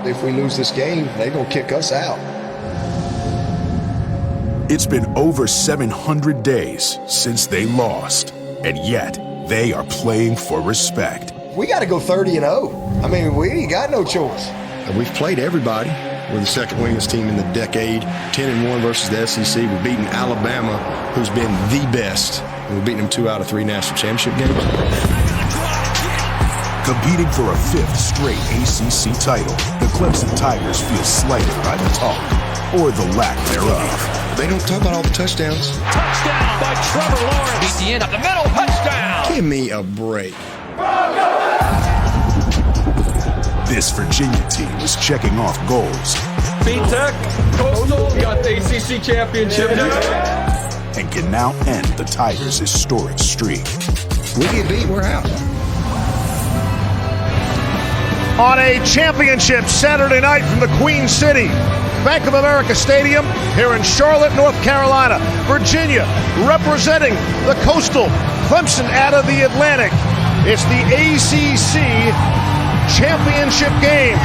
If we lose this game, they're going to kick us out. It's been over 700 days since they lost, and yet they are playing for respect. We got to go 30-0. I mean, we ain't got no choice. We've played everybody. We're the second winningest team in the decade. 10-1 versus the SEC. We've beaten Alabama, who's been the best. And we've beaten them 2 out of 3 national championship games. Competing for a 5th straight ACC title, the Clemson Tigers feel slighted by the talk, or the lack thereof. They don't talk about all the touchdowns. Touchdown by Trevor Lawrence. Beat the end up the middle. Touchdown. Give me a break. This Virginia team is checking off goals. Beat Tech, Coastal, got the ACC championship. And can now end the Tigers' historic streak. We get beat, we're out. On a championship Saturday night from the Queen City, Bank of America Stadium here in Charlotte, North Carolina. Virginia representing the Coastal, Clemson out of the Atlantic. It's the ACC championship game.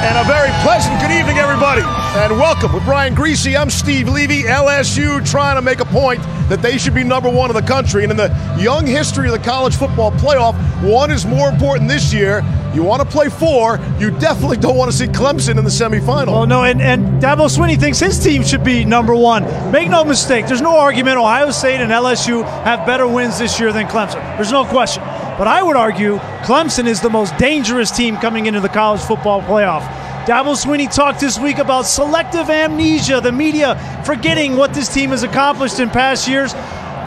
And a very pleasant good evening, everybody. And welcome. With Brian Greasy, I'm Steve Levy. LSU trying to make a point that they should be number 1 in the country. And in the young history of the college football playoff, 1 is more important this year. You want to play 4, you definitely don't want to see Clemson in the semifinal. Oh, no, and Dabo Swinney thinks his team should be number 1. Make no mistake, there's no argument Ohio State and LSU have better wins this year than Clemson. There's no question. But I would argue Clemson is the most dangerous team coming into the college football playoff. Dabo Swinney talked this week about selective amnesia, the media forgetting what this team has accomplished in past years.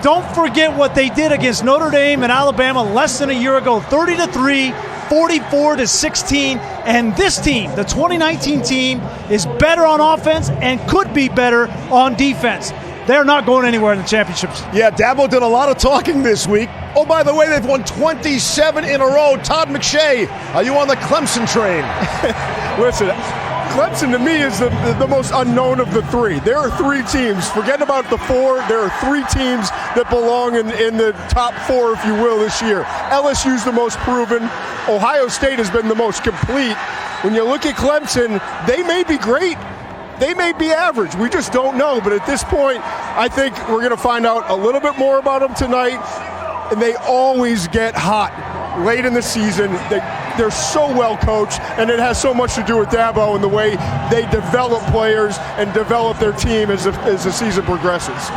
Don't forget what they did against Notre Dame and Alabama less than a year ago, 30-3, 44-16, and this team, the 2019 team, is better on offense and could be better on defense. They're not going anywhere in the championships. Yeah, Dabo did a lot of talking this week. Oh, by the way, they've won 27 in a row. Todd McShay, are you on the Clemson train? Listen, Clemson to me is the most unknown of the 3. There are 3 teams. Forget about the 4. There are 3 teams that belong in the top 4, if you will, this year. LSU's the most proven. Ohio State has been the most complete. When you look at Clemson, they may be great. They may be average. We just don't know. But at this point, I think we're going to find out a little bit more about them tonight. And they always get hot late in the season. They're so well coached, and it has so much to do with Dabo and the way they develop players and develop their team as the season progresses.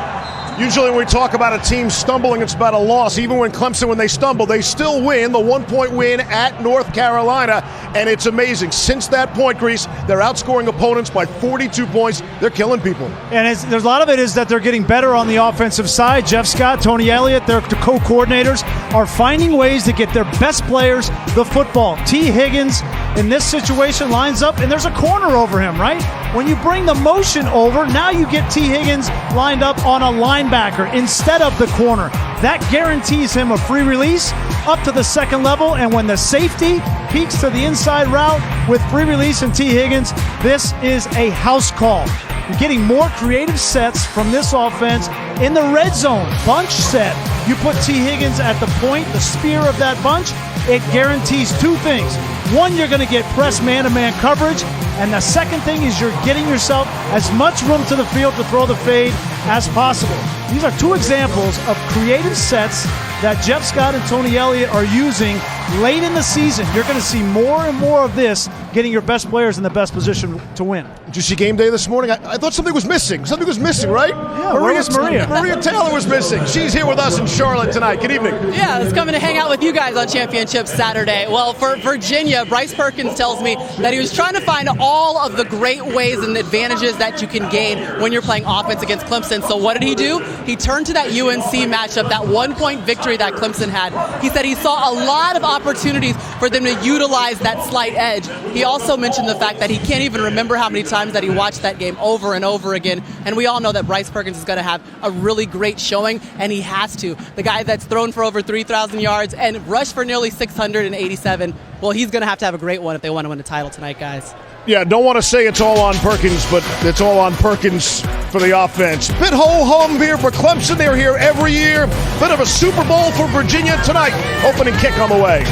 Usually when we talk about a team stumbling, it's about a loss. Even when Clemson, when they stumble, they still win. The 1-point win at North Carolina, and it's amazing. Since that point, Grease, they're outscoring opponents by 42 points. They're killing people. And there's a lot of it is that they're getting better on the offensive side. Jeff Scott, Tony Elliott, their co-coordinators are finding ways to get their best players the football. T. Higgins, in this situation, lines up, and there's a corner over him, right? When you bring the motion over, now you get T. Higgins lined up on a linebacker instead of the corner. That guarantees him a free release up to the second level, and when the safety peeks to the inside route with free release and T. Higgins, this is a house call. You're getting more creative sets from this offense in the red zone. Bunch set. You put T. Higgins at the point, the spear of that bunch, it guarantees 2 things. 1, you're going to get press man-to-man coverage, and the second thing is you're getting yourself as much room to the field to throw the fade as possible. These are 2 examples of creative sets that Jeff Scott and Tony Elliott are using late in the season. You're going to see more and more of this, getting your best players in the best position to win. Did you see game day this morning? I thought something was missing. Something was missing, right? Yeah, Maria. Maria Taylor was missing. She's here with us in Charlotte tonight. Good evening. Yeah, it's coming to hang out with you guys on Championship Saturday. Well, for Virginia, Bryce Perkins tells me that he was trying to find all of the great ways and advantages that you can gain when you're playing offense against Clemson. So what did he do? He turned to that UNC matchup, that 1-point victory that Clemson had. He said he saw a lot of opportunities for them to utilize that slight edge. He also mentioned the fact that he can't even remember how many times that he watched that game over and over again. And we all know that Bryce Perkins is going to have a really great showing, and he has to. The guy that's thrown for over 3,000 yards and rushed for nearly 687, well, he's going to have a great one if they want to win the title tonight, guys. Yeah, don't want to say it's all on Perkins, but it's all on Perkins for the offense. Bit ho-hum here for Clemson. They're here every year. Bit of a Super Bowl for Virginia tonight. Opening kick on the way.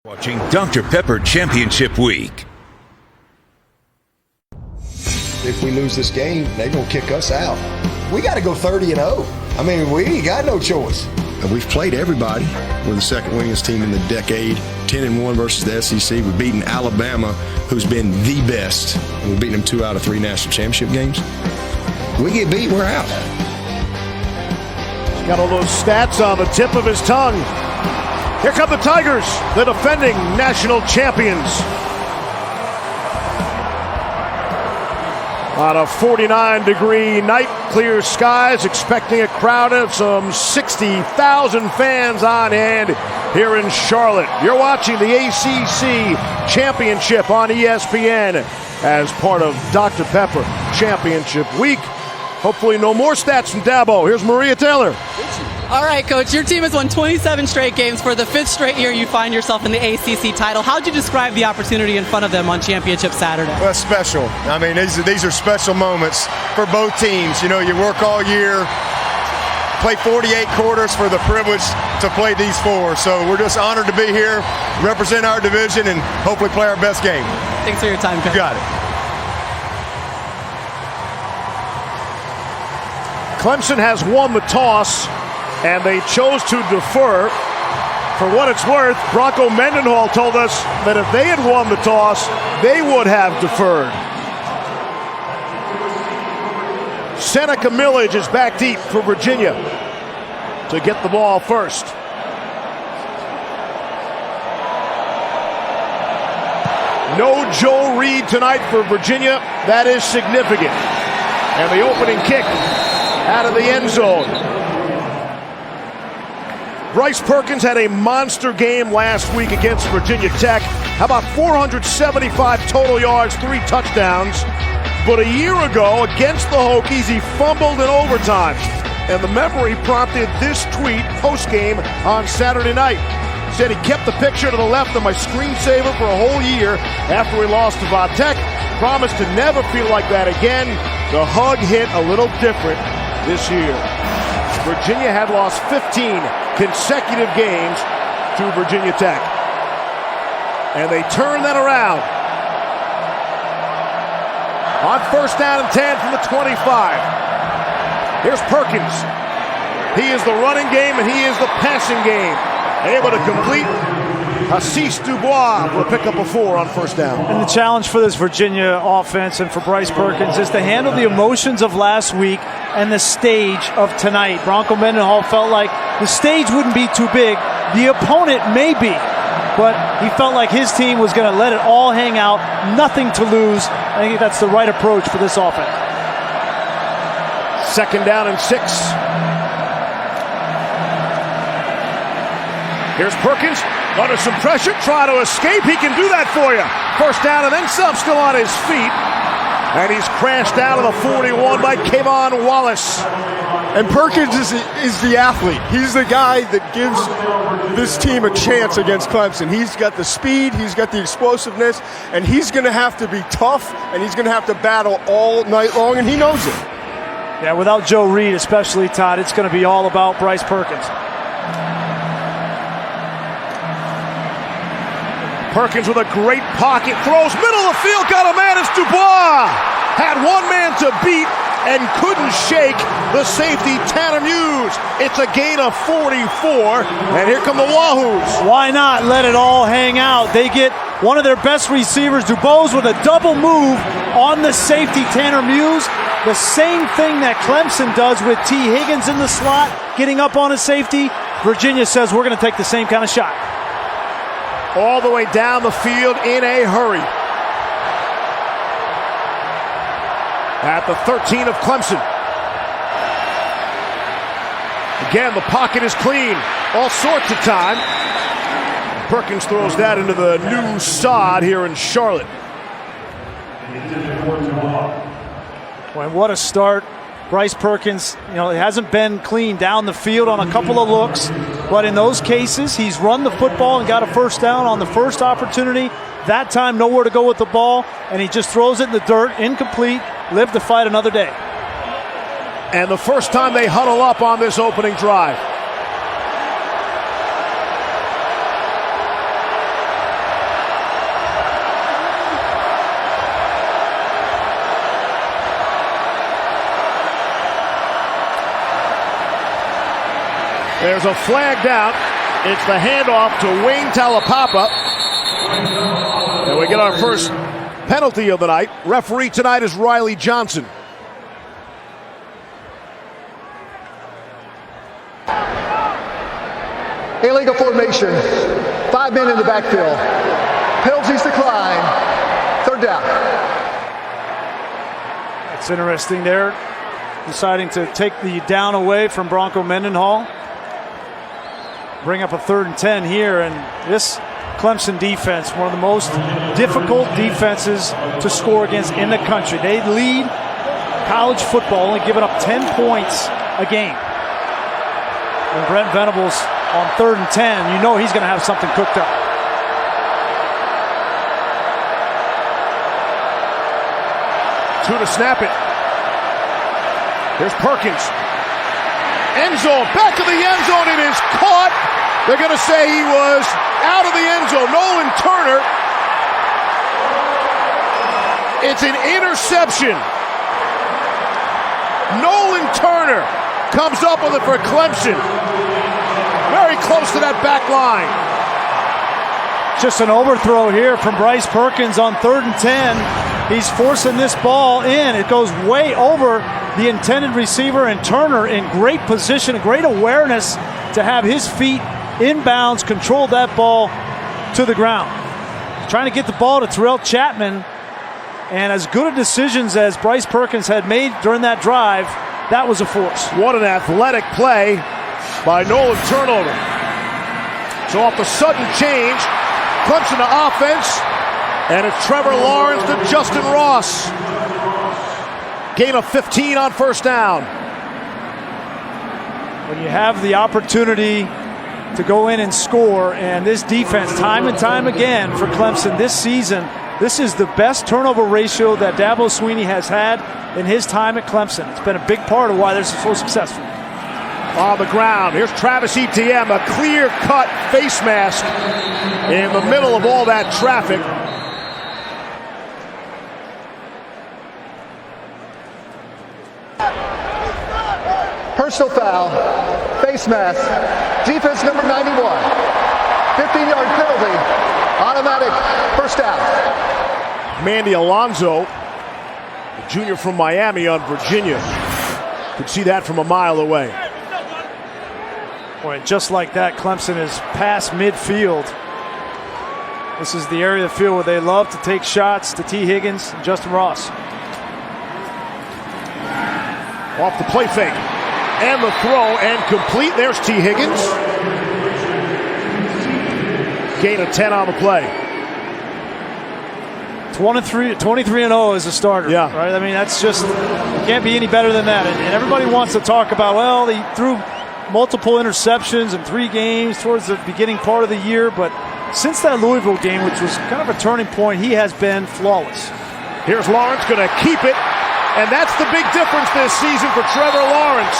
Watching Dr. Pepper Championship Week. If we lose this game, they're going to kick us out. We got to go 30-0. I mean, we ain't got no choice. We've played everybody. We're the second winningest team in the decade. 10-1 versus the SEC. We've beaten Alabama, who's been the best. And we've beaten them 2 out of 3 national championship games. We get beat, we're out. He's got all those stats on the tip of his tongue. Here come the Tigers, the defending national champions. On a 49-degree night, clear skies, expecting a crowd of some 60,000 fans on hand here in Charlotte. You're watching the ACC Championship on ESPN as part of Dr. Pepper Championship Week. Hopefully no more stats from Dabo. Here's Maria Taylor. All right, Coach, your team has won 27 straight games. For the 5th straight year, you find yourself in the ACC title. How'd you describe the opportunity in front of them on Championship Saturday? Well, special. I mean, these are special moments for both teams. You know, you work all year, play 48 quarters for the privilege to play these 4. So we're just honored to be here, represent our division, and hopefully play our best game. Thanks for your time, Coach. You got it. Clemson has won the toss, and they chose to defer. For what it's worth, Bronco Mendenhall told us that if they had won the toss, they would have deferred. Seneca Millage is back deep for Virginia to get the ball first. No Joe Reed tonight for Virginia. That is significant. And the opening kick out of the end zone. Bryce Perkins had a monster game last week against Virginia Tech. How about 475 total yards, 3 touchdowns? But a year ago, against the Hokies, he fumbled in overtime. And the memory prompted this tweet post-game on Saturday night. Said he kept the picture to the left of my screensaver for a whole year after we lost to Tech. Promised to never feel like that again. The hug hit a little different this year. Virginia had lost 15 consecutive games to Virginia Tech. And they turn that around. On 1st down and 10 from the 25. Here's Perkins. He is the running game and he is the passing game. Able to complete Assis Dubois for a pickup of 4 on 1st down. And the challenge for this Virginia offense and for Bryce Perkins is to handle the emotions of last week and the stage of tonight. Bronco Mendenhall felt like the stage wouldn't be too big. The opponent may be, but he felt like his team was going to let it all hang out, nothing to lose. I think that's the right approach for this offense. 2nd down and 6. Here's Perkins under some pressure, try to escape. He can do that for you. 1st down and then some, still on his feet. And he's crashed down to the 41 by Kayvon Wallace. And Perkins is the athlete. He's the guy that gives this team a chance against Clemson. He's got the speed, he's got the explosiveness, and he's going to have to be tough, and he's going to have to battle all night long, and he knows it. Yeah, without Joe Reed, especially, Todd, it's going to be all about Bryce Perkins. Perkins with a great pocket, throws middle of the field, got a man, it's Dubois. Had one man to beat and couldn't shake the safety, Tanner Muse. It's a gain of 44, and here come the Wahoos. Why not let it all hang out? They get one of their best receivers, Dubois, with a double move on the safety, Tanner Muse. The same thing that Clemson does with T. Higgins in the slot, getting up on a safety. Virginia says we're going to take the same kind of shot. All the way down the field in a hurry. At the 13 of Clemson. Again, the pocket is clean. All sorts of time. Perkins throws that into the new sod here in Charlotte. Boy, what a start Bryce Perkins, it hasn't been clean down the field on a couple of looks, but in those cases, he's run the football and got a first down on the first opportunity. That time, nowhere to go with the ball, and he just throws it in the dirt, incomplete, live to fight another day. And the first time they huddle up on this opening drive. There's a flag down. It's the handoff to Wayne Talapapa. And we get our first penalty of the night. Referee tonight is Riley Johnson. Illegal formation. 5 men in the backfield. Penalties decline. Third down. It's interesting there. Deciding to take the down away from Bronco Mendenhall. Bring up a 3rd and 10 here, and this Clemson defense, one of the most difficult defenses to score against in the country. They lead college football, only giving up 10 points a game. And Brent Venables on 3rd and 10, you know he's going to have something cooked up. Two to snap it. Here's Perkins. End zone, back of the end zone, it is caught. They're going to say he was out of the end zone. Nolan Turner. It's an interception. Nolan Turner comes up with it for Clemson. Very close to that back line. Just an overthrow here from Bryce Perkins on 3rd and 10. He's forcing this ball in. It goes way over the intended receiver, and Turner in great position, great awareness to have his feet inbounds, control that ball to the ground. Trying to get the ball to Terrell Chapman, and as good of decisions as Bryce Perkins had made during that drive, that was a force. What an athletic play by Nolan Turnover. So off the sudden change, Clemson to offense, and it's Trevor Lawrence to Justin Ross. Gain of 15 on first down. When you have the opportunity to go in and score, and this defense, time and time again for Clemson this season, this is the best turnover ratio that Dabo Swinney has had in his time at Clemson. It's been a big part of why they're so successful. On the ground, here's Travis Etienne, a clear-cut face mask in the middle of all that traffic. Personal foul, face mask, defense number 91. 15-yard penalty, automatic first down. Mandy Alonso, a junior from Miami on Virginia. Could see that from a mile away. Boy, just like that, Clemson is past midfield. This is the area of the field where they love to take shots to T. Higgins and Justin Ross. Off the play fake. And the throw, and complete. There's T. Higgins. Gain of 10 on the play. 23-0 as a starter. Yeah. Right? I mean, that's just, you can't be any better than that. And everybody wants to talk about, well, he threw multiple interceptions in 3 games towards the beginning part of the year, but since that Louisville game, which was kind of a turning point, he has been flawless. Here's Lawrence going to keep it. And that's the big difference this season for Trevor Lawrence.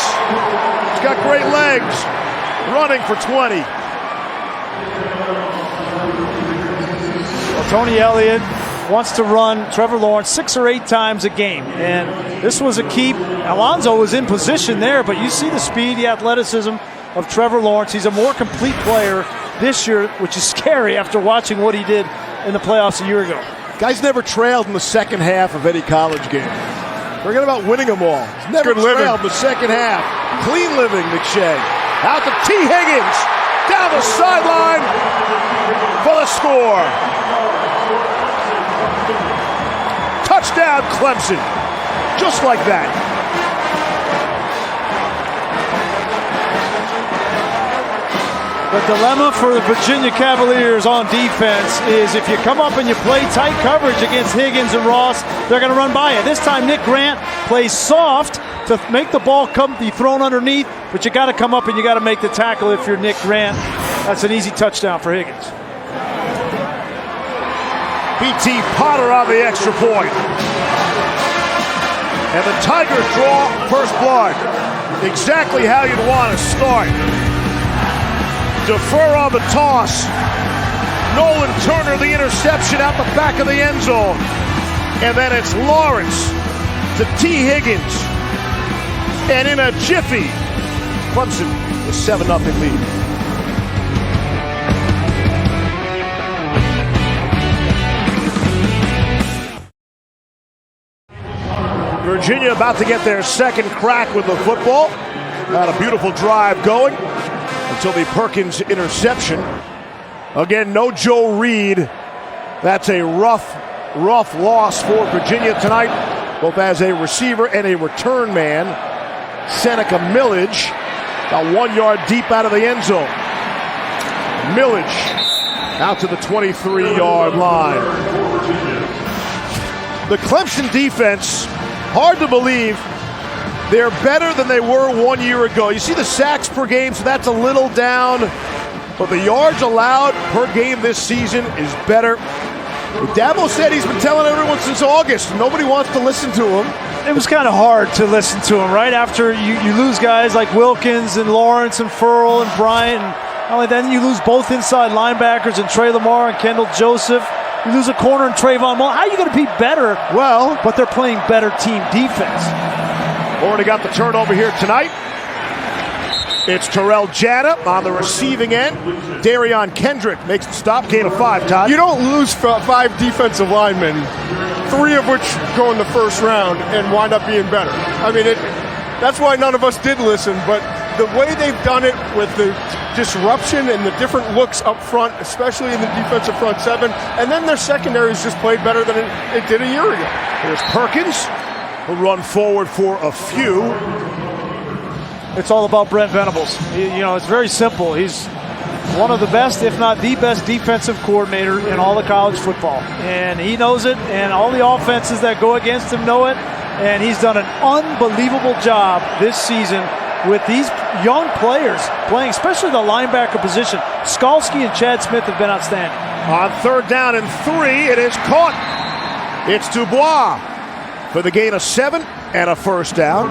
He's got great legs, running for 20. Well, Tony Elliott wants to run Trevor Lawrence 6 or 8 times a game. And this was a keep. Alonso was in position there, but you see the speed, the athleticism of Trevor Lawrence. He's a more complete player this year, which is scary after watching what he did in the playoffs a year ago. Guy's never trailed in the second half of any college game. Forget about winning them all. He's never trailed in the second half. Clean living, McShay. Out to T. Higgins. Down the sideline for the score. Touchdown, Clemson. Just like that. The dilemma for the Virginia Cavaliers on defense is if you come up and you play tight coverage against Higgins and Ross, they're going to run by you. This time Nick Grant plays soft to make the ball be thrown underneath, but you got to come up and you got to make the tackle if you're Nick Grant. That's an easy touchdown for Higgins. P.T. Potter on the extra point. And the Tigers draw first blood. Exactly how you'd want to start. Defer on the toss. Nolan Turner, the interception out the back of the end zone. And then it's Lawrence to T. Higgins. And in a jiffy, Clemson is 7-0 lead. Virginia about to get their second crack with the football. Had a beautiful drive going until the Perkins interception. Again, no Joe Reed. That's a rough loss for Virginia tonight, both as a receiver and a return man. Seneca Millage about 1 yard deep out of the end zone. Millage out to the 23-yard line. The Clemson defense, hard to believe, they're better than they were 1 year ago. You see the sacks per game, so that's a little down. But the yards allowed per game this season is better. Dabo said he's been telling everyone since August. Nobody wants to listen to him. It was kind of hard to listen to him, right? After you lose guys like Wilkins and Lawrence and Furl and Bryant. And only then you lose both inside linebackers and Trey Lamar and Kendall Joseph. You lose a corner in Trayvon Mullen. How are you going to be better? Well, but they're playing better team defense. Already got the turnover here tonight. It's Terrell Jada on the receiving end. Darion Kendrick makes the stop, gain of 5, Todd. You don't lose 5 defensive linemen, 3 of which go in the first round and wind up being better. I mean, that's why none of us did listen, but the way they've done it with the disruption and the different looks up front, especially in the defensive front 7, and then their secondaries just played better than it did a year ago. There's Perkins, who'll run forward for a few. It's all about Brent Venables. It's very simple. He's one of the best, if not the best, defensive coordinator in all of college football. And he knows it, and all the offenses that go against him know it. And he's done an unbelievable job this season with these young players playing, especially the linebacker position. Skalski and Chad Smith have been outstanding. On 3rd down and 3, it is caught. It's Dubois for the gain of 7 and a first down.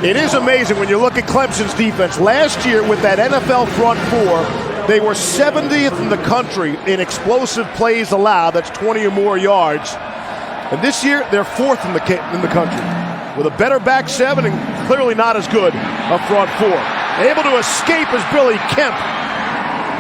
It is amazing when you look at Clemson's defense. Last year with that NFL front 4, they were 70th in the country in explosive plays allowed. That's 20 or more yards. And this year, they're 4th in the country with a better back 7 and clearly not as good a front 4. Able to escape is Billy Kemp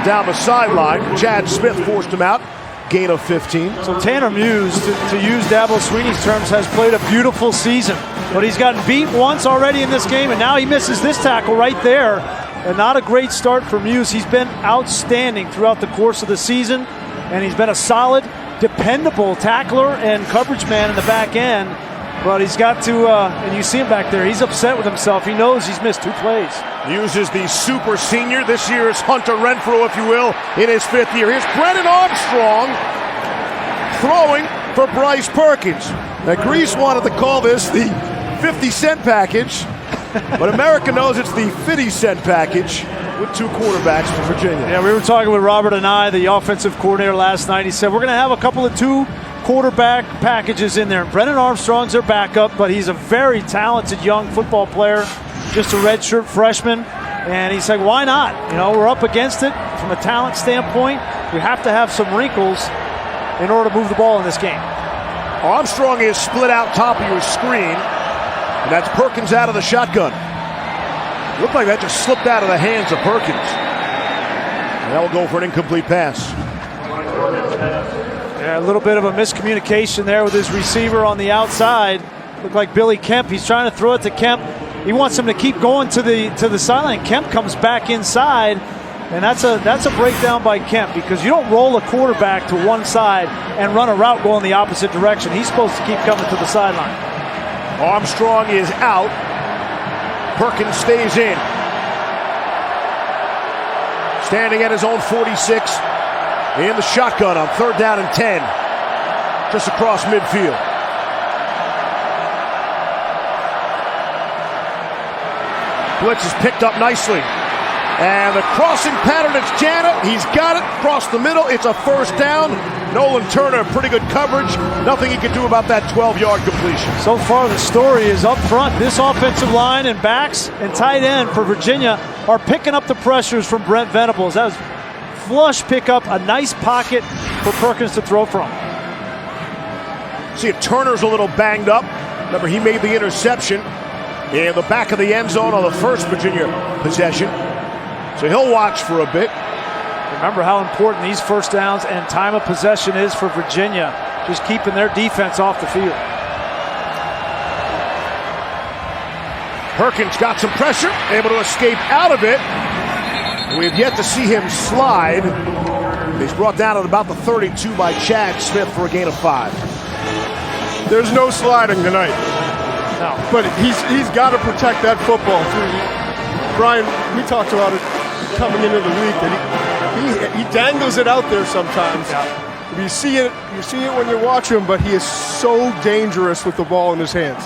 down the sideline. Chad Smith forced him out. Gain of 15. So Tanner Muse, to use Dabo Sweeney's terms, has played a beautiful season. But he's gotten beat once already in this game, and now he misses this tackle right there. And not a great start for Muse. He's been outstanding throughout the course of the season, and he's been a solid, dependable tackler and coverage man in the back end. But he's got to, and you see him back there, he's upset with himself. He knows he's missed 2 plays. Muse is the super senior. This year is Hunter Renfrow, if you will, in his 5th year. Here's Brennan Armstrong throwing for Bryce Perkins. Now, Grease wanted to call this the 50-cent package, but America knows it's the 50-cent package with 2 quarterbacks for Virginia. Yeah, we were talking with Robert and I, the offensive coordinator, last night. He said, we're going to have a couple of 2 quarterback packages in there. Brennan Armstrong's their backup, but he's a very talented young football player, just a redshirt freshman. And he said, why not? We're up against it from a talent standpoint. We have to have some wrinkles in order to move the ball in this game. Armstrong is split out top of your screen, and that's Perkins out of the shotgun. Looked like that just slipped out of the hands of Perkins. And that will go for an incomplete pass. Yeah, a little bit of a miscommunication there with his receiver on the outside. Looked like Billy Kemp. He's trying to throw it to Kemp. He wants him to keep going to the sideline. Kemp comes back inside, and that's a breakdown by Kemp, because you don't roll a quarterback to one side and run a route going the opposite direction. He's supposed to keep coming to the sideline. Armstrong is out. Perkins stays in. Standing at his own 46. In the shotgun on 3rd down and 10. Just across midfield. Blitz is picked up nicely. And the crossing pattern, it's Janet. He's got it across the middle. It's a first down. Nolan Turner, pretty good coverage. Nothing he can do about that 12-yard completion. So far, the story is up front. This offensive line and backs and tight end for Virginia are picking up the pressures from Brent Venables. That was flush pickup, a nice pocket for Perkins to throw from. See, Turner's a little banged up. Remember, he made the interception in the back of the end zone on the first Virginia possession. So he'll watch for a bit. Remember how important these first downs and time of possession is for Virginia, just keeping their defense off the field. Perkins got some pressure, able to escape out of it. We've yet to see him slide. He's brought down at about the 32 by Chad Smith for a gain of 5. There's no sliding tonight. No. But he's got to protect that football. Brian, we talked about it coming into the week that he dangles it out there sometimes. Yeah. You see it when you watch him, but he is so dangerous with the ball in his hands.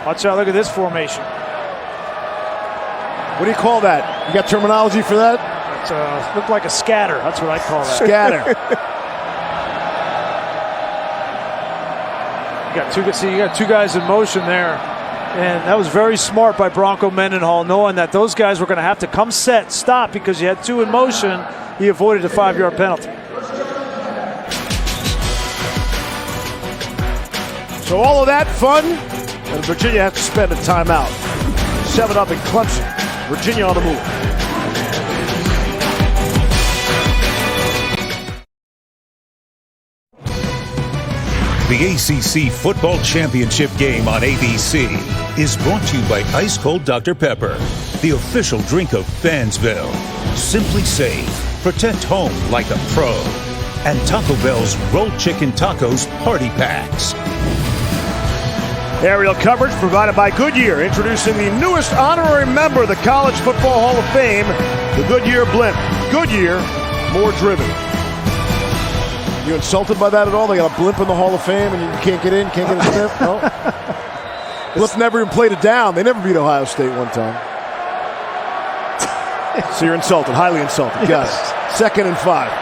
Watch out, look at this formation. What do you call that? You got terminology for that? It looked like a scatter. That's what I call that. Scatter. You got two guys in motion there. And that was very smart by Bronco Mendenhall, knowing that those guys were going to have to come set, stop, because you had two in motion. He avoided a 5-yard penalty. So all of that fun, and Virginia has to spend a timeout. 7-0 in Clemson. Virginia on the move. The ACC Football Championship game on ABC is brought to you by Ice Cold Dr. Pepper, the official drink of Fansville. Simply safe. Protect home like a pro. And Taco Bell's Rolled Chicken Tacos Party Packs. Aerial coverage provided by Goodyear, introducing the newest honorary member of the College Football Hall of Fame, the Goodyear Blimp. Goodyear, more driven. You insulted by that at all? They got a blimp in the Hall of Fame and you can't get in, can't get a sniff? No? Blimp never even played it down. They never beat Ohio State one time. So you're insulted, highly insulted. Got it. 2nd and 5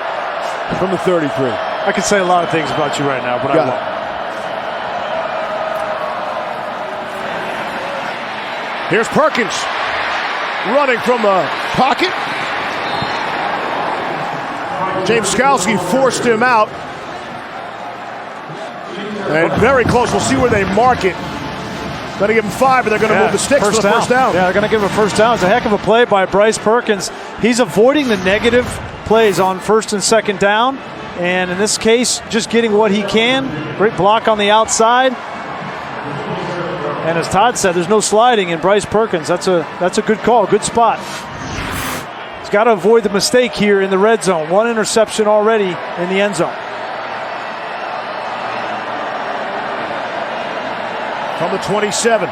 from the 33. I could say a lot of things about you right now, but I won't. Here's Perkins running from the pocket. James Skalski forced him out. And very close. We'll see where they mark it. Going to give him 5, but they're going to move the sticks for the first down. Yeah, they're going to give him a first down. It's a heck of a play by Bryce Perkins. He's avoiding the negative plays on 1st and 2nd down. And in this case, just getting what he can. Great block on the outside. And as Todd said, there's no sliding in Bryce Perkins. That's a good call, good spot. He's got to avoid the mistake here in the red zone. 1 interception already in the end zone. From the 27.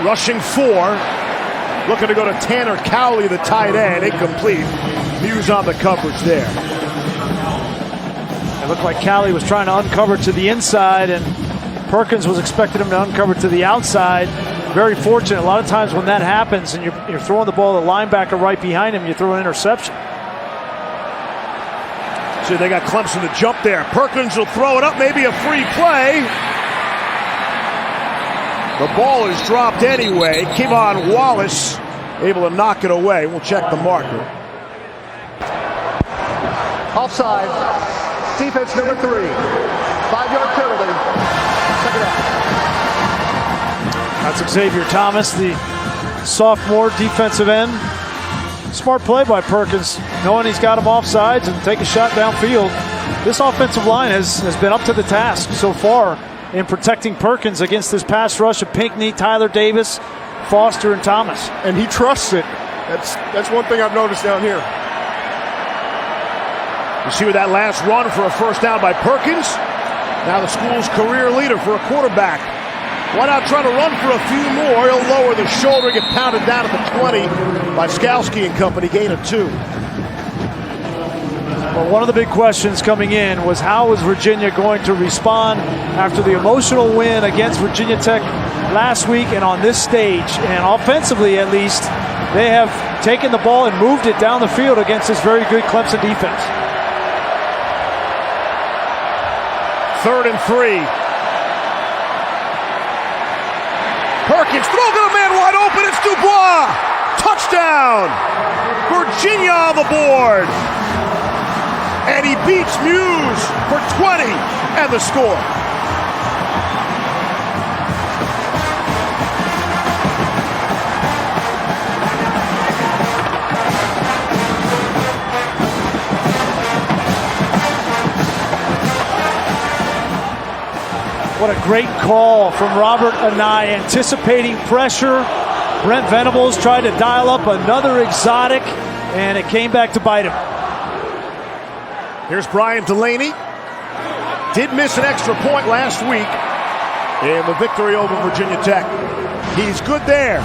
Rushing 4. Looking to go to Tanner Cowley, the tight end. Incomplete. Muse on the coverage there. It looked like Cowley was trying to uncover to the inside, and Perkins was expecting him to uncover to the outside. Very fortunate. A lot of times when that happens and you're throwing the ball to the linebacker right behind him, you throw an interception. So they got Clemson to jump there. Perkins will throw it up, maybe a free play. The ball is dropped anyway. Kevon Wallace able to knock it away. We'll check the marker. Offside. Defense number 3. 5-yard penalty. 2nd down. That's Xavier Thomas, the sophomore defensive end. Smart play by Perkins, knowing he's got him offsides and take a shot downfield. This offensive line has been up to the task so far in protecting Perkins against this pass rush of Pinckney, Tyler Davis, Foster, and Thomas. And he trusts it. That's one thing I've noticed down here. You see with that last run for a first down by Perkins. Now the school's career leader for a quarterback. Why not try to run for a few more? He'll lower the shoulder, get pounded down at the 20 by Skalski and company, gain of 2. Well, one of the big questions coming in was how is Virginia going to respond after the emotional win against Virginia Tech last week and on this stage. And offensively, at least, they have taken the ball and moved it down the field against this very good Clemson defense. 3rd and 3. Perkins throws it, a man wide open. It's Dubois. Touchdown. Virginia on the board. And he beats Muse for 20 and the score. What a great call from Robert Anai, anticipating pressure. Brent Venables tried to dial up another exotic, and it came back to bite him. Here's Brian Delaney. Did miss an extra point last week in the victory over Virginia Tech. He's good there.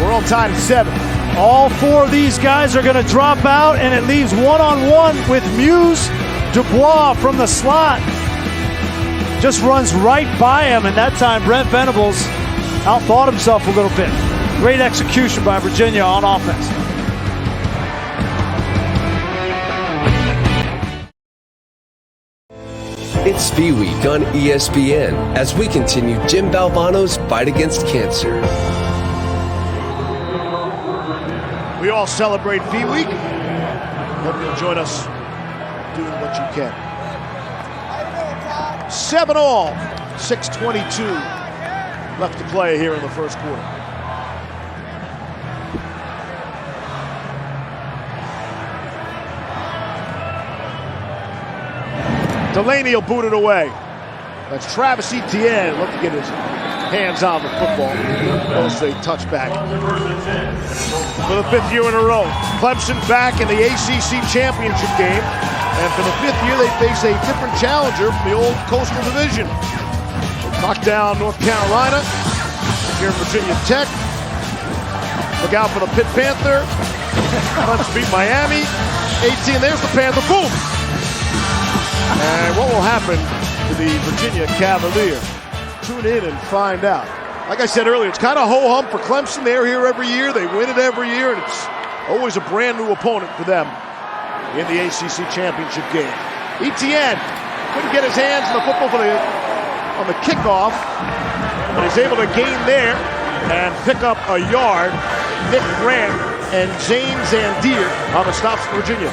We're all tied at 7. All 4 of these guys are going to drop out, and it leaves one-on-one with Muse. Dubois from the slot just runs right by him, and that time Brent Venables outthought himself a little bit. Great execution by Virginia on offense. It's Fee Week on ESPN as we continue Jim Valvano's fight against cancer. We all celebrate Fee Week. Hope you'll join us doing what you can. 7-all, 6:22 left to play here in the first quarter. Delaney will boot it away. That's Travis Etienne. Look to get his hands on the football. Goes a touchback. For the 5th year in a row, Clemson back in the ACC championship game. And for the 5th year, they face a different challenger from the old Coastal Division. They knocked down North Carolina. Here Virginia Tech. Look out for the Pitt Panther. Clemson beat Miami. 18, there's the Panther. Boom! And what will happen to the Virginia Cavalier? Tune in and find out. Like I said earlier, it's kind of ho-hum for Clemson. They're here every year. They win it every year, and it's always a brand new opponent for them in the ACC championship game. Etienne couldn't get his hands on the football on the kickoff, but he's able to gain there and pick up a yard. Nick Grant and Zane Zandier on the stops for Virginia.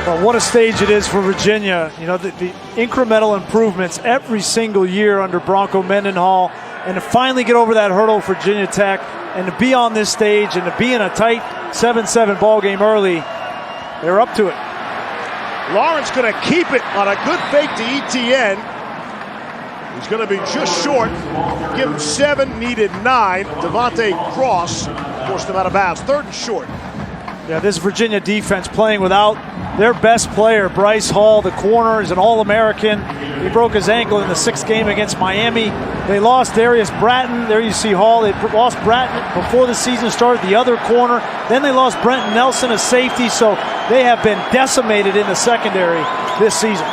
Well, what a stage it is for Virginia. You know, the incremental improvements every single year under Bronco Mendenhall, and to finally get over that hurdle for Virginia Tech and to be on this stage and to be in a tight 7-7 ball game early, they're up to it. Lawrence going to keep it on a good fake to Etienne. He's going to be just short. Give him 7, needed 9. Devontae Cross forced him out of bounds. 3rd and short. Yeah, this Virginia defense playing without their best player, Bryce Hall, the corner, is an All-American. He broke his ankle in the 6th game against Miami. They lost Darius Bratton. There you see Hall. They lost Bratton before the season started, the other corner. Then they lost Brenton Nelson, a safety. So they have been decimated in the secondary this season.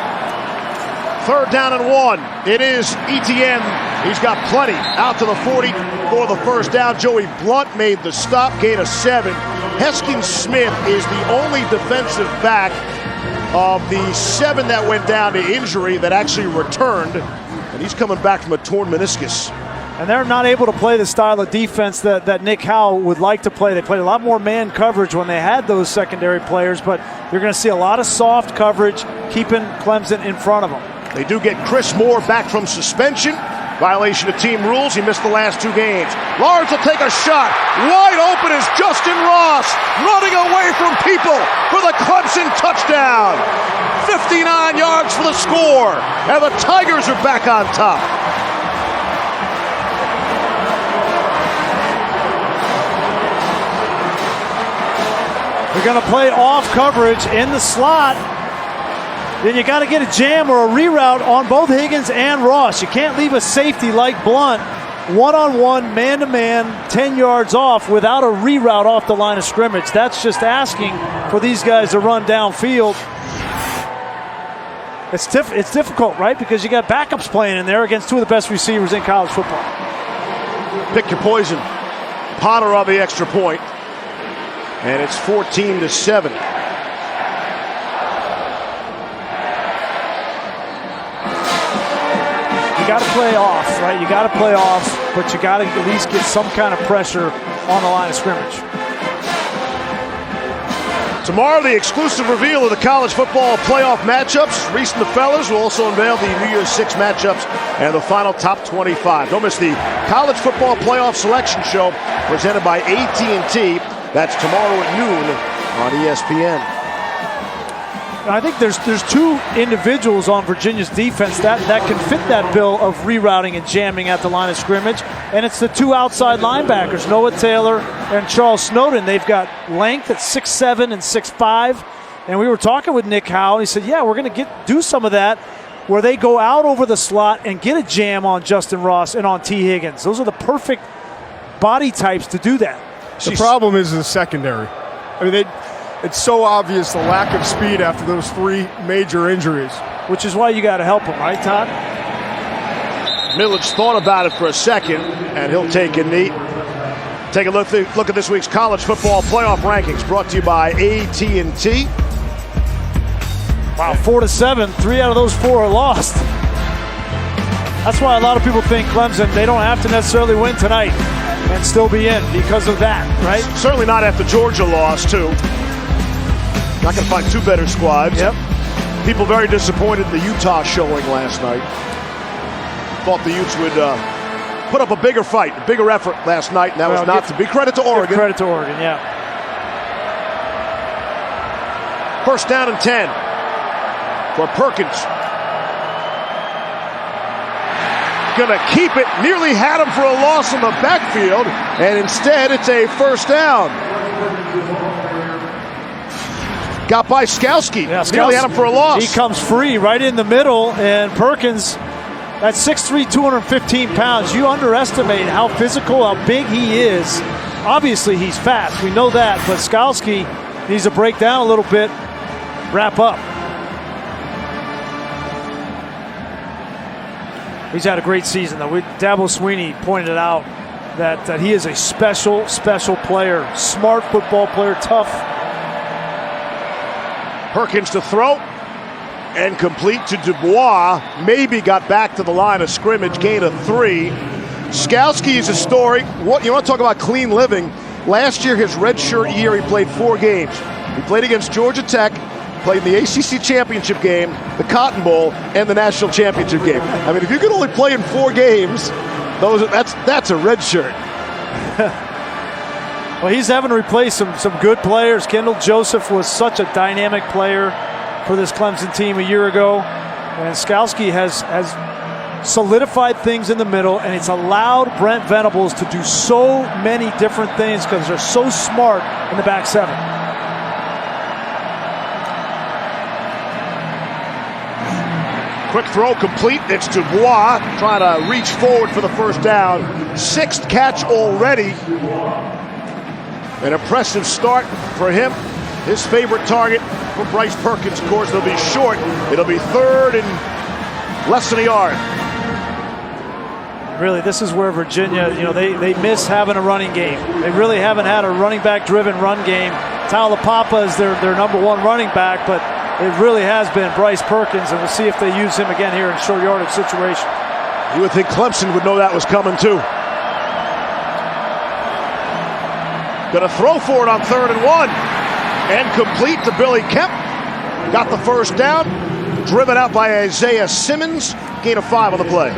3rd down and 1. It is Etienne. He's got plenty. Out to the 40 for the first down. Joey Blunt made the stop. Gain of 7. Heskin Smith is the only defensive back of the 7 that went down to injury that actually returned. And he's coming back from a torn meniscus. And they're not able to play the style of defense that Nick Howell would like to play. They played a lot more man coverage when they had those secondary players, but you're going to see a lot of soft coverage keeping Clemson in front of them. They do get Chris Moore back from suspension. Violation of team rules. He missed the last 2 games. Lawrence will take a shot. Wide open is Justin Ross running away from people for the Clemson touchdown. 59 yards for the score. And the Tigers are back on top. They're going to play off coverage in the slot. Then you got to get a jam or a reroute on both Higgins and Ross. You can't leave a safety like Blunt one-on-one, man-to-man, 10 yards off without a reroute off the line of scrimmage. That's just asking for these guys to run downfield. It's difficult, right? Because you got backups playing in there against two of the best receivers in college football. Pick your poison. Potter on the extra point. And it's 14-7. You got to play off, right? You got to play off, but you got to at least get some kind of pressure on the line of scrimmage. Tomorrow, the exclusive reveal of the college football playoff matchups. Reese and the fellas will also unveil the New Year's 6 matchups and the final top 25. Don't miss the college football playoff selection show presented by AT&T. That's tomorrow at noon on ESPN. I think there's two individuals on Virginia's defense that can fit that bill of rerouting and jamming at the line of scrimmage, and it's the two outside linebackers, Noah Taylor and Charles Snowden. They've got length at 6'7" and 6'5", and we were talking with Nick Howe, and he said, yeah, we're going to do some of that where they go out over the slot and get a jam on Justin Ross and on T. Higgins. Those are the perfect body types to do that. The problem is the secondary. I mean, it's so obvious the lack of speed after those 3 major injuries. Which is why you got to help him, right, Todd? Millage thought about it for a second, and he'll take a knee. Take a look at this week's college football playoff rankings, brought to you by AT&T. Wow, 4-7. 3 out of those 4 are lost. That's why a lot of people think Clemson, they don't have to necessarily win tonight and still be in because of that, right? Certainly not after Georgia lost, too. Not going to find 2 better squads. Yep. People very disappointed in the Utah showing last night. Thought the Utes would put up a bigger fight, a bigger effort last night, and that was not to be. Credit to Oregon. Give credit to Oregon, yeah. First down and 10 for Perkins. Gonna keep it. Nearly had him for a loss in the backfield, and instead it's a first down. Got by Skowski. Yeah, Nearly had him for a loss. He comes free right in the middle, and Perkins, at 6'3", 215 pounds, you underestimate how physical, how big he is. Obviously, he's fast. We know that, but Skowski needs to break down a little bit, wrap up. He's had a great season, though. Dabo Sweeney pointed out that he is a special, special player. Smart football player, tough. Perkins to throw and complete to Dubois. Maybe got back to the line of scrimmage, gain of 3. Skowski is a story. What you want to talk about clean living? Last year, his redshirt year, he played 4 games. He played against Georgia Tech, played in the ACC championship game, the Cotton Bowl, and the national championship game. I mean, if you can only play in 4 games, that's a red shirt. Well, he's having to replace some good players. Kendall Joseph was such a dynamic player for this Clemson team a year ago. And Skowski has solidified things in the middle, and it's allowed Brent Venables to do so many different things because they're so smart in the back 7. Quick throw complete. It's Dubois trying to reach forward for the first down. 6th catch already. An impressive start for him. His favorite target for Bryce Perkins, of course, they'll be short. It'll be 3rd and less than a yard. Really, this is where Virginia, they miss having a running game. They really haven't had a running back-driven run game. Taulapapa is their number 1 running back, but it really has been Bryce Perkins, and we'll see if they use him again here in short yardage situation. You would think Clemson would know that was coming, too. Going to throw for it on 3rd and 1. And complete to Billy Kemp. Got the first down. Driven out by Isaiah Simmons. Gain of 5 on the play.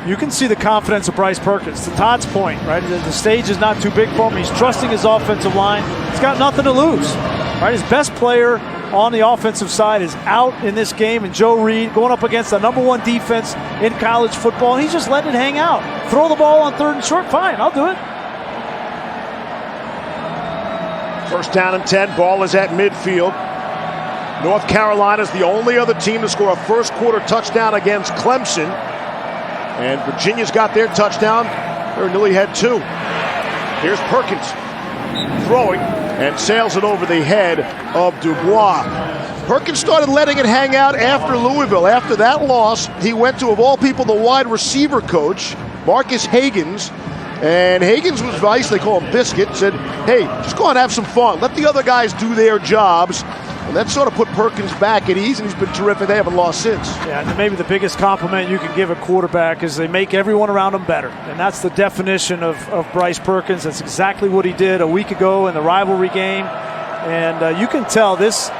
You can see the confidence of Bryce Perkins. To Todd's point, right? The stage is not too big for him. He's trusting his offensive line. He's got nothing to lose. Right? His best player on the offensive side is out in this game, and Joe Reed going up against the number 1 defense in college football, and he's just letting it hang out. Throw the ball on 3rd and short, fine, I'll do it. First down and 10, ball is at midfield. North Carolina's the only other team to score a first quarter touchdown against Clemson. And Virginia's got their touchdown. They nearly had 2. Here's Perkins throwing and sails it over the head of Dubois. Perkins started letting it hang out after Louisville. After that loss, he went to, of all people, the wide receiver coach, Marcus Hagans. And Hagans was nice, they call him Biscuit, said, hey, just go out and have some fun. Let the other guys do their jobs. And that sort of put Perkins back at ease, and he's been terrific. They haven't lost since. Yeah, and maybe the biggest compliment you can give a quarterback is they make everyone around him better. And that's the definition of Bryce Perkins. That's exactly what he did a week ago in the rivalry game. And you can tell this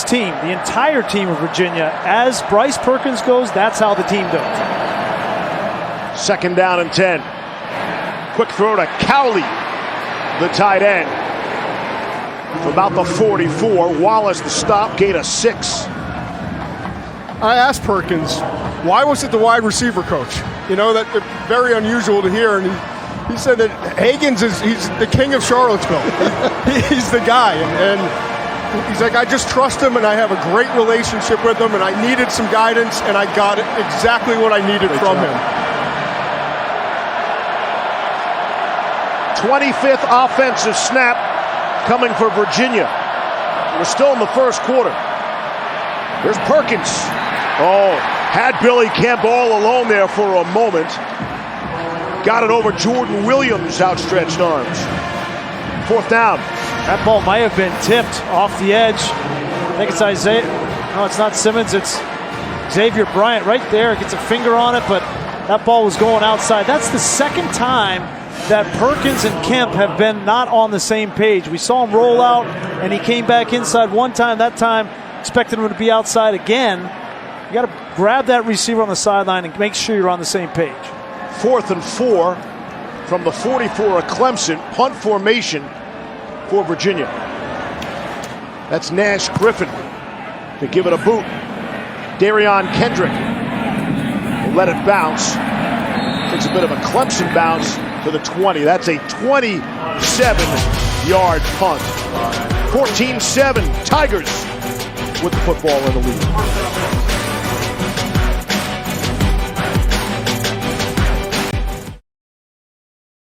team, the entire team of Virginia, as Bryce Perkins goes, that's how the team does. 2nd down and 10. Quick throw to Cowley, the tight end. From about the 44, Wallace the stop, gain of 6. I asked Perkins, why was it the wide receiver coach? You know, that very unusual to hear. And he said that Hagans he's the king of Charlottesville. He's the guy. And he's like, I just trust him, and I have a great relationship with him, and I needed some guidance, and I got exactly what I needed from him. 25th offensive snap coming for Virginia. We're still in the first quarter. There's Perkins. Oh, had Billy Kemp all alone there for a moment. Got it over Jordan Williams' outstretched arms. 4th down. That ball might have been tipped off the edge. I think it's Isaiah. No, it's not Simmons. It's Xavier Bryant right there. Gets a finger on it, but that ball was going outside. That's the second time that Perkins and Kemp have been not on the same page. We saw him roll out, and he came back inside one time. That time, expected him to be outside again. You got to grab that receiver on the sideline and make sure you're on the same page. 4th and 4 from the 44 of Clemson. Punt formation for Virginia. That's Nash Griffin to give it a boot. Darion Kendrick will let it bounce. Takes a bit of a Clemson bounce to the 20. That's a 27-yard punt. 14-7, Tigers with the football in the lead.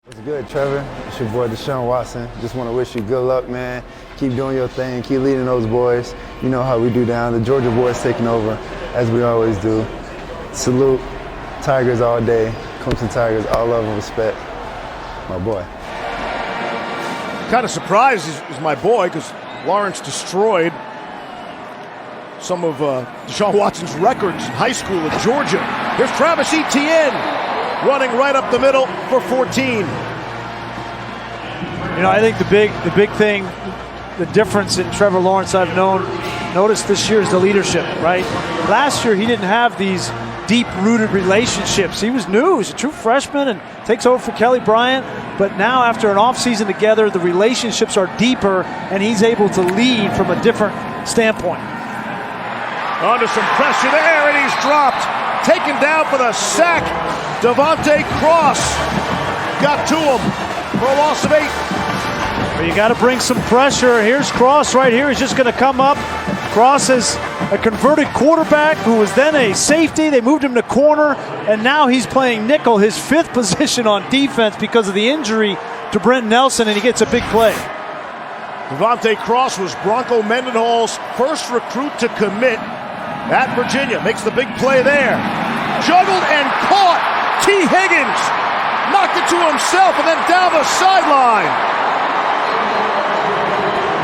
What's good, Trevor? It's your boy, Deshaun Watson. Just want to wish you good luck, man. Keep doing your thing. Keep leading those boys. You know how we do down. The Georgia boys taking over, as we always do. Salute. Tigers all day. Clemson Tigers, all love and respect. My boy. Kind of surprised is my boy, because Lawrence destroyed some of Deshaun Watson's records in high school at Georgia. Here's Travis Etienne running right up the middle for 14. You know, I think the big thing, the difference in Trevor Lawrence I've noticed this year is the leadership, right? Last year he didn't have these deep-rooted relationships. He was new. He's a true freshman and takes over for Kelly Bryant. But now, after an offseason together, the relationships are deeper, and he's able to lead from a different standpoint. Under some pressure there, and he's dropped. Taken down for the sack. Devontae Cross got to him for a loss of 8. Well, you got to bring some pressure. Here's Cross right here. He's just going to come up. Cross is a converted quarterback who was then a safety. They moved him to corner, and now he's playing nickel, his 5th position on defense because of the injury to Brent Nelson, and he gets a big play. Devontae Cross was Bronco Mendenhall's first recruit to commit at Virginia. Makes the big play there. Juggled and caught. T. Higgins knocked it to himself and then down the sideline.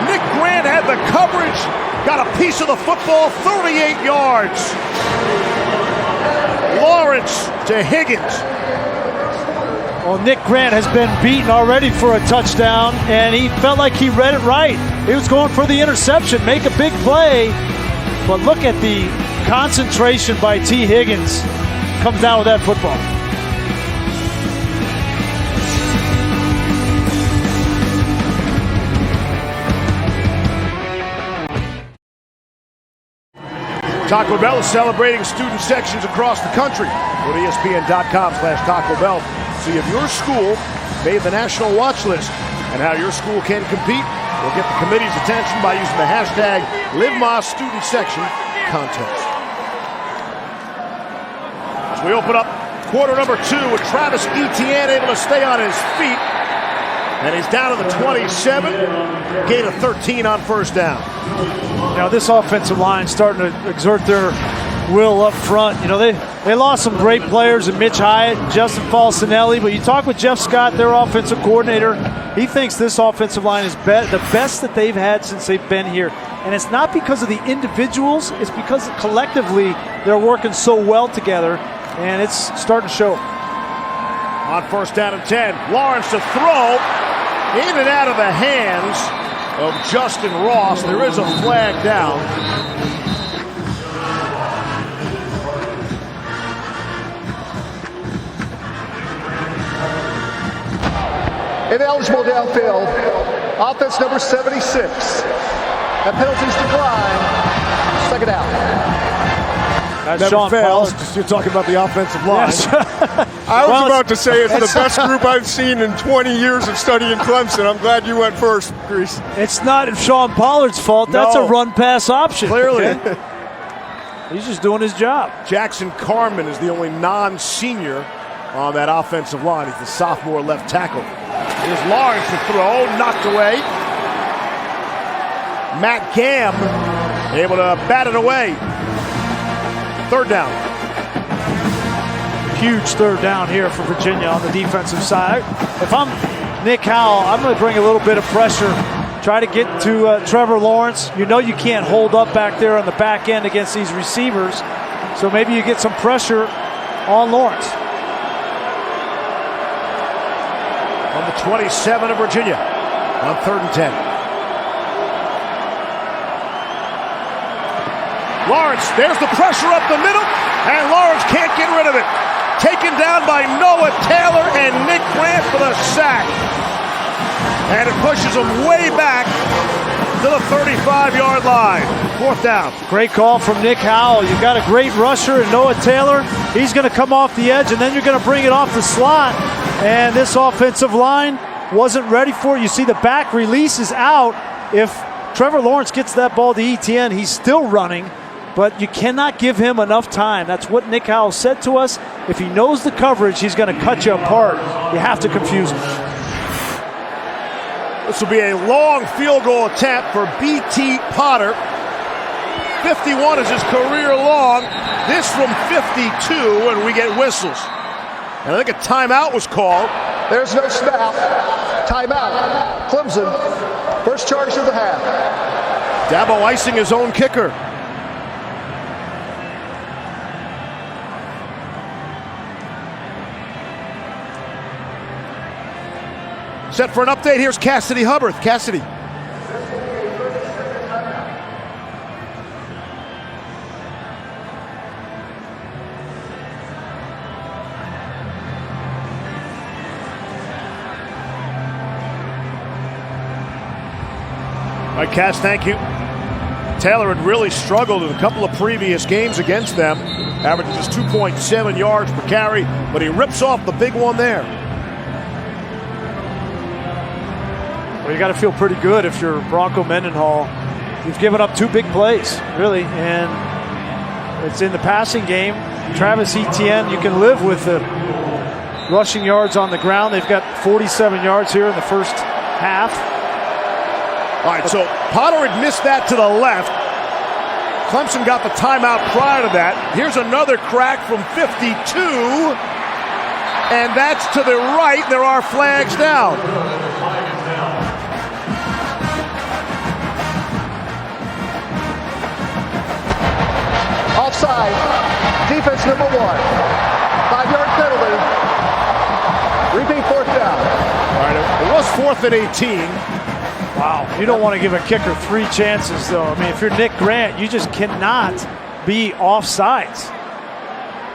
Nick Grant had the coverage. Got a piece of the football, 38 yards. Lawrence to Higgins. Well, Nick Grant has been beaten already for a touchdown, and he felt like he read it right. He was going for the interception, make a big play. But look at the concentration by T. Higgins. Comes down with that football. Taco Bell is celebrating student sections across the country. Go to ESPN.com/Taco Bell. See if your school made the national watch list and how your school can compete. We'll get the committee's attention by using the hashtag #LiveMaStudentSection contest. As we open up quarter number 2 with Travis Etienne able to stay on his feet. And he's down to the 27. Gain of 13 on first down. Now this offensive line starting to exert their will up front. You know, they lost some great players in Mitch Hyatt and Justin Falcinelli, but you talk with Jeff Scott, their offensive coordinator, he thinks this offensive line is the best that they've had since they've been here. And it's not because of the individuals, it's because collectively they're working so well together, and it's starting to show. On first down and 10, Lawrence to throw, in and out of the hands of Justin Ross. There is a flag down. Ineligible downfield. Offense number 76. And penalties decline. Second out. That's Never Sean fails. Pollard. You're talking about the offensive line. Yes. I was about to say it's the best group I've seen in 20 years of studying Clemson. I'm glad you went first, Grease. It's not Sean Pollard's fault. That's a run-pass option. Clearly. Okay? He's just doing his job. Jackson Carman is the only non-senior on that offensive line. He's the sophomore left tackle. Here's Lawrence to throw, knocked away. Matt Gamm able to bat it away. Third down. Huge third down here for Virginia on the defensive side. If I'm Nick Howell, I'm going to bring a little bit of pressure. Try to get to Trevor Lawrence. You know you can't hold up back there on the back end against these receivers. So maybe you get some pressure on Lawrence. On the 27 of Virginia on 3rd and 10. Lawrence, there's the pressure up the middle, and Lawrence can't get rid of it. Taken down by Noah Taylor and Nick Grant for the sack. And it pushes him way back to the 35-yard line. 4th down. Great call from Nick Howell. You've got a great rusher in Noah Taylor. He's going to come off the edge, and then you're going to bring it off the slot. And this offensive line wasn't ready for it. You see the back release is out. If Trevor Lawrence gets that ball to ETN, he's still running. But you cannot give him enough time. That's what Nick Howell said to us. If he knows the coverage, he's going to cut you apart. You have to confuse him. This will be a long field goal attempt for B.T. Potter. 51 is his career long. This from 52, and we get whistles. And I think a timeout was called. There's no snap. Timeout. Clemson. First charge of the half. Dabo icing his own kicker. Set for an update. Here's Cassidy Hubbard. Cassidy. All right, Cass, thank you. Taylor had really struggled in a couple of previous games against them, averaging just 2.7 yards per carry, but he rips off the big one there. Well, you got to feel pretty good if you're Bronco Mendenhall. You've given up 2 big plays, really, and it's in the passing game. Travis Etienne, you can live with the rushing yards on the ground. They've got 47 yards here in the first half. All right, so Potter had missed that to the left. Clemson got the timeout prior to that. Here's another crack from 52, and that's to the right. There are flags down. Offside. Defense number 1. 5-yard penalty. Repeat 4th down. All right, it was 4th and 18. Wow, you don't want to give a kicker 3 chances, though. I mean, if you're Nick Grant, you just cannot be offsides.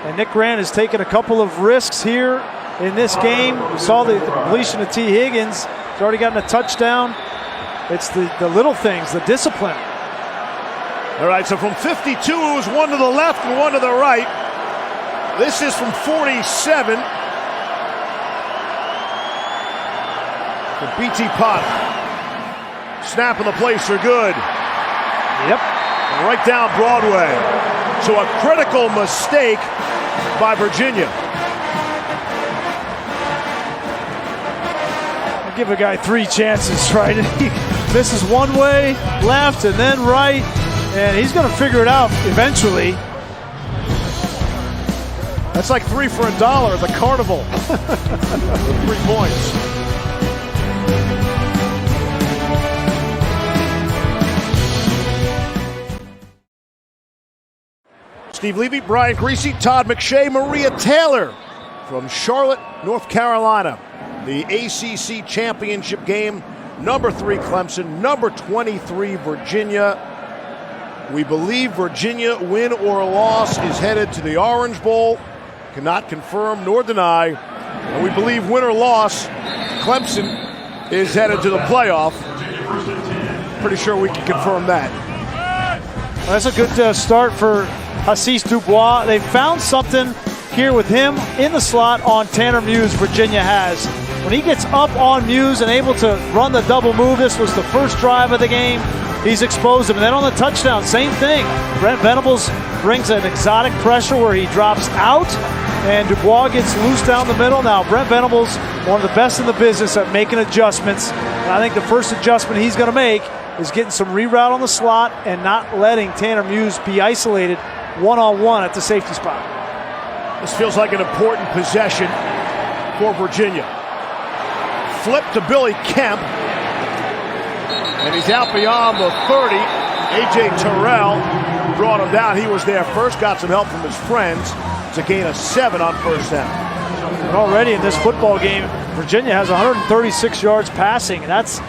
And Nick Grant has taken a couple of risks here in this game. We saw the completion of T. Higgins. He's already gotten a touchdown. It's the little things, the discipline. All right, so from 52, it was 1 to the left and 1 to the right. This is from 47. For B.T. Potter. Snap in the place are good. Yep. Right down Broadway. So a critical mistake by Virginia. give a guy 3 chances, right? And he misses one way, left, and then right, and he's going to figure it out eventually. That's like 3 for $1 at the carnival. 3 points. Steve Levy, Brian Greasy, Todd McShay, Maria Taylor from Charlotte, North Carolina. The ACC championship game, number 3 Clemson, number 23 Virginia. We believe Virginia, win or loss, is headed to the Orange Bowl. Cannot confirm nor deny. And we believe, win or loss, Clemson is headed to the playoff. Pretty sure we can confirm that. Well, that's a good start for Assis Dubois. They found something here with him in the slot on Tanner Muse. Virginia has. When he gets up on Muse and able to run the double move, this was the first drive of the game, he's exposed him. And then on the touchdown, same thing. Brent Venables brings an exotic pressure where he drops out, and Dubois gets loose down the middle. Now, Brent Venables, one of the best in the business at making adjustments. And I think the first adjustment he's going to make is getting some reroute on the slot and not letting Tanner Muse be isolated one-on-one at the safety spot. This feels like an important possession for Virginia. Flip to Billy Kemp. And he's out beyond the 30. A.J. Terrell brought him down. He was there first, got some help from his friends. It's a gain of 7 on first down. And already in this football game, Virginia has 136 yards passing. That's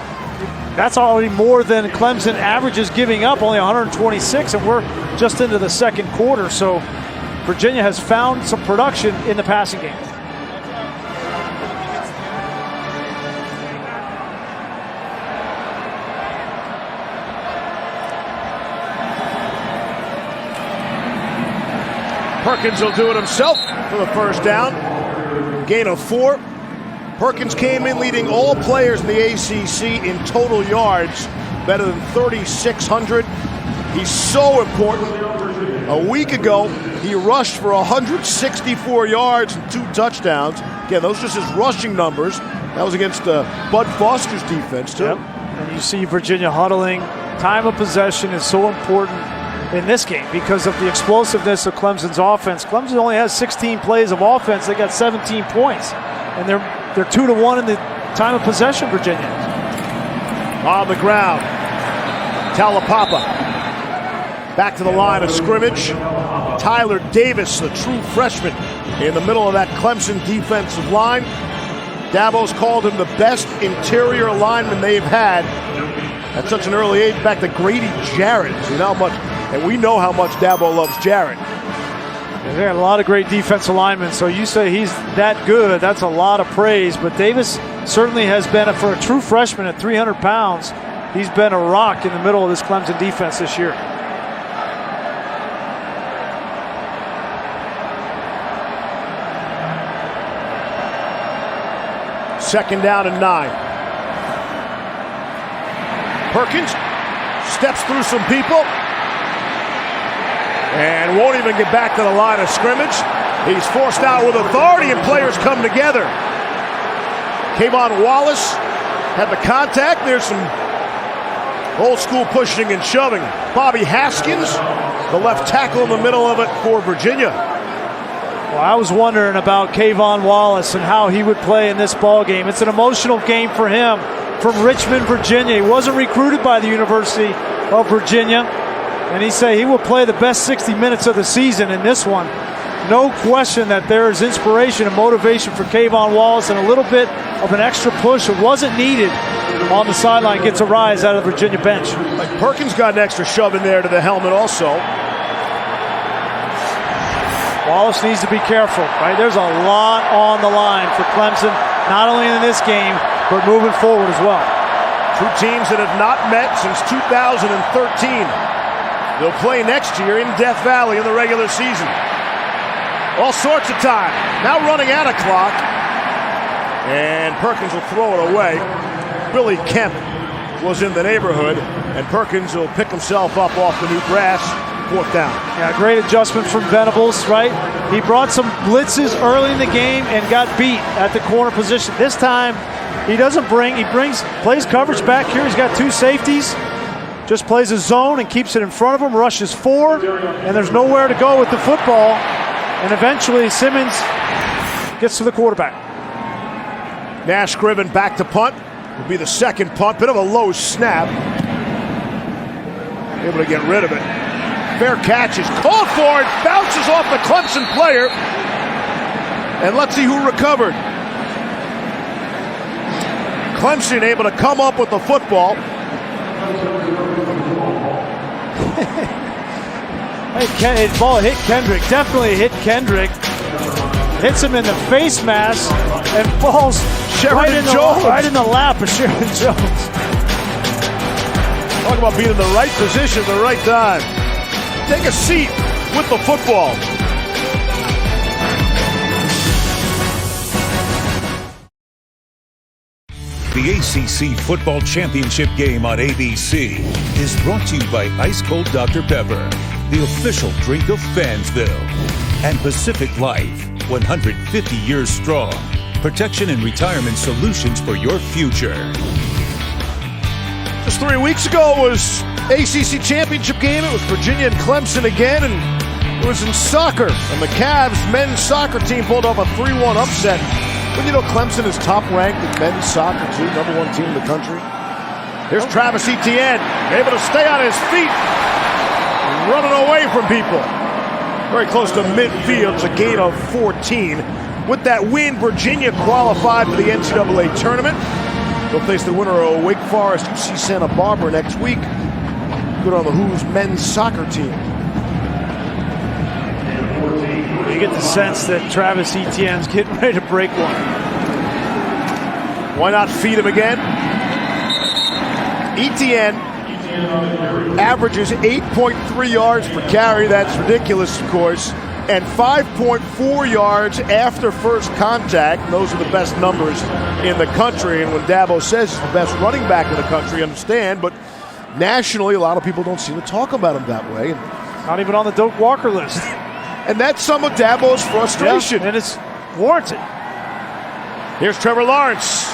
already more than Clemson averages giving up, only 126, and we're just into the second quarter. So Virginia has found some production in the passing game. Perkins will do it himself for the first down. Gain of 4. Perkins came in leading all players in the ACC in total yards, better than 3,600. He's so important. A week ago, he rushed for 164 yards and 2 touchdowns. Again, those are just his rushing numbers. That was against Bud Foster's defense, too. Yep. And you see Virginia huddling. Time of possession is so important in this game because of the explosiveness of Clemson's offense. Clemson only has 16 plays of offense. They got 17 points. And they're 2-1 in the time of possession, Virginia. On the ground, Talapapa. Back to the line of scrimmage. Tyler Davis, the true freshman, in the middle of that Clemson defensive line. Dabo's called him the best interior lineman they've had at such an early age. Back to Grady Jarrett. And we know how much Dabo loves Jarrett. They got a lot of great defensive linemen, so you say he's that good, that's a lot of praise. But Davis certainly has been, for a true freshman at 300 pounds, he's been a rock in the middle of this Clemson defense this year. Second down and 9. Perkins steps through some people and won't even get back to the line of scrimmage. He's forced out with authority, and players come together. Kayvon Wallace had the contact. There's some old school pushing and shoving. Bobby Haskins, the left tackle in the middle of it for Virginia. Well, I was wondering about Kayvon Wallace and how he would play in this ball game. It's an emotional game for him from Richmond, Virginia. He wasn't recruited by the University of Virginia. And he said he will play the best 60 minutes of the season in this one. No question that there is inspiration and motivation for Kayvon Wallace, and a little bit of an extra push that wasn't needed on the sideline gets a rise out of the Virginia bench. Perkins got an extra shove in there to the helmet also. Wallace needs to be careful, right? There's a lot on the line for Clemson, not only in this game, but moving forward as well. Two teams that have not met since 2013. They'll play next year in Death Valley in the regular season. All sorts of time. Now running out of clock. And Perkins will throw it away. Billy Kemp was in the neighborhood. And Perkins will pick himself up off the new grass 4th down. Yeah, great adjustment from Venables, right? He brought some blitzes early in the game and got beat at the corner position. This time, he plays coverage back here. He's got 2 safeties. Just plays a zone and keeps it in front of him, rushes 4, and there's nowhere to go with the football. And eventually, Simmons gets to the quarterback. Nash Scriven back to punt. Will be the second punt. Bit of a low snap. Able to get rid of it. Fair catch is called for. It bounces off the Clemson player. And let's see who recovered. Clemson able to come up with the football. Ball hit Kendrick. Definitely hit Kendrick. Hits him in the face mask and falls right in the lap of Sheridan Jones. Talk about being in the right position at the right time. Take a seat with the football. The ACC Football Championship game on ABC is brought to you by Ice Cold Dr. Pepper, the official drink of Fansville, and Pacific Life, 150 years strong. Protection and retirement solutions for your future. Just 3 weeks ago was ACC Championship game. It was Virginia and Clemson again, and it was in soccer. And the Cavs men's soccer team pulled off a 3-1 upset. But you know Clemson is top-ranked in men's soccer, too, #1 team in the country. Here's Travis Etienne, able to stay on his feet, running away from people. Very close to midfield. It's a gain of 14. With that win, Virginia qualified for the NCAA tournament. They'll face the winner of Wake Forest UC Santa Barbara next week. Good on the Who's men's soccer team. You get the sense that Travis Etienne's getting ready to break one. Why not feed him again? Etienne averages 8.3 yards per carry. That's ridiculous, of course. And 5.4 yards after first contact. And those are the best numbers in the country. And when Dabo says he's the best running back in the country, understand. But nationally, a lot of people don't seem to talk about him that way. Not even on the Doak Walker list. And that's some of Dabo's frustration. Yeah, and it's warranted. Here's Trevor Lawrence.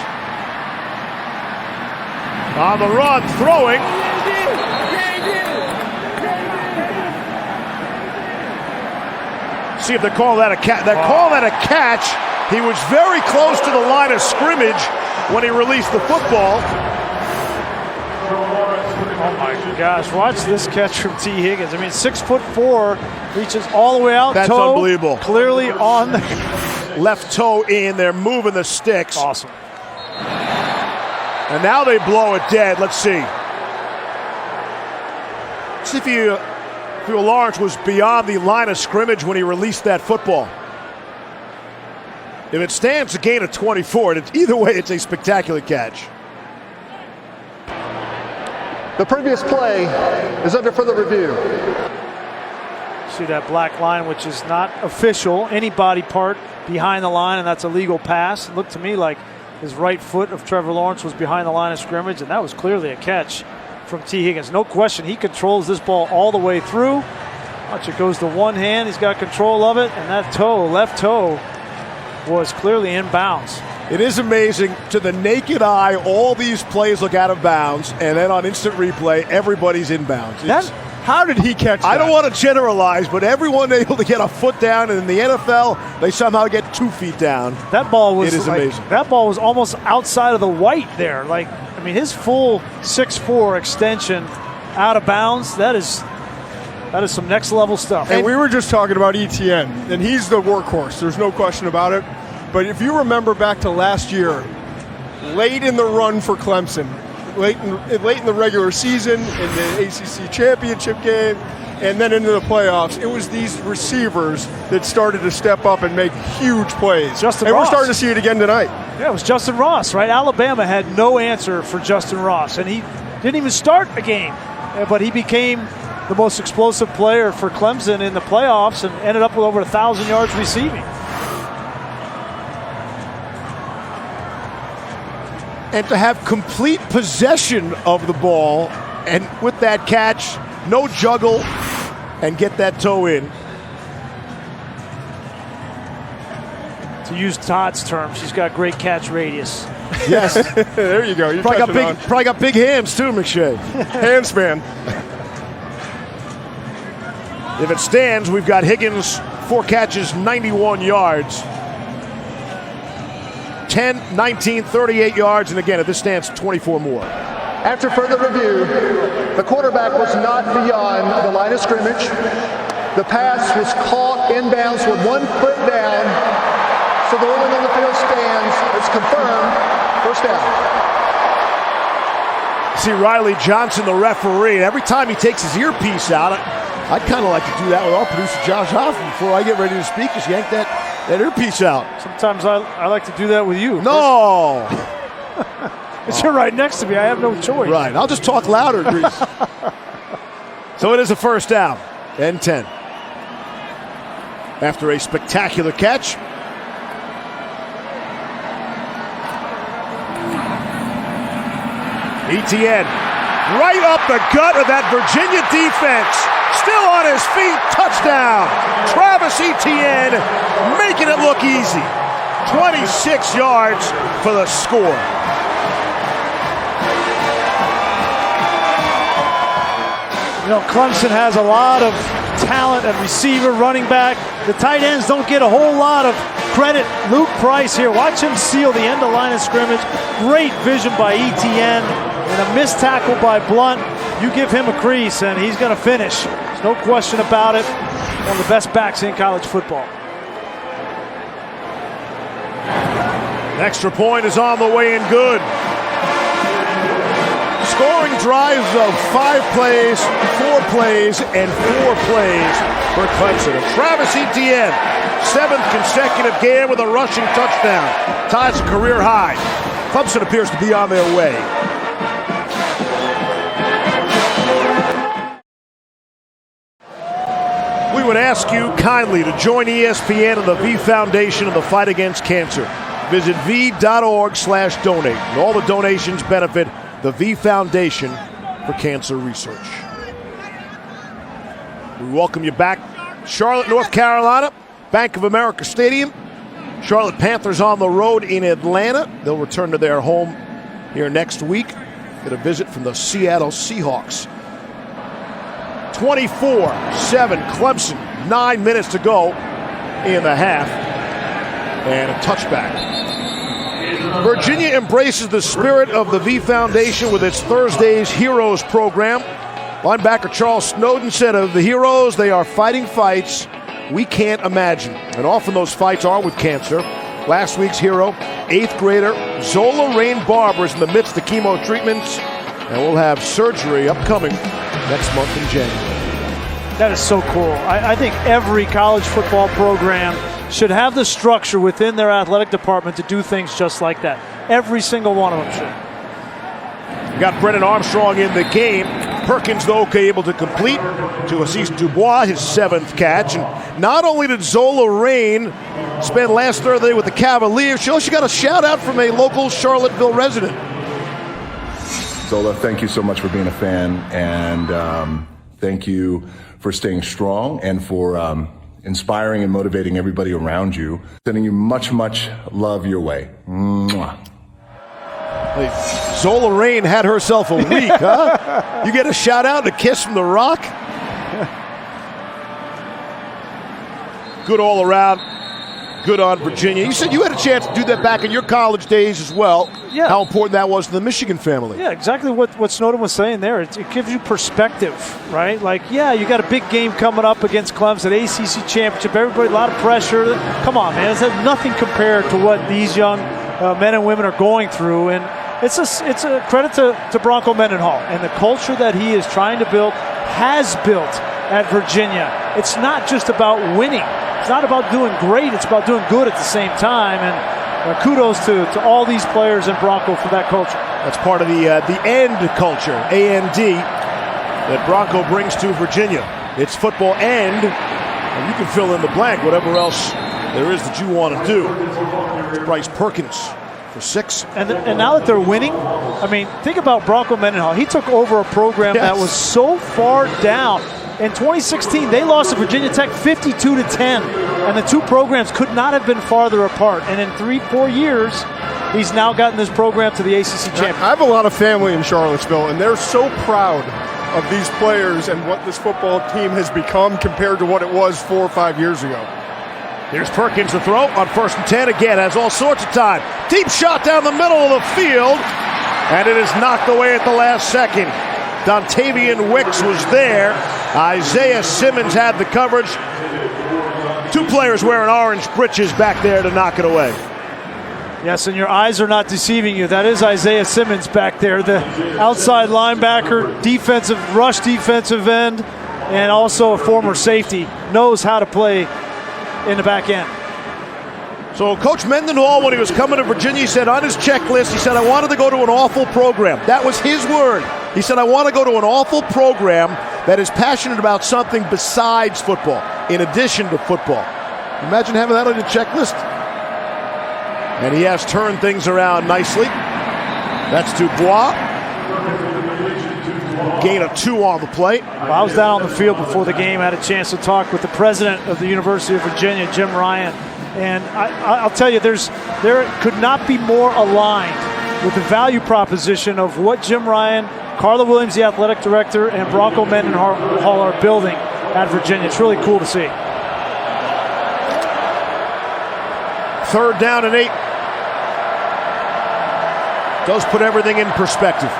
On the run, throwing. See if they call that a catch. They're calling that a catch. He was very close to the line of scrimmage when he released the football. Oh my gosh, watch this catch from T. Higgins. I mean, 6'4", reaches all the way out. That's toe unbelievable. Clearly on the left toe in. They're moving the sticks. Awesome. And now they blow it dead. Let's see. See if you feel Lawrence was beyond the line of scrimmage when he released that football. If it stands, a gain of 24. Either way, it's a spectacular catch. The previous play is under further review. See that black line, which is not official. Any body part behind the line, and that's a legal pass. It looked to me like his right foot of Trevor Lawrence was behind the line of scrimmage, and that was clearly a catch from T. Higgins. No question, he controls this ball all the way through. Watch, it goes to one hand. He's got control of it, and that toe, left toe, was clearly in bounds. It is amazing. To the naked eye, all these plays look out of bounds, and then on instant replay, everybody's in bounds. How did he catch that? I don't want to generalize, but everyone able to get a foot down, and in the NFL, they somehow get 2 feet down. That ball was amazing. That ball was almost outside of the white there. Like, I mean, his full 6'4" extension out of bounds, that is some next level stuff. And we were just talking about Etienne, and he's the workhorse. There's no question about it. But if you remember back to last year, late in the run for Clemson, late in the regular season, in the ACC championship game, and then into the playoffs, it was these receivers that started to step up and make huge plays. Justin and Ross. We're starting to see it again tonight. Yeah, it was Justin Ross, right? Alabama had no answer for Justin Ross, and he didn't even start a game, but he became the most explosive player for Clemson in the playoffs and ended up with over 1,000 yards receiving. And to have complete possession of the ball, and with that catch, no juggle, and get that toe in. To use Todd's term, she's got great catch radius. Yes, there you go. You're probably got big hands too, McShay. Handspan. If it stands, we've got Higgins, 4 catches, 91 yards. 10, 19, 38 yards, and again, if this stands, 24 more. After further review, the quarterback was not beyond the line of scrimmage. The pass was caught inbounds with 1 foot down. So the ruling on the field stands. It's confirmed. First down. See Riley Johnson, the referee. Every time he takes his earpiece out, I'd kind of like to do that with our producer Josh Hoffman before I get ready to speak. Just yank that earpiece out. Sometimes I like to do that with you. No. But you're right next to me. I have no choice. Right. I'll just talk louder, Grease. So it is a first down and 10. After a spectacular catch. Etienne, right up the gut of that Virginia defense. Still on his feet, touchdown. Travis Etienne making it look easy. 26 yards for the score. You know, Clemson has a lot of talent at receiver, running back. The tight ends don't get a whole lot of credit. Luke Price here, watch him seal the end of line of scrimmage. Great vision by Etienne and a missed tackle by Blunt. You give him a crease and he's going to finish. There's no question about it. One of the best backs in college football. An extra point is on the way and good. Scoring drives of 5 plays, 4 plays, and 4 plays for Clemson. And Travis Etienne, 7th consecutive game with a rushing touchdown. Ties a career high. Clemson appears to be on their way. We would ask you kindly to join ESPN and the V Foundation in the fight against cancer. Visit v.org/donate. And all the donations benefit the V Foundation for Cancer Research. We welcome you back. Charlotte, North Carolina, Bank of America Stadium. Charlotte Panthers on the road in Atlanta. They'll return to their home here next week. Get a visit from the Seattle Seahawks. 24-7 Clemson. 9 minutes to go in the half. And a touchback. Virginia embraces the spirit of the V Foundation with its Thursdays Heroes program. Linebacker Charles Snowden said of the heroes, they are fighting fights we can't imagine. And often those fights are with cancer. Last week's hero, 8th grader Zola Rain Barber, is in the midst of chemo treatments and will have surgery upcoming next month in January. That is so cool. I think every college football program should have the structure within their athletic department to do things just like that. Every single one of them should. We got Brennan Armstrong in the game. Perkins, though, able to complete to Assis Dubois, his 7th catch. And not only did Zola Rain spend last Thursday with the Cavaliers, she also got a shout-out from a local Charlottesville resident. Zola, thank you so much for being a fan, and thank you for staying strong and for inspiring and motivating everybody around you. Sending you much, much love your way. Mwah. Hey, Zola Rain had herself a week, huh? You get a shout out and a kiss from The Rock. Good all around. Good on Virginia. You said you had a chance to do that back in your college days as well. Yeah. How important that was to the Michigan family. Yeah, exactly what Snowden was saying there. It gives you perspective, right? Like, yeah, you got a big game coming up against Clemson, ACC championship. Everybody, a lot of pressure. Come on, man. It's nothing compared to what these young men and women are going through. And it's a credit to Bronco Mendenhall and the culture that he is trying to build, has built at Virginia. It's not just about winning. It's not about doing great. It's about doing good at the same time. And kudos to all these players in Bronco for that culture. That's part of the AND culture, A-N-D, that Bronco brings to Virginia. It's football and you can fill in the blank, whatever else there is that you want to do. It's Bryce Perkins for 6. And now that they're winning, I mean, think about Bronco Mendenhall. He took over a program that was so far down. In 2016, they lost to Virginia Tech 52-10, and the two programs could not have been farther apart. And in 3-4 years, he's now gotten this program to the ACC championship. I have a lot of family in Charlottesville, and they're so proud of these players and what this football team has become compared to what it was 4 or 5 years ago. Here's Perkins to throw on 1st and 10 again, has all sorts of time. Deep shot down the middle of the field, and it is knocked away at the last second. Dontavian Wicks was there. Isaiah Simmons had the coverage. Two players wearing orange breeches back there to knock it away. Yes, and your eyes are not deceiving you. That is Isaiah Simmons back there, the outside linebacker, rush defensive end, and also a former safety. Knows how to play in the back end. So Coach Mendenhall, when he was coming to Virginia, he said on his checklist, he said, I wanted to go to an awful program. That was his word. He said, I want to go to an awful program that is passionate about something besides football, in addition to football. Imagine having that on your checklist. And he has turned things around nicely. That's Dubois. Gain of 2 on the play. Well, I was down on the field before the game. I had a chance to talk with the president of the University of Virginia, Jim Ryan. And I'll tell you, there could not be more aligned with the value proposition of what Jim Ryan, Carla Williams, the athletic director, and Bronco Mendenhall are building at Virginia. It's really cool to see. 3rd down and 8. Does put everything in perspective.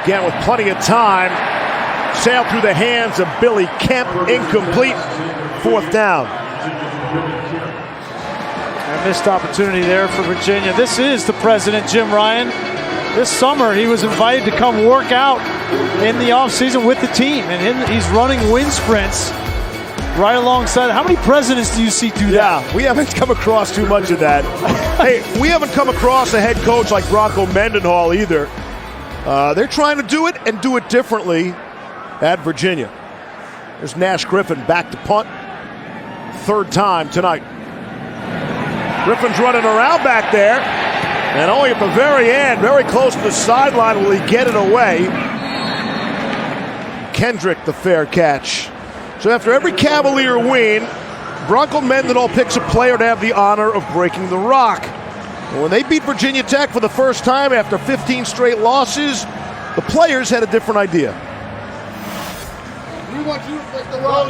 Again, with plenty of time, sailed through the hands of Billy Kemp, incomplete. 4th down. A missed opportunity there for Virginia. This is the president, Jim Ryan. This summer, he was invited to come work out in the offseason with the team, and he's running wind sprints right alongside. How many presidents do you see do that? Yeah, we haven't come across too much of that. Hey, we haven't come across a head coach like Bronco Mendenhall either. They're trying to do it and do it differently at Virginia. There's Nash Griffin back to punt. 3rd time tonight. Griffin's running around back there, and only at the very end, very close to the sideline, will he get it away. Kendrick, the fair catch. So after every Cavalier win, Bronco Mendenhall picks a player to have the honor of breaking the rock. And when they beat Virginia Tech for the first time after 15 straight losses, the players had a different idea. We want you to break the rock.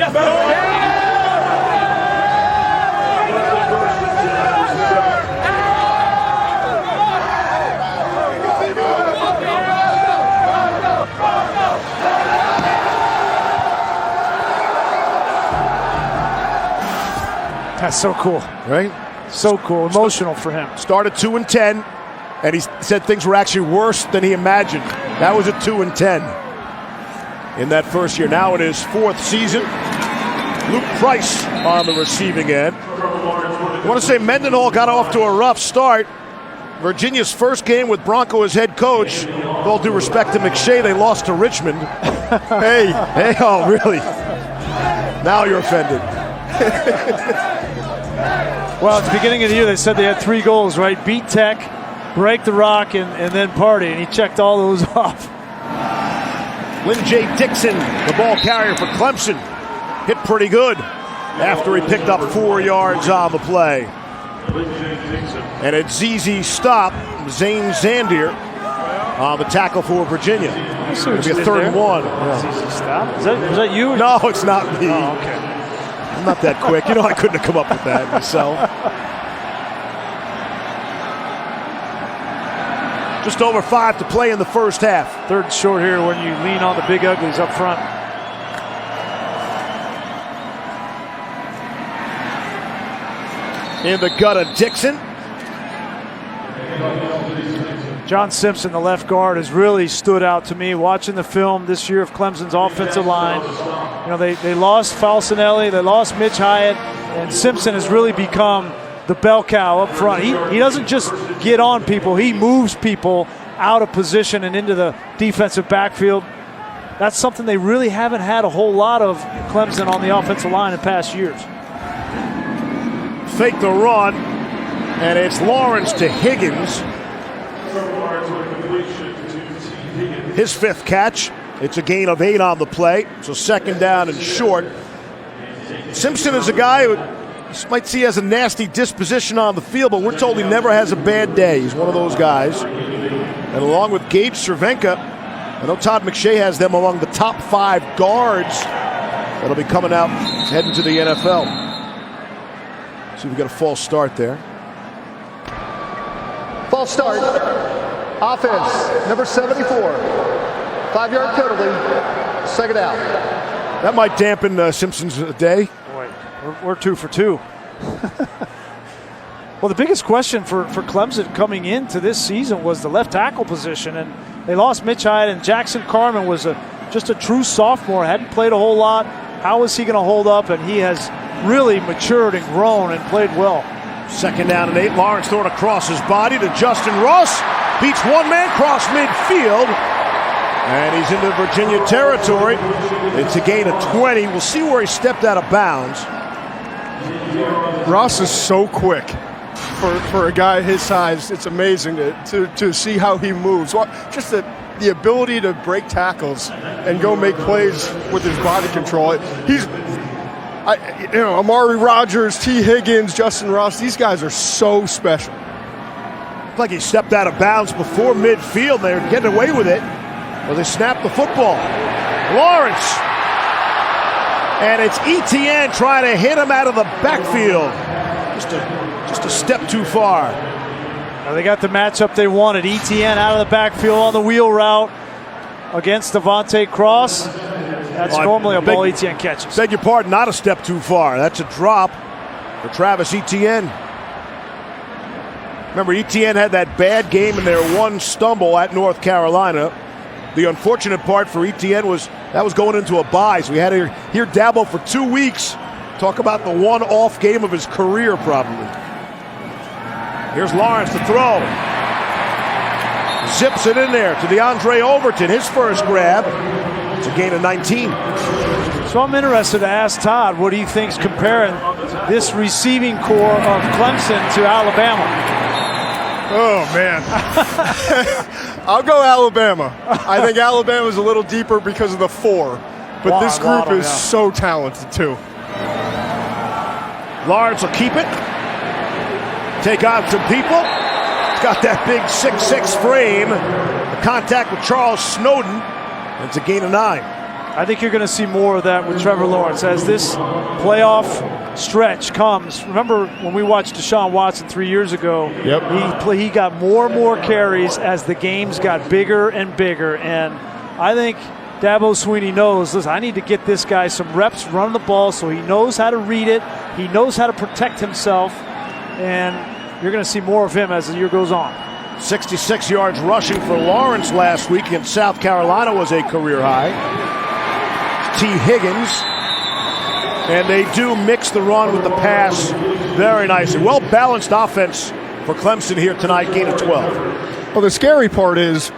That's so cool. Right? So cool. Emotional for him. Started 2-10, and he said things were actually worse than he imagined. That was a 2-10 in that first year. Now it is 4th season. Luke Price on the receiving end. I want to say Mendenhall got off to a rough start. Virginia's first game with Bronco as head coach. With all due respect to McShay, they lost to Richmond. hey, oh, really? Now you're offended. Well, at the beginning of the year, they said they had 3 goals, right? Beat Tech, break the rock, and then party. And he checked all those off. Lynn J. Dixon, the ball carrier for Clemson, hit pretty good after he picked up 4 yards on the play. And it's ZZ stop, Zane Zandier on the tackle for Virginia. It'll be a 3rd and 1. ZZ stop? Was that you? No, it's not me. Oh, okay. I'm not that quick. You know, I couldn't have come up with that myself. Just over 5 to play in the first half. 3rd and short here when you lean on the big uglies up front. In the gut of Dixon. John Simpson, the left guard, has really stood out to me watching the film this year of Clemson's offensive line. You know, they lost Falcinelli, they lost Mitch Hyatt, and Simpson has really become the bell cow up front. He doesn't just get on people, he moves people out of position and into the defensive backfield. That's something they really haven't had a whole lot of Clemson on the offensive line in past years. Fake the run, and it's Lawrence to Higgins. his 5th catch. It's a gain of 8 on the play, so 2nd down and short. Simpson is a guy who you might see has a nasty disposition on the field, but we're told he never has a bad day. He's one of those guys. And along with Gage Cervenka, I know Todd McShay has them among the top 5 guards that'll be coming out heading to the NFL. See if we got a false start there. False start. Offense, number 74. 5-yard penalty. 2nd out. That might dampen Simpson's day. Boy, we're 2 for 2. Well, the biggest question for Clemson coming into this season was the left tackle position, and they lost Mitch Hyde, and Jackson Carman was just a true sophomore, hadn't played a whole lot. How is he going to hold up? And he has really matured and grown and played well. 2nd down and 8. Lawrence throwing across his body to Justin Ross. Beats one man cross midfield. And he's into Virginia territory. It's a gain of 20. We'll see where he stepped out of bounds. Ross is so quick for a guy his size. It's amazing to see how he moves. Just the ability to break tackles and go make plays with his body control. Amari Rogers, T. Higgins, Justin Ross, these guys are so special. Looked like he stepped out of bounds before midfield. They're getting away with it. Well, they snapped the football. Lawrence. And it's Etienne trying to hit him out of the backfield. Just a step too far. Now they got the matchup they wanted. Etienne out of the backfield on the wheel route against Devontae Cross. That's normally a ball Etienne catches. Beg your pardon, not a step too far. That's a drop for Travis Etienne. Remember, Etienne had that bad game in their one stumble at North Carolina. The unfortunate part for Etienne was that was going into a bye, so we had to hear Dabo for 2 weeks talk about the one off game of his career, probably. Here's Lawrence to throw. Zips it in there to DeAndre Overton, his first grab. It's a gain of 19. So I'm interested to ask Todd what he thinks comparing this receiving core of Clemson to Alabama. Oh, man. I'll go Alabama. I think Alabama's a little deeper because of the 4. But this group is so talented, too. Lawrence will keep it. Take on some people. He's got that big 6'6" frame. The contact with Charles Snowden. It's a gain of 9. I think you're going to see more of that with Trevor Lawrence as this playoff stretch comes. Remember when we watched Deshaun Watson 3 years ago? Yep. He got more and more carries as the games got bigger and bigger. And I think Dabo Swinney knows, listen, I need to get this guy some reps running the ball so he knows how to read it. He knows how to protect himself. And you're going to see more of him as the year goes on. 66 yards rushing for Lawrence last week in South Carolina was a career high. T. Higgins. And they do mix the run with the pass very nicely. Well-balanced offense for Clemson here tonight, gain of 12. Well, the scary part is,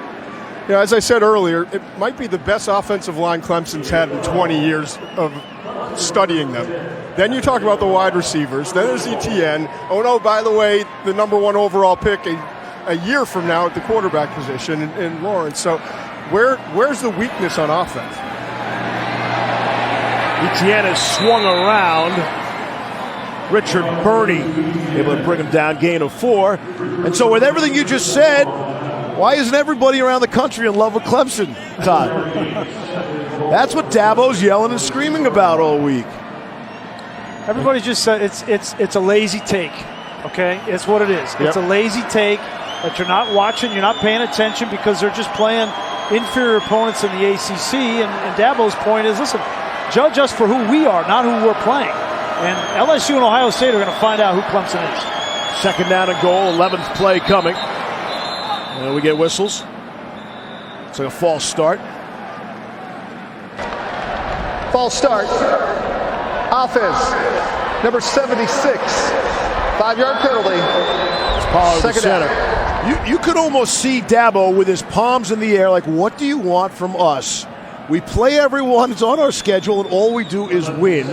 as I said earlier, it might be the best offensive line Clemson's had in 20 years of studying them. Then you talk about the wide receivers. Then there's Etienne. Oh, no, by the way, the number 1 overall pick a year from now at the quarterback position in Lawrence. So where's the weakness on offense? Etienne has swung around. Richard Burney able to bring him down, gain of 4. And so with everything you just said, why isn't everybody around the country in love with Clemson, Todd? That's what Dabo's yelling and screaming about all week. Everybody just said it's a lazy take, okay? It's what it is. Yep. It's a lazy take that you're not watching, you're not paying attention because they're just playing inferior opponents in the ACC. And Dabo's point is, listen, judge us for who we are, not who we're playing. And LSU and Ohio State are going to find out who Clemson is. 2nd down and goal, 11th play coming. And we get whistles. It's like a false start. False start. Offense, number 76. 5-yard penalty. Second down. You could almost see Dabo with his palms in the air like, what do you want from us? We play everyone. It's on our schedule, and all we do is win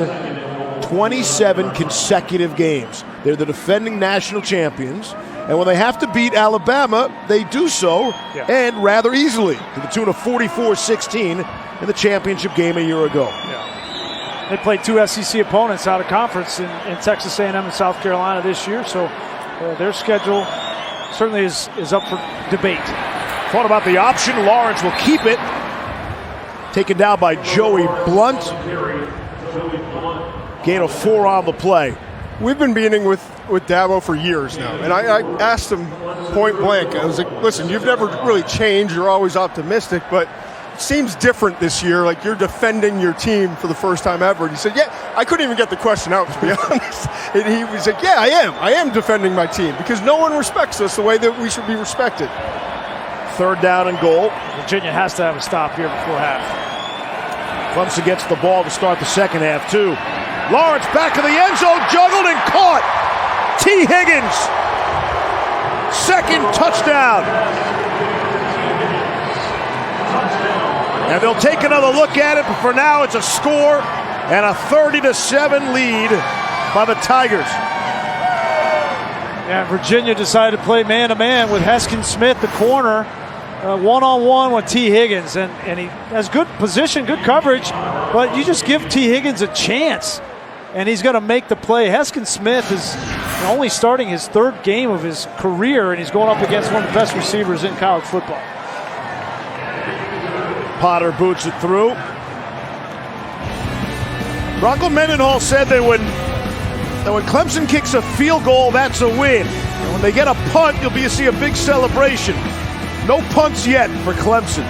27 consecutive games. They're the defending national champions. And when they have to beat Alabama, they do so, and rather easily, to the tune of 44-16 in the championship game a year ago. Yeah. They played 2 SEC opponents out of conference in Texas A&M and South Carolina this year, so their schedule certainly is up for debate. Thought about the option. Lawrence will keep it. Taken down by Joey Blunt. Gain of 4 on the play. We've been meeting with Dabo for years now, and I asked him point blank. I was like, listen, you've never really changed. You're always optimistic, but it seems different this year. Like you're defending your team for the first time ever. And he said, yeah, I couldn't even get the question out, to be honest. And he was like, yeah, I am defending my team because no one respects us the way that we should be respected. 3rd down and goal. Virginia has to have a stop here before half. Clemson gets the ball to start the second half, too. Lawrence back to the end zone, juggled and caught. T. Higgins, 2nd touchdown. And they'll take another look at it, but for now it's a score and a 30-7 lead by the Tigers. Yeah, Virginia decided to play man-to-man with Heskin Smith, the corner, one-on-one with T. Higgins, and he has good position, good coverage, but you just give T. Higgins a chance, and he's going to make the play. Heskin Smith is only starting his 3rd game of his career, and he's going up against one of the best receivers in college football. Potter boots it through. Bronco Mendenhall said that when Clemson kicks a field goal, that's a win. And when they get a punt, you'll see a big celebration. No punts yet for Clemson.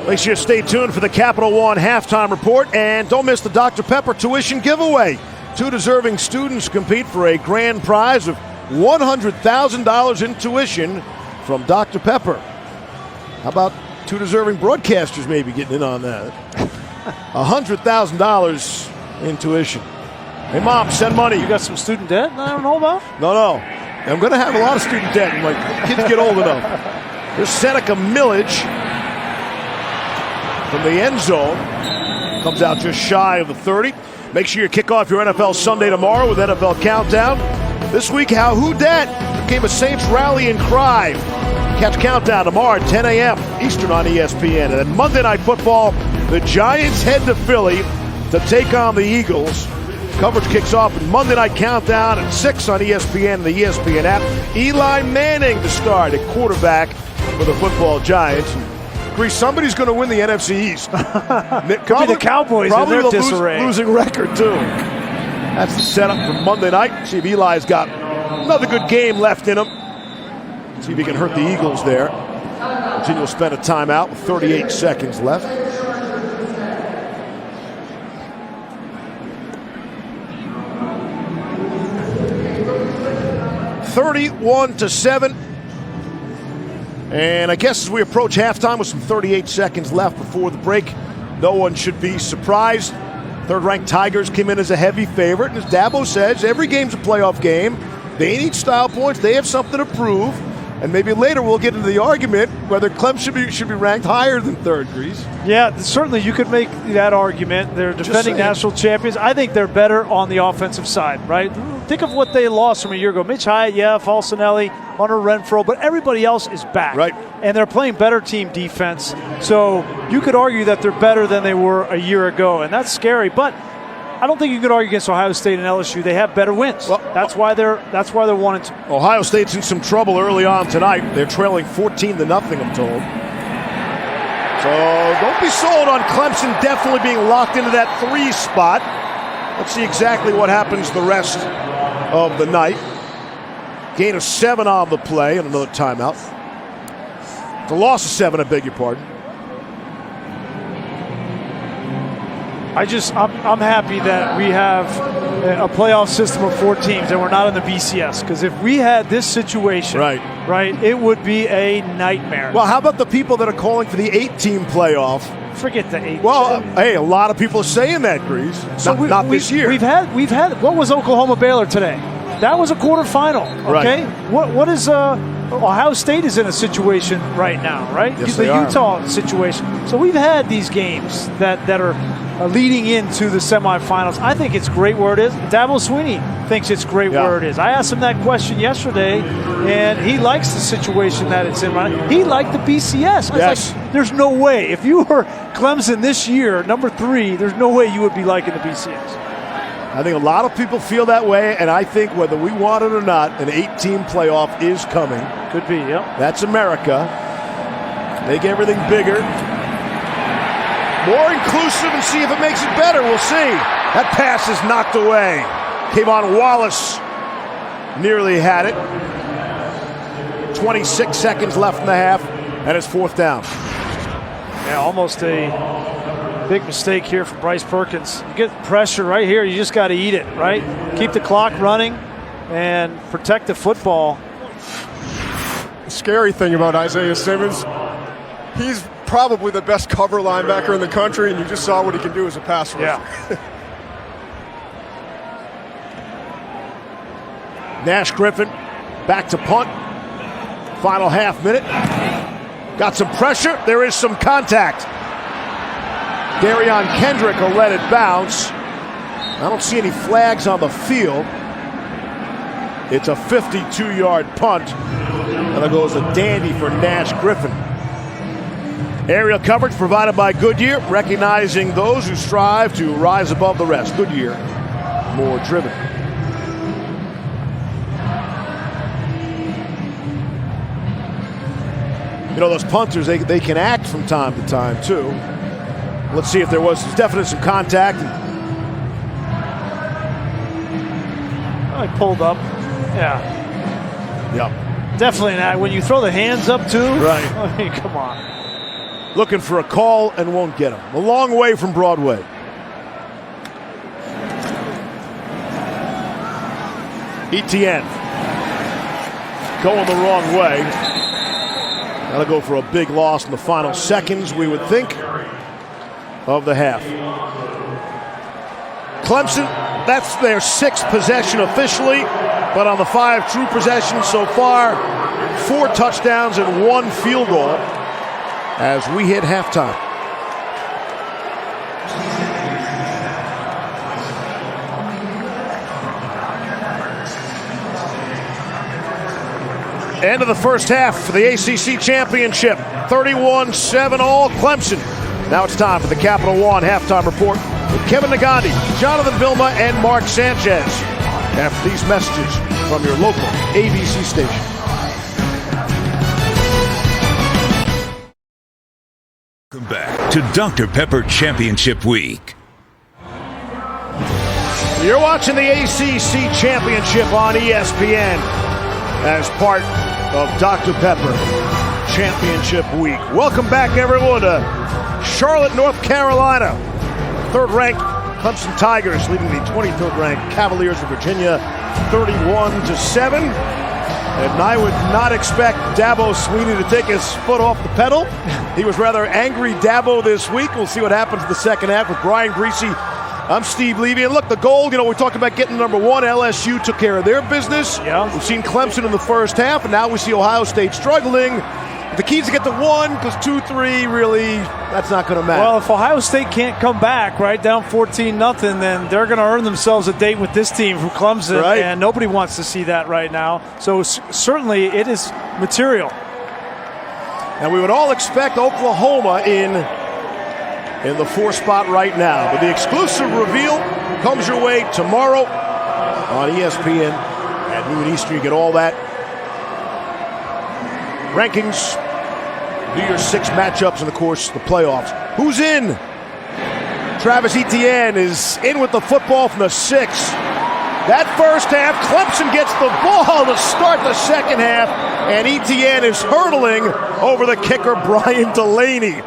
Make sure you stay tuned for the Capital One halftime report, and don't miss the Dr. Pepper tuition giveaway. 2 deserving students compete for a grand prize of $100,000 in tuition from Dr. Pepper. How about 2 deserving broadcasters maybe getting in on that? $100,000 in tuition. Hey, Mom, send money. You got some student debt I don't know about? No. I'm going to have a lot of student debt when my kids get old enough. Here's Seneca Millage from the end zone. Comes out just shy of the 30. Make sure you kick off your NFL Sunday tomorrow with NFL Countdown. This week, how who dat became a Saints rallying cry. Catch Countdown tomorrow at 10 a.m. Eastern on ESPN. And then Monday Night Football, the Giants head to Philly to take on the Eagles. Coverage kicks off with Monday Night Countdown at 6 on ESPN and the ESPN app. Eli Manning to start at quarterback for the football Giants. Grease, somebody's going to win the NFC East. Could be the Cowboys probably in their the disarray. Losing record, too. That's the setup for Monday night. See if Eli's got another good game left in him. See if he can hurt the Eagles there. Virginia will spend a timeout with 38 seconds left. (31-7). And I guess as we approach halftime with some 38 seconds left before the break, no one should be surprised. 3rd-ranked Tigers came in as a heavy favorite. And as Dabo says, every game's a playoff game. They need style points. They have something to prove. And maybe later we'll get into the argument whether Clemson should be ranked higher than 3rd, Grease. Yeah, certainly you could make that argument. They're defending national champions. I think they're better on the offensive side, right? Think of what they lost from a year ago. Mitch Hyatt, Falcinelli, Hunter Renfrow, but everybody else is back. Right. And they're playing better team defense. So you could argue that they're better than they were a year ago, and that's scary. But I don't think you could argue against Ohio State and LSU. They have better wins. Well, that's why they're 1-2. Ohio State's in some trouble early on tonight. They're trailing 14-0, I'm told. So don't be sold on Clemson definitely being locked into that 3 spot. Let's see exactly what happens the rest of the night. Gain of 7 on the play and another timeout. It's a loss of 7, I beg your pardon. I'm happy that we have a playoff system of 4 teams and we're not in the BCS, because if we had this situation, right, it would be a nightmare. Well, how about the people that are calling for the 8-team playoff? Forget the 8. Well, hey, a lot of people are saying that, Grease. So not this year. We've had. What was Oklahoma Baylor today? That was a quarterfinal. Okay. Right. What is Ohio State is in a situation right now, right? Yes, the Utah situation. So we've had these games that are leading into the semifinals. I think it's great where it is. Dabo Swinney thinks it's great where it is. I asked him that question yesterday, and he likes the situation that it's in. Right? He liked the BCS. I was like, there's no way. If you were Clemson this year, number 3, there's no way you would be liking the BCS. I think a lot of people feel that way, and I think whether we want it or not, an 8-team playoff is coming. Could be, That's America. Make everything bigger, more inclusive, and see if it makes it better. We'll see. That pass is knocked away. Kayvon Wallace nearly had it. 26 seconds left in the half, and it's 4th down. Yeah, almost a big mistake here from Bryce Perkins. You get pressure right here, you just got to eat it, right? Keep the clock running and protect the football. The scary thing about Isaiah Simmons, he's probably the best cover linebacker in the country, and you just saw what he can do as a pass rusher. Yeah. Nash Griffin back to punt. Final half minute. Got some pressure. There is some contact. Darion Kendrick will let it bounce. I don't see any flags on the field. It's a 52-yard punt. And it goes a dandy for Nash Griffin. Aerial coverage provided by Goodyear, recognizing those who strive to rise above the rest. Goodyear, more driven. You know, those punters, they can act from time to time, too. Let's see if there was definitely some contact. I pulled up. Yeah. Yep. Definitely not. When you throw the hands up, too. Right. I mean, come on. Looking for a call and won't get him. A long way from Broadway. Etienne going the wrong way. That'll go for a big loss in the final seconds, we would think, of the half. Clemson, that's their 6th possession officially, but on the 5 true possessions so far, 4 touchdowns and 1 field goal as we hit halftime. End of the first half for the ACC Championship. 31-7 all Clemson. Now it's time for the Capital One halftime report with Kevin Nagandi, Jonathan Vilma, and Mark Sanchez. After these messages from your local ABC station. Welcome back to Dr. Pepper Championship Week. You're watching the ACC Championship on ESPN as part of Dr. Pepper Championship Week. Welcome back, everyone, to Charlotte, North Carolina. 3rd-ranked Clemson Tigers leading the 23rd-ranked Cavaliers of Virginia 31-7. And I would not expect Dabo Swinney to take his foot off the pedal. He was rather angry Dabo this week. We'll see what happens in the second half with Brian Greasy. I'm Steve Levy. And look, the goal, we talked about getting number 1. LSU took care of their business. Yeah. We've seen Clemson in the first half, and now we see Ohio State struggling. The key is to get to 1, because 2, 3, really, that's not going to matter. Well, if Ohio State can't come back, right, down 14-0, then they're going to earn themselves a date with this team from Clemson, right. And nobody wants to see that right now. So certainly it is material. And we would all expect Oklahoma in the 4th spot right now. But the exclusive reveal comes your way tomorrow on ESPN at noon Eastern. You get all that. Rankings, New Year's 6 matchups, and of course the playoffs. Who's in? Travis Etienne is in with the football from the 6. That first half, Clemson gets the ball to start the second half, and Etienne is hurtling over the kicker, Brian Delaney.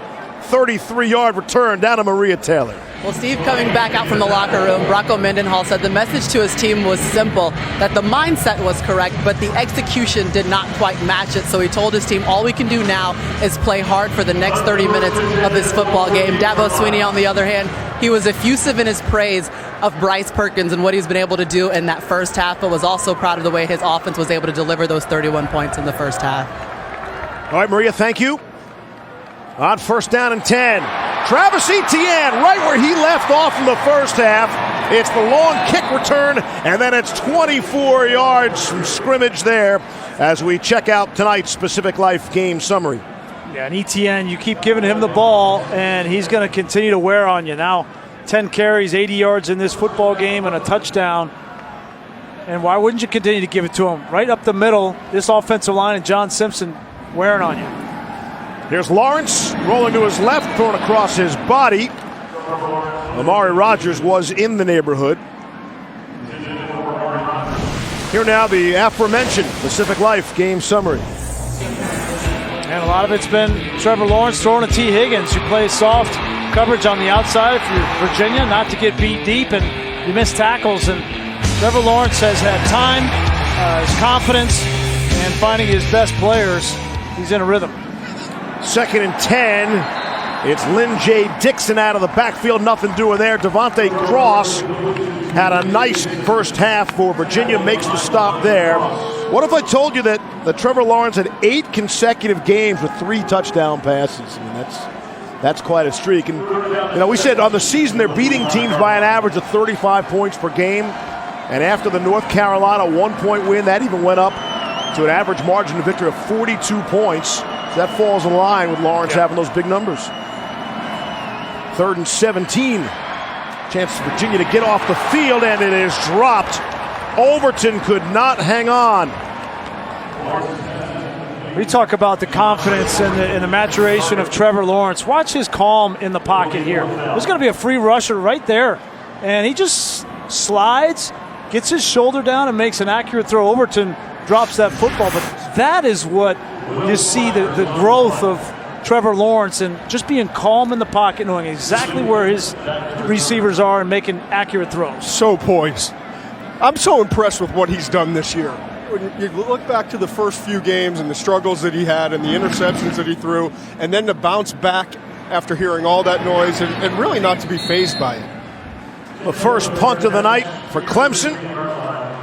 33-yard return down to Maria Taylor. Well, Steve, coming back out from the locker room, Bronco Mendenhall said the message to his team was simple, that the mindset was correct, but the execution did not quite match it. So he told his team, all we can do now is play hard for the next 30 minutes of this football game. Dabo Swinney, on the other hand, he was effusive in his praise of Bryce Perkins and what he's been able to do in that first half, but was also proud of the way his offense was able to deliver those 31 points in the first half. All right, Maria, thank you. On 1st down and 10. Travis Etienne, right where he left off in the first half, It's the long kick return, and then it's 24 yards from scrimmage there as we check out tonight's Pacific Life game summary. Yeah, and ETN, you keep giving him the ball, and he's going to continue to wear on you. Now, 10 carries, 80 yards in this football game, and a touchdown. And why wouldn't you continue to give it to him? Right up the middle, this offensive line and John Simpson wearing on you. Here's Lawrence rolling to his left, thrown across his body. Amari Rogers was in the neighborhood. Here now the aforementioned Pacific Life game summary. And a lot of it's been Trevor Lawrence throwing to T. Higgins, who plays soft coverage on the outside for Virginia, not to get beat deep, and you miss tackles. And Trevor Lawrence has had time, his confidence, and finding his best players. He's in a rhythm. 2nd and 10. It's Lynn J. Dixon out of the backfield. Nothing doing there. Devontae Cross had a nice first half for Virginia. Makes the stop there. What if I told you that Trevor Lawrence had 8 consecutive games with 3 touchdown passes? I mean, that's quite a streak. And we said on the season they're beating teams by an average of 35 points per game. And after the North Carolina 1-point win, that even went up to an average margin of victory of 42 points. So that falls in line with Lawrence having those big numbers. 3rd and 17. Chance for Virginia to get off the field, and it is dropped. Overton could not hang on. We talk about the confidence and the maturation of Trevor Lawrence. Watch his calm in the pocket here. There's going to be a free rusher right there, and he just slides, gets his shoulder down, and makes an accurate throw. Overton drops that football, but that is what you see the growth of Trevor Lawrence, and just being calm in the pocket, knowing exactly where his receivers are and making accurate throws. So poised. I'm so impressed with what he's done this year. When you look back to the first few games and the struggles that he had and the interceptions that he threw, and then to bounce back after hearing all that noise and really not to be fazed by it. The first punt of the night for Clemson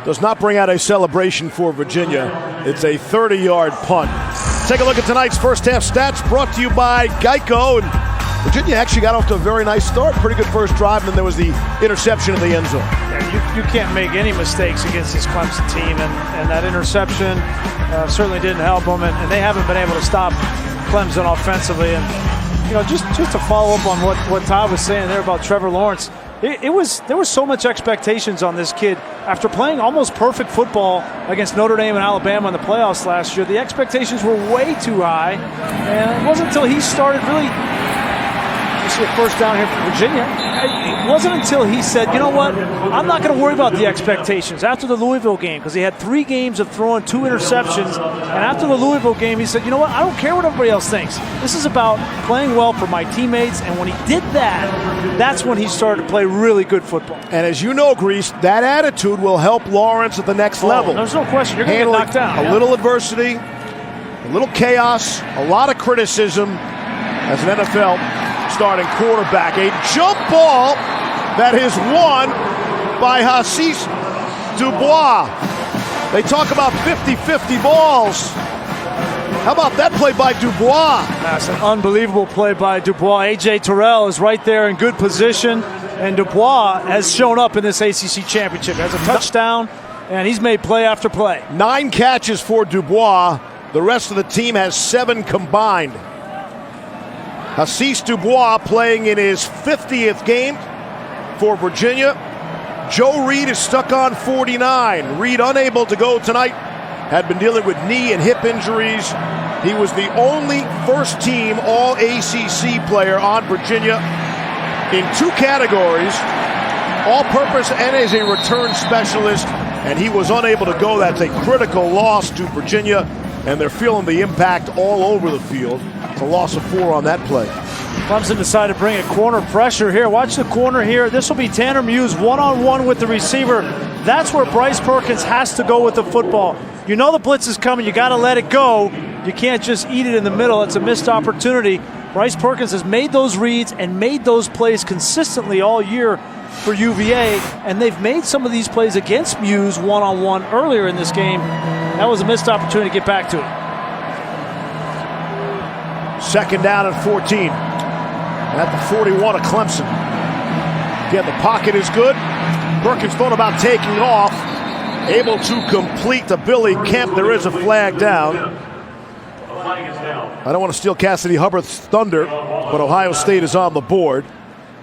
does not bring out a celebration for Virginia. It's a 30-yard punt. Take a look at tonight's first half stats brought to you by Geico. And Virginia actually got off to a very nice start. Pretty good first drive, and then there was the interception in the end zone. Yeah, you can't make any mistakes against this Clemson team, and that interception certainly didn't help them, and they haven't been able to stop Clemson offensively. And just to follow up on what Todd was saying there about Trevor Lawrence, there was so much expectations on this kid after playing almost perfect football against Notre Dame and Alabama in the playoffs last year. The expectations were way too high, and it wasn't until he started really. You see a first down here for Virginia. It wasn't until he said, you know what, I'm not going to worry about the expectations after the Louisville game, because he had 3 games of throwing 2 interceptions. And after the Louisville game, he said, you know what, I don't care what everybody else thinks. This is about playing well for my teammates. And when he did that, that's when he started to play really good football. And as you know, Grease, that attitude will help Lawrence at the next level. There's no question. You're going to get knocked down. A little adversity, a little chaos, a lot of criticism as an NFL starting quarterback. A jump ball that is won by Hassis Dubois. They talk about 50-50 balls. How about that play by Dubois? That's an unbelievable play by Dubois. A.J. Terrell is right there in good position, and Dubois has shown up in this ACC championship. Has a touchdown, and he's made play after play. 9 catches for Dubois. The rest of the team has 7 combined. Hassis Dubois playing in his 50th game for Virginia. Joe Reed is stuck on 49. Reed unable to go tonight. Had been dealing with knee and hip injuries. He was the only first-team All-ACC player on Virginia in 2 categories, all-purpose and as a return specialist, and he was unable to go. That's a critical loss to Virginia, and they're feeling the impact all over the field. It's a loss of 4 on that play. Clemson decided to bring a corner pressure here. Watch the corner here. This will be Tanner Muse one-on-one with the receiver. That's where Bryce Perkins has to go with the football. You know the blitz is coming. You got to let it go. You can't just eat it in the middle. It's a missed opportunity. Bryce Perkins has made those reads and made those plays consistently all year for UVA, and they've made some of these plays against Muse one-on-one earlier in this game. That was a missed opportunity to get back to it. 2nd down and 14 at the 41 of Clemson. Again, the pocket is good. Perkins thought about taking off. Able to complete to Billy Kemp. There is a flag down. I don't want to steal Cassidy Hubbard's thunder, but Ohio State is on the board.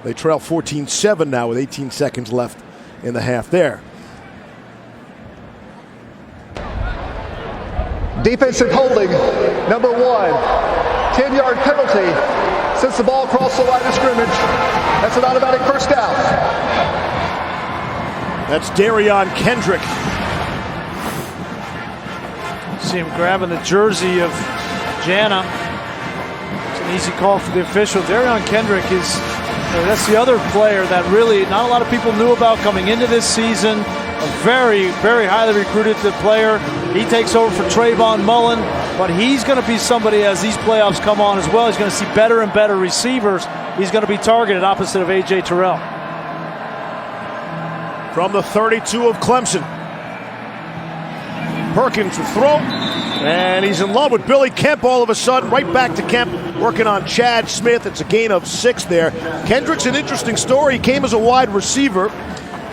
They trail 14-7 now with 18 seconds left in the half there. Defensive holding, number 1. 10-yard penalty since the ball crossed the line of scrimmage. That's an automatic first down. That's Darion Kendrick. See him grabbing the jersey of Jana. It's an easy call for the official. Darion Kendrick that's the other player that really not a lot of people knew about coming into this season. A very, very highly recruited player. He takes over for Trayvon Mullen, but he's going to be somebody as these playoffs come on as well. He's going to see better and better receivers. He's going to be targeted opposite of A.J. Terrell. From the 32 of Clemson. Perkins will throw, and he's in love with Billy Kemp all of a sudden. Right back to Kemp, working on Chad Smith. It's a gain of 6 there. Kendrick's an interesting story. He came as a wide receiver.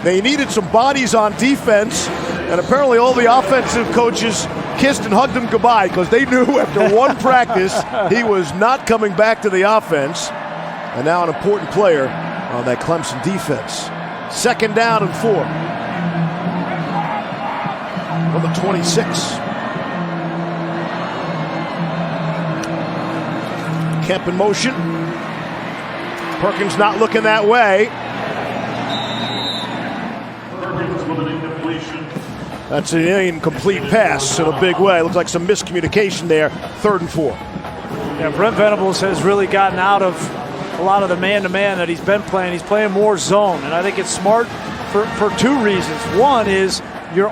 They needed some bodies on defense, and apparently all the offensive coaches kissed and hugged him goodbye because they knew after one practice he was not coming back to the offense. And now an important player on that Clemson defense. 2nd down and 4. On the 26. Kemp in motion. Perkins not looking that way. That's an incomplete pass in a big way. Looks like some miscommunication there. 3rd and 4. Yeah, Brent Venables has really gotten out of a lot of the man-to-man that he's been playing. He's playing more zone, and I think it's smart for 2 reasons. One is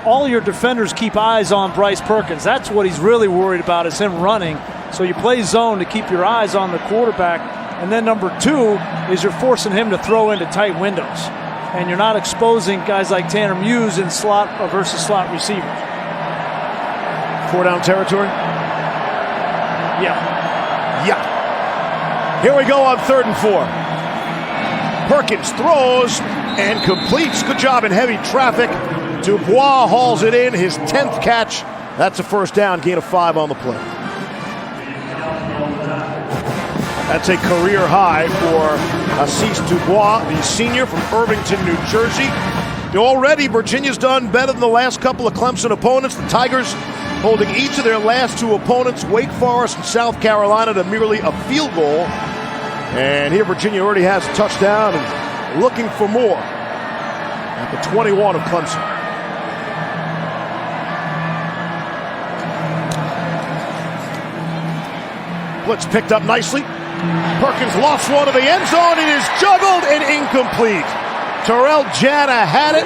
all your defenders keep eyes on Bryce Perkins. That's what he's really worried about is him running. So you play zone to keep your eyes on the quarterback. And then number 2 is you're forcing him to throw into tight windows. And you're not exposing guys like Tanner Muse in slot versus slot receivers. 4 down territory? Yeah. Here we go on 3rd and 4. Perkins throws and completes. Good job in heavy traffic. Dubois hauls it in, his 10th catch. That's a first down, gain of 5 on the play. That's a career high for Assis Dubois, the senior from Irvington, New Jersey. Already, Virginia's done better than the last couple of Clemson opponents. The Tigers holding each of their last 2 opponents, Wake Forest and South Carolina, to merely a field goal. And here Virginia already has a touchdown and looking for more at the 21 of Clemson. Blitz picked up nicely. Perkins lost one to the end zone. It is juggled and incomplete. Terrell Jana had it,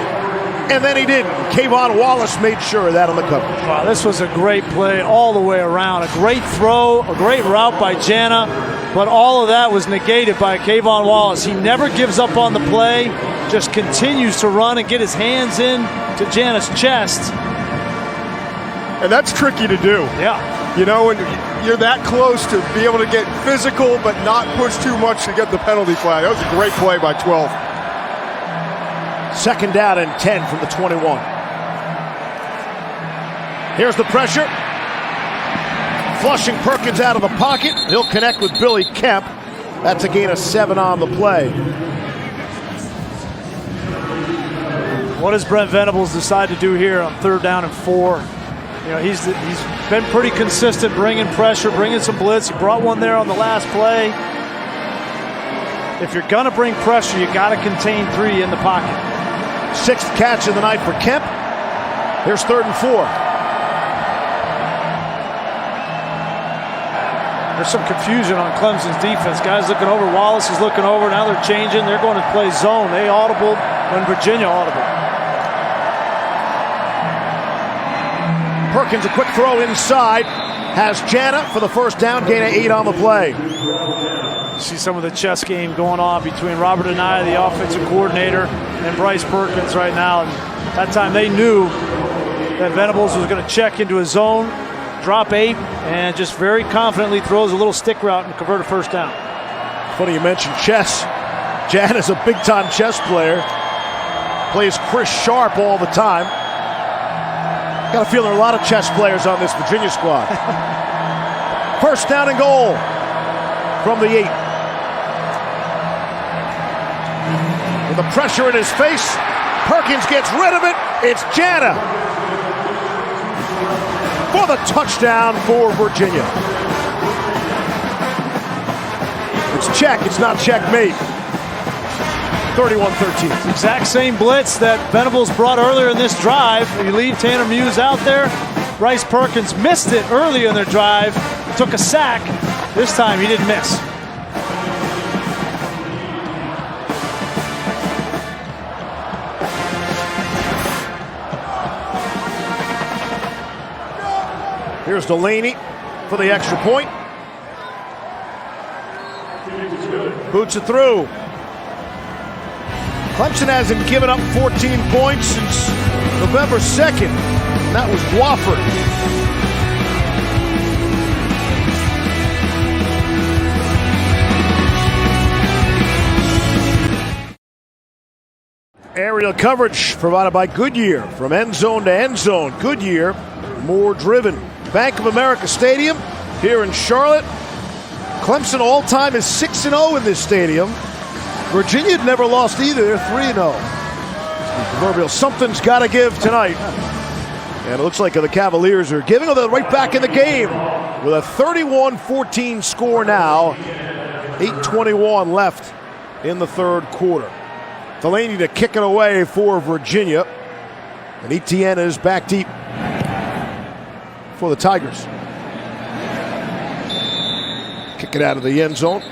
and then he didn't. Kayvon Wallace made sure of that on the coverage. Wow, this was a great play all the way around. A great throw, a great route by Jana, but all of that was negated by Kayvon Wallace. He never gives up on the play, just continues to run and get his hands in to Jana's chest. And that's tricky to do. Yeah. You know, when you're that close to be able to get physical but not push too much to get the penalty flag. That was a great play by 12. 2nd down and 10 from the 21. Here's the pressure. Flushing Perkins out of the pocket. He'll connect with Billy Kemp. That's a gain of 7 on the play. What does Brent Venables decide to do here on 3rd down and 4? You know, he's been pretty consistent, bringing pressure, bringing some blitz. He brought one there on the last play. If you're going to bring pressure, you got to contain 3 in the pocket. 6th catch of the night for Kemp. Here's 3rd and 4. There's some confusion on Clemson's defense. Guys looking over. Wallace is looking over. Now they're changing. They're going to play zone. They audibled when Virginia audibled. Perkins, a quick throw inside, has Jana for the first down, gain of 8 on the play. See some of the chess game going on between Robert Anaya, the offensive coordinator, and Bryce Perkins right now. And that time they knew that Venables was going to check into his zone, drop 8, and just very confidently throws a little stick route and convert a first down. Funny you mentioned chess. Jana's a big-time chess player. plays Chris Sharp all the time. Got a feel there are a lot of chess players on this Virginia squad. First down and goal from the 8. With the pressure in his face, Perkins gets rid of it. It's Jana for the touchdown for Virginia. It's check, it's not checkmate. 31-13. Exact same blitz that Venables brought earlier in this drive. You leave Tanner Muse out there. Bryce Perkins missed it earlier in their drive. Took a sack. This time he didn't miss. Here's Delaney for the extra point. Boots it through. Clemson hasn't given up 14 points since November 2nd. And that was Wofford. Aerial coverage provided by Goodyear. From end zone to end zone, Goodyear, more driven. Bank of America Stadium here in Charlotte. Clemson all-time is 6-0 in this stadium. Virginia had never lost either. They're 3-0. Proverbial something's got to give tonight. And it looks like the Cavaliers are giving, although right back in the game with a 31-14 score now. 8:21 left in the third quarter. Delaney to kick it away for Virginia. And Etienne is back deep for the Tigers. Kick it out of the end zone.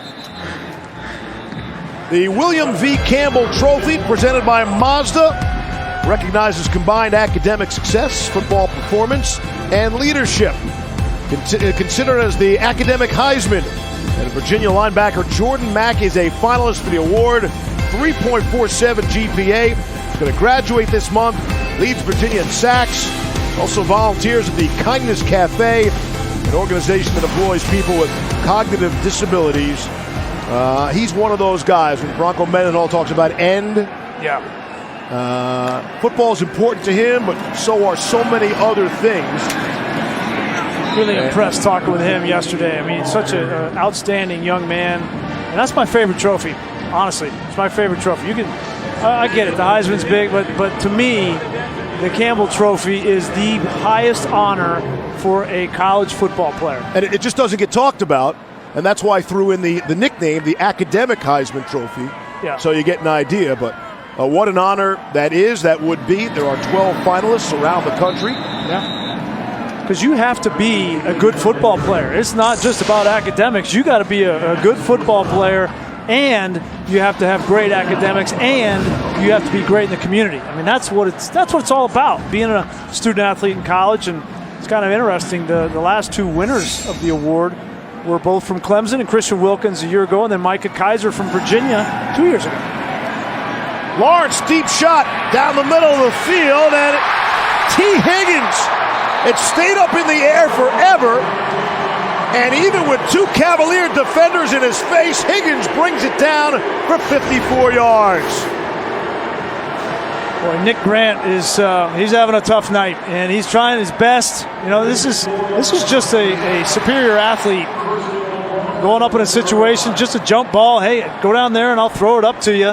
The William V. Campbell Trophy, presented by Mazda, recognizes combined academic success, football performance, and leadership. Considered as the academic Heisman. And Virginia linebacker Jordan Mack is a finalist for the award. 3.47 GPA. He's going to graduate this month. Leads Virginia in sacks. Also volunteers at the Kindness Cafe, an organization that employs people with cognitive disabilities. He's one of those guys when Bronco Mendenhall talks about end. Yeah. Football is important to him, but so are so many other things. Really impressed talking with him yesterday. I mean, such an outstanding young man. And that's my favorite trophy, honestly. It's my favorite trophy. You can, I get it, the Heisman's big, but to me, the Campbell Trophy is the highest honor for a college football player. And it just doesn't get talked about. And that's why I threw in the nickname, the academic Heisman Trophy, so you get an idea. But what an honor that is, that would be. There are 12 finalists around the country. Yeah. Because you have to be a good football player. It's not just about academics. You got to be a good football player, and you have to have great academics, and you have to be great in the community. I mean, that's what it's all about, being a student athlete in college. And it's kind of interesting. The last two winners of the award were both from Clemson, and Christian Wilkins a year ago, and then Micah Kaiser from Virginia 2 years ago. Lawrence, deep shot down the middle of the field, and T. Higgins. It stayed up in the air forever, and even with two Cavalier defenders in his face, Higgins brings it down for 54 yards. Boy, Nick Grant is he's having a tough night, and he's trying his best. You know, this is just a superior athlete going up in a situation, just a jump ball. Hey, go down there and I'll throw it up to you.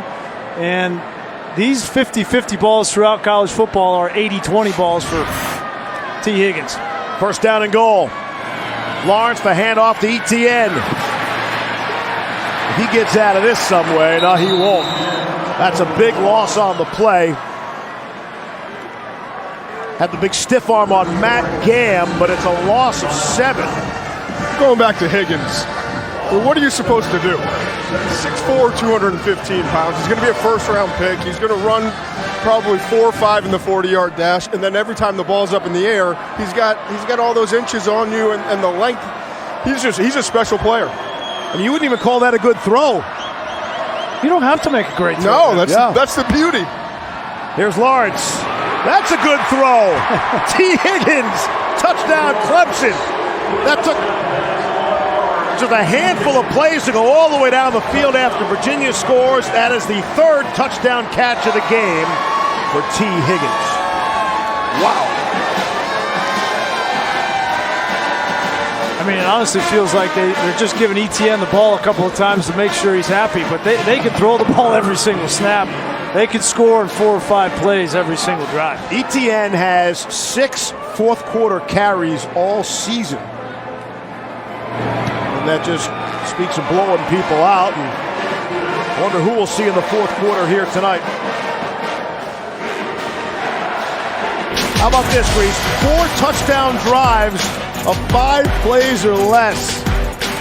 And these 50-50 balls throughout college football are 80-20 balls for T. Higgins. First down and goal. Lawrence, the handoff to Etienne. If he gets out of this some way, no, he won't. That's a big loss on the play. Had the big stiff arm on Matt Gamm, but it's a loss of 7. Going back to Higgins, well, what are you supposed to do? 6'4", 215 pounds. He's going to be a first-round pick. He's going to run probably 4 or 5 in the 40-yard dash, and then every time the ball's up in the air, he's got all those inches on you and the length. He's a special player. I mean, you wouldn't even call that a good throw. You don't have to make a great throw. No, that's the beauty. Here's Lawrence. That's a good throw. T. Higgins, touchdown Clemson. That took just a handful of plays to go all the way down the field after Virginia scores. That is the 3rd touchdown catch of the game. for T. Higgins. Wow. I mean, it honestly feels like they're just giving ETN the ball a couple of times to make sure he's happy, but they can throw the ball every single snap. They could score in 4 or 5 plays every single drive. ETN has 6 fourth-quarter carries all season. And that just speaks of blowing people out. And wonder who we'll see in the fourth quarter here tonight. How about this, Reese? 4 touchdown drives of 5 plays or less.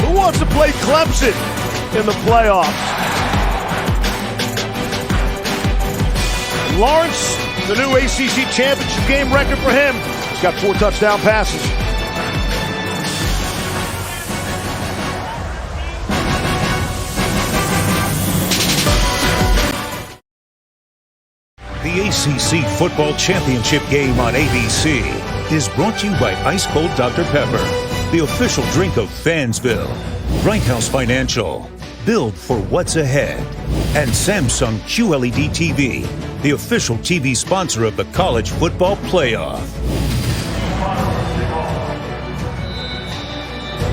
Who wants to play Clemson in the playoffs? Lawrence, the new ACC championship game record for him. He's got 4 touchdown passes. The ACC Football Championship game on ABC is brought to you by Ice Cold Dr. Pepper, the official drink of Fansville, Right House Financial, Build for What's Ahead, and Samsung QLED TV, the official TV sponsor of the College Football Playoff.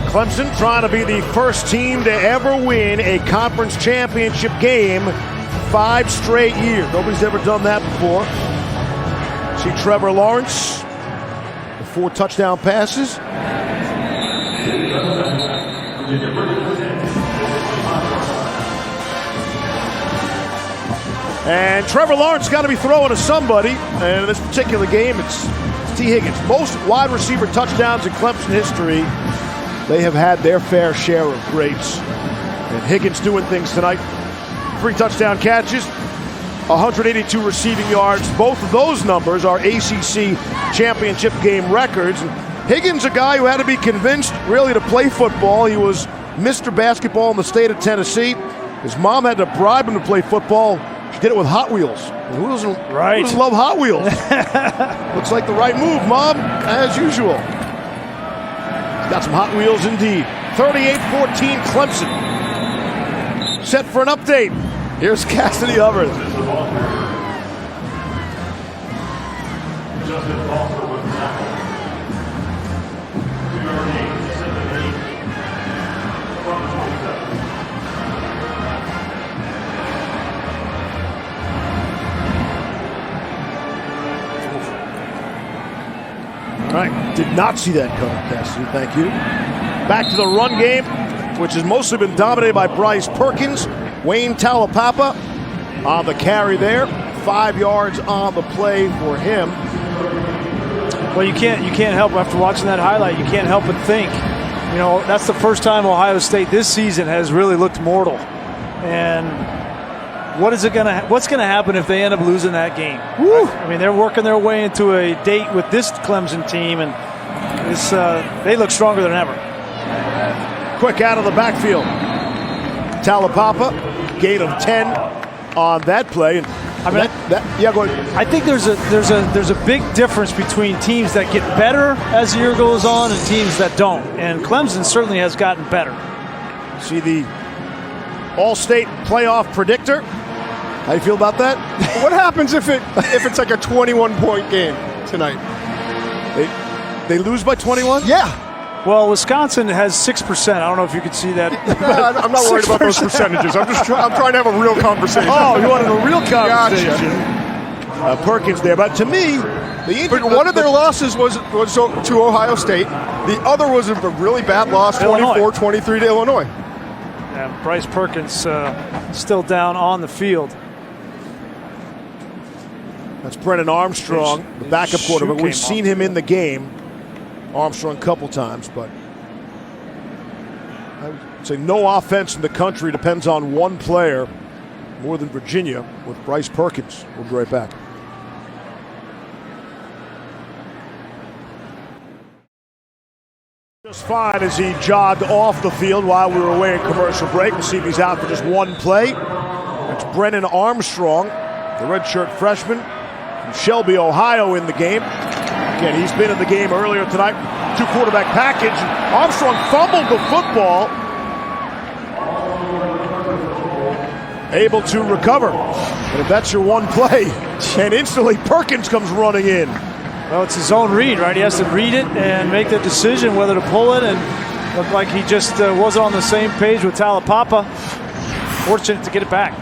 Clemson trying to be the first team to ever win a conference championship game 5 straight years. Nobody's ever done that before. See Trevor Lawrence with 4 touchdown passes. And Trevor Lawrence got to be throwing to somebody. And in this particular game, it's T. Higgins. Most wide receiver touchdowns in Clemson history. They have had their fair share of greats. And Higgins doing things tonight. 3 touchdown catches, 182 receiving yards. Both of those numbers are ACC championship game records. And Higgins, a guy who had to be convinced really to play football. He was Mr. Basketball in the state of Tennessee. His mom had to bribe him to play football. She did it with Hot Wheels. Who doesn't love Hot Wheels? Looks like the right move, Mom, as usual. He's got some Hot Wheels indeed. 38-14 Clemson. Set for an update. Here's Cassidy Hubbard. All right, did not see that coming, Cassidy. Thank you. Back to the run game, which has mostly been dominated by Bryce Perkins. Wayne Talapapa on the carry there. 5 yards on the play for him. Well, you can't help, after watching that highlight, you can't help but think, you know, that's the first time Ohio State this season has really looked mortal. And what's going to happen if they end up losing that game? Woo! I mean, they're working their way into a date with this Clemson team, and they look stronger than ever. Quick out of the backfield. Talapapa, gain of 10 on that play. And I mean, yeah, go ahead. I think there's a big difference between teams that get better as the year goes on and teams that don't. And Clemson certainly has gotten better. See the All-State playoff predictor. How you feel about that? What happens if it's like a 21-point game tonight? They lose by 21? Yeah. Well, Wisconsin has 6%. I don't know if you could see that. I'm not worried about those percentages. I'm trying to have a real conversation. Oh, you wanted a real conversation. Gotcha. Perkins there, but to me, but one of their losses was to Ohio State. The other was a really bad loss, 24-23 to Illinois. And Bryce Perkins still down on the field. That's Brennan Armstrong, the backup quarterback. We've seen him in the game. Armstrong a couple times, but I would say no offense in the country depends on one player more than Virginia with Bryce Perkins. We'll be right back. Just fine as he jogged off the field while we were away in commercial break. We'll see if he's out for just one play. That's Brennan Armstrong, the redshirt freshman from Shelby, Ohio, in the game. Again, he's been in the game earlier tonight. 2-quarterback package. Armstrong fumbled the football. Able to recover. And if that's your one play, and instantly Perkins comes running in. Well, it's his own read, right? He has to read it and make the decision whether to pull it, and looked like he just wasn't on the same page with Talapapa. Fortunate to get it back.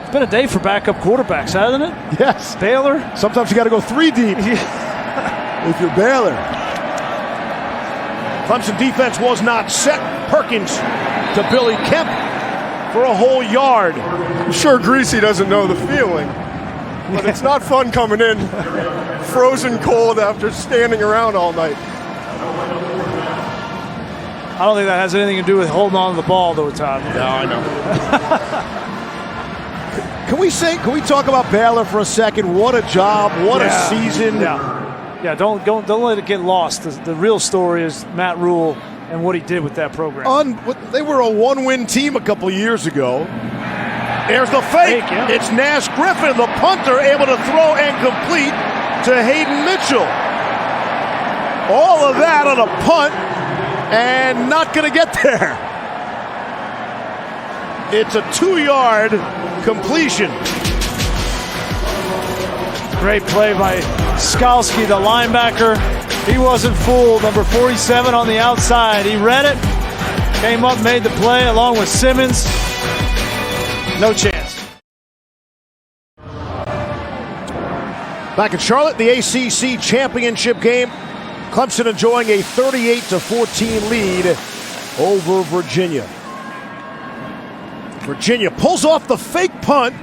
It's been a day for backup quarterbacks, hasn't it? Yes. Baylor. Sometimes you got to go 3 deep if you're Baylor. Clemson defense was not set. Perkins to Billy Kemp for a whole yard. I'm sure Greasy doesn't know the feeling, but it's not fun coming in frozen cold after standing around all night. I don't think that has anything to do with holding on to the ball, though, Todd. No, I know. Can we talk about Baylor for a second? What a job! What a season! Yeah. Don't let it get lost. The real story is Matt Rule and what he did with that program. They were a 1-win team a couple years ago. There's the fake. Yeah. It's Nash Griffin, the punter, able to throw and complete to Hayden Mitchell. All of that on a punt and not going to get there. It's a 2-yard completion. Great play by Skalski, the linebacker. He wasn't fooled. Number 47 on the outside. He read it, came up, made the play along with Simmons. No chance. Back in Charlotte, the ACC championship game. Clemson enjoying a 38-14 lead over Virginia. Virginia pulls off the fake punt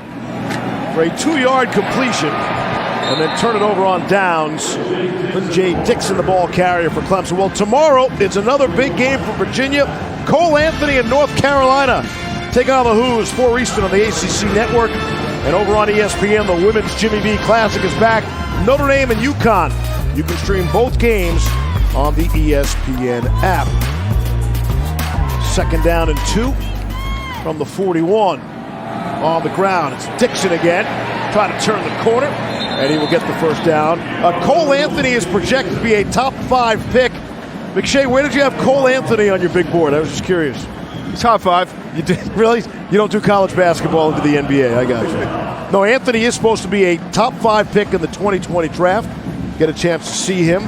for a 2-yard completion and then turn it over on downs. Lynn J. Dixon, the ball carrier for Clemson. Well, tomorrow it's another big game for Virginia. Cole Anthony in North Carolina taking on the Hoos, 4 Eastern on the ACC network. And over on ESPN, the Women's Jimmy V Classic is back. Notre Dame and UConn. You can stream both games on the ESPN app. 2nd down and 2 from the 41. On the ground, it's Dixon again, trying to turn the corner, and he will get the first down. Cole Anthony is projected to be a top 5 pick. McShay, where did you have Cole Anthony on your big board? I was just curious. Top 5. You did? Really? You don't do college basketball into the NBA. I got you. No, Anthony is supposed to be a top 5 pick in the 2020 draft. Get a chance to see him.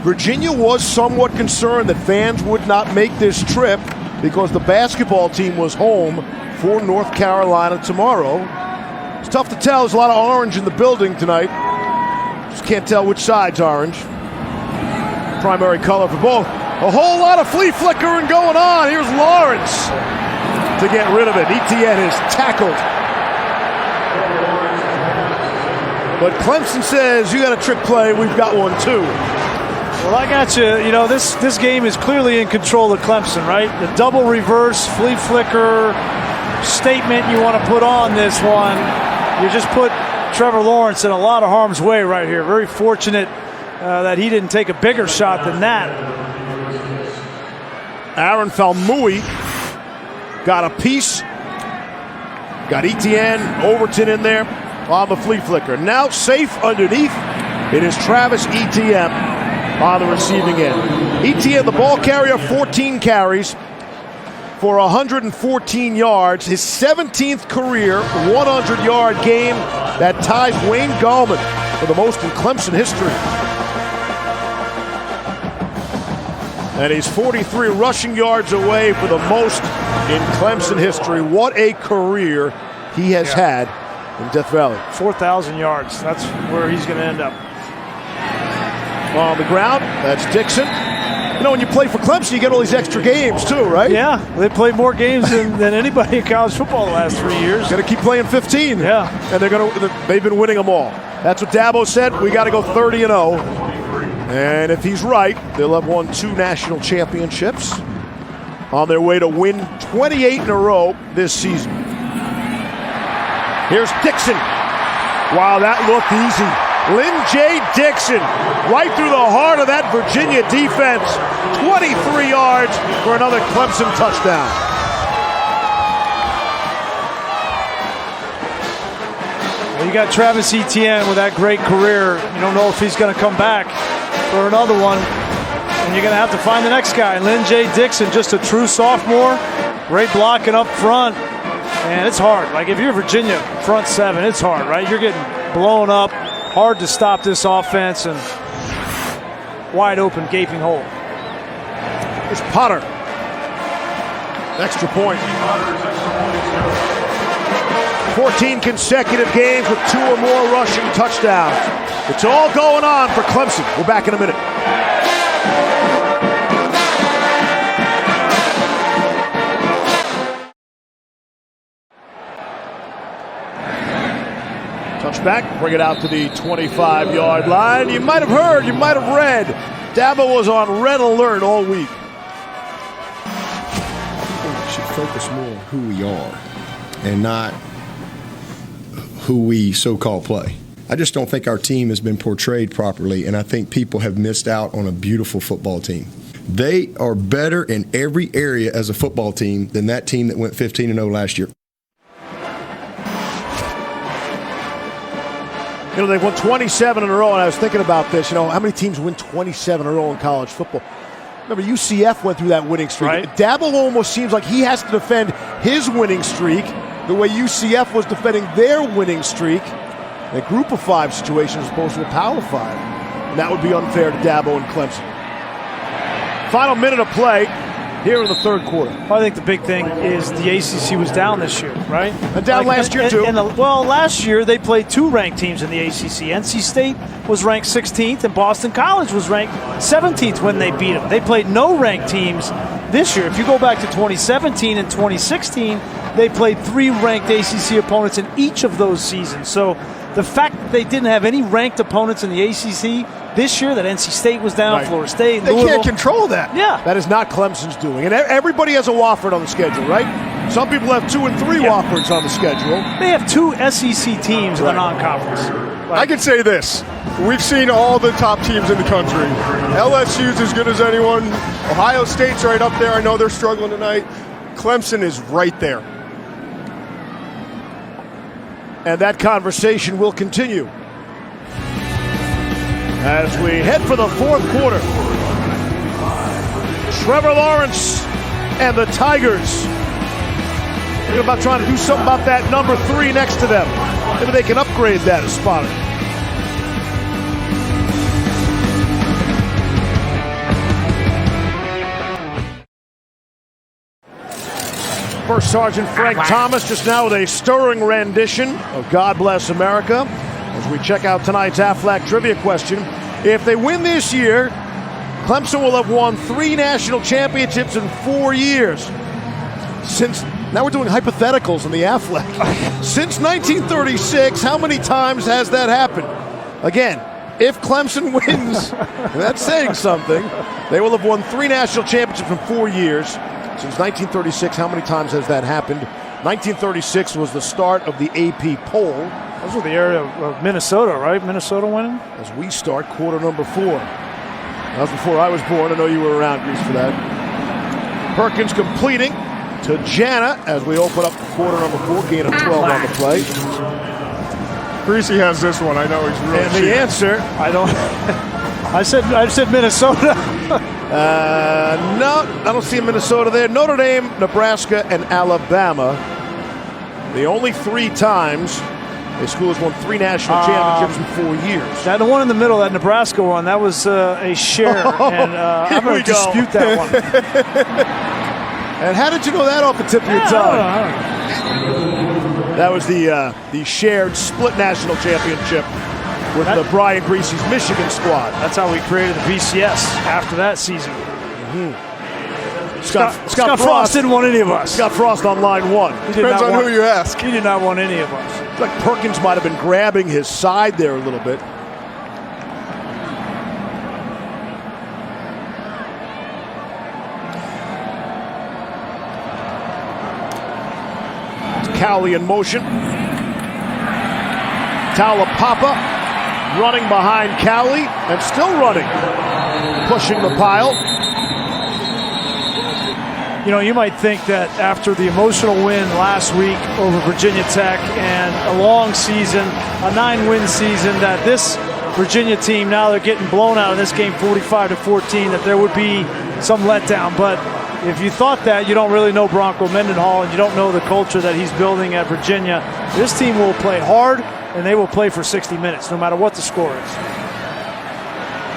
Virginia was somewhat concerned that fans would not make this trip because the basketball team was home for North Carolina tomorrow. It's tough to tell. There's a lot of orange in the building tonight. Just can't tell which side's orange. Primary color for both. A whole lot of flea flickering going on. Here's Lawrence to get rid of it. Etienne is tackled. But Clemson says, you got a trick play, we've got one too. Well, I got you. You know, this game is clearly in control of Clemson, right? The double reverse, flea flicker statement you want to put on this one. You just put Trevor Lawrence in a lot of harm's way right here. Very fortunate that he didn't take a bigger shot than that. Aaron Falmouy got a piece. Got Etienne, Overton in there on the flea flicker. Now safe underneath. It is Travis Etienne on the receiving end. Etienne, the ball carrier, 14 carries for 114 yards. His 17th career 100-yard game. That ties Wayne Gallman for the most in Clemson history. And he's 43 rushing yards away for the most in Clemson history. What a career he has had in Death Valley. 4,000 yards. That's where he's going to end up. On the ground, that's Dixon. You know, when you play for Clemson, you get all these extra games too, right? Yeah, they played more games than anybody in college football the last 3 years. Got to keep playing 15. Yeah. And they've been winning them all. That's what Dabo said. We got to go 30-0. And if he's right, they'll have won 2 national championships on their way to win 28 in a row this season. Here's Dixon. Wow, that looked easy. Lynn J. Dixon right through the heart of that Virginia defense. 23 yards for another Clemson touchdown. Well, you got Travis Etienne with that great career. You don't know if he's going to come back for another one. And you're going to have to find the next guy. Lynn J. Dixon, just a true sophomore. Great blocking up front. And it's hard. Like, if you're Virginia front seven, it's hard, right? You're getting blown up. Hard to stop this offense, and wide open, gaping hole. It's Potter. Extra point. 14 consecutive games with 2 or more rushing touchdowns. It's all going on for Clemson. We're back in a minute. Touchback, bring it out to the 25-yard line. You might have heard, you might have read, Dabo was on red alert all week. We should focus more on who we are and not who we so-called play. I just don't think our team has been portrayed properly, and I think people have missed out on a beautiful football team. They are better in every area as a football team than that team that went 15-0 last year. You know, they've won 27 in a row, and I was thinking about this. You know, how many teams win 27 in a row in college football? Remember, UCF went through that winning streak. Right. Dabo almost seems like he has to defend his winning streak the way UCF was defending their winning streak. A group of 5 situation as opposed to a power 5. And that would be unfair to Dabo and Clemson. Final minute of play here in the third quarter. Well, I think the big thing is the ACC was down this year, right? And down last year, too. Well, last year they played 2 ranked teams in the ACC. NC State was ranked 16th, and Boston College was ranked 17th when they beat them. They played no ranked teams this year. If you go back to 2017 and 2016, they played 3 ranked ACC opponents in each of those seasons. So the fact that they didn't have any ranked opponents in the ACC this year, that NC State was down, right. Florida State, they Louisville. Can't control that. Yeah. That is not Clemson's doing. And everybody has a Wofford on the schedule, right? Some people have 2 and 3 Woffords on the schedule. They have 2 SEC teams in the non-conference. I can say this. We've seen all the top teams in the country. LSU's as good as anyone. Ohio State's right up there. I know they're struggling tonight. Clemson is right there. And that conversation will continue as we head for the fourth quarter. Trevor Lawrence and the Tigers. Thinking about trying to do something about that number 3 next to them. Maybe they can upgrade that spot. First Sergeant Frank Thomas just now with a stirring rendition of God Bless America. As we check out tonight's Aflac trivia question, if they win this year, Clemson will have won 3 national championships in 4 years. Now we're doing hypotheticals in the Aflac. Since 1936, how many times has that happened? Again, if Clemson wins, that's saying something, they will have won 3 national championships in 4 years. Since 1936, how many times has that happened? 1936 was the start of the AP poll. Those were the area of Minnesota, right? Minnesota winning? As we start quarter number 4. That was before I was born. I know you were around, Grease, for that. Perkins completing to Jana as we open up quarter number 4. Gain of 12 on the play. Greasy has this one. I know he's really And the answer, I don't. I said Minnesota. No, I don't see Minnesota there. Notre Dame, Nebraska, and Alabama. The only 3 times a school has won 3 national championships in 4 years. Now, the one in the middle, that Nebraska one, that was a share, and I'm going to dispute that one. And how did you know that off the tip of your tongue? That was the shared split national championship with the Brian Greasy's Michigan squad. That's how we created the BCS after that season. Mm-hmm. Scott Frost didn't want any of us. Scott Frost on line 1. Depends on who you ask. He did not want any of us. It's like Perkins might have been grabbing his side there a little bit. It's Cowley in motion. Taulapapa running behind Cowley and still running. Pushing the pile. You know, you might think that after the emotional win last week over Virginia Tech and a long season, a 9-win season, that this Virginia team, now they're getting blown out of this game 45-14, that there would be some letdown. But if you thought that, you don't really know Bronco Mendenhall and you don't know the culture that he's building at Virginia. This team will play hard, and they will play for 60 minutes, no matter what the score is.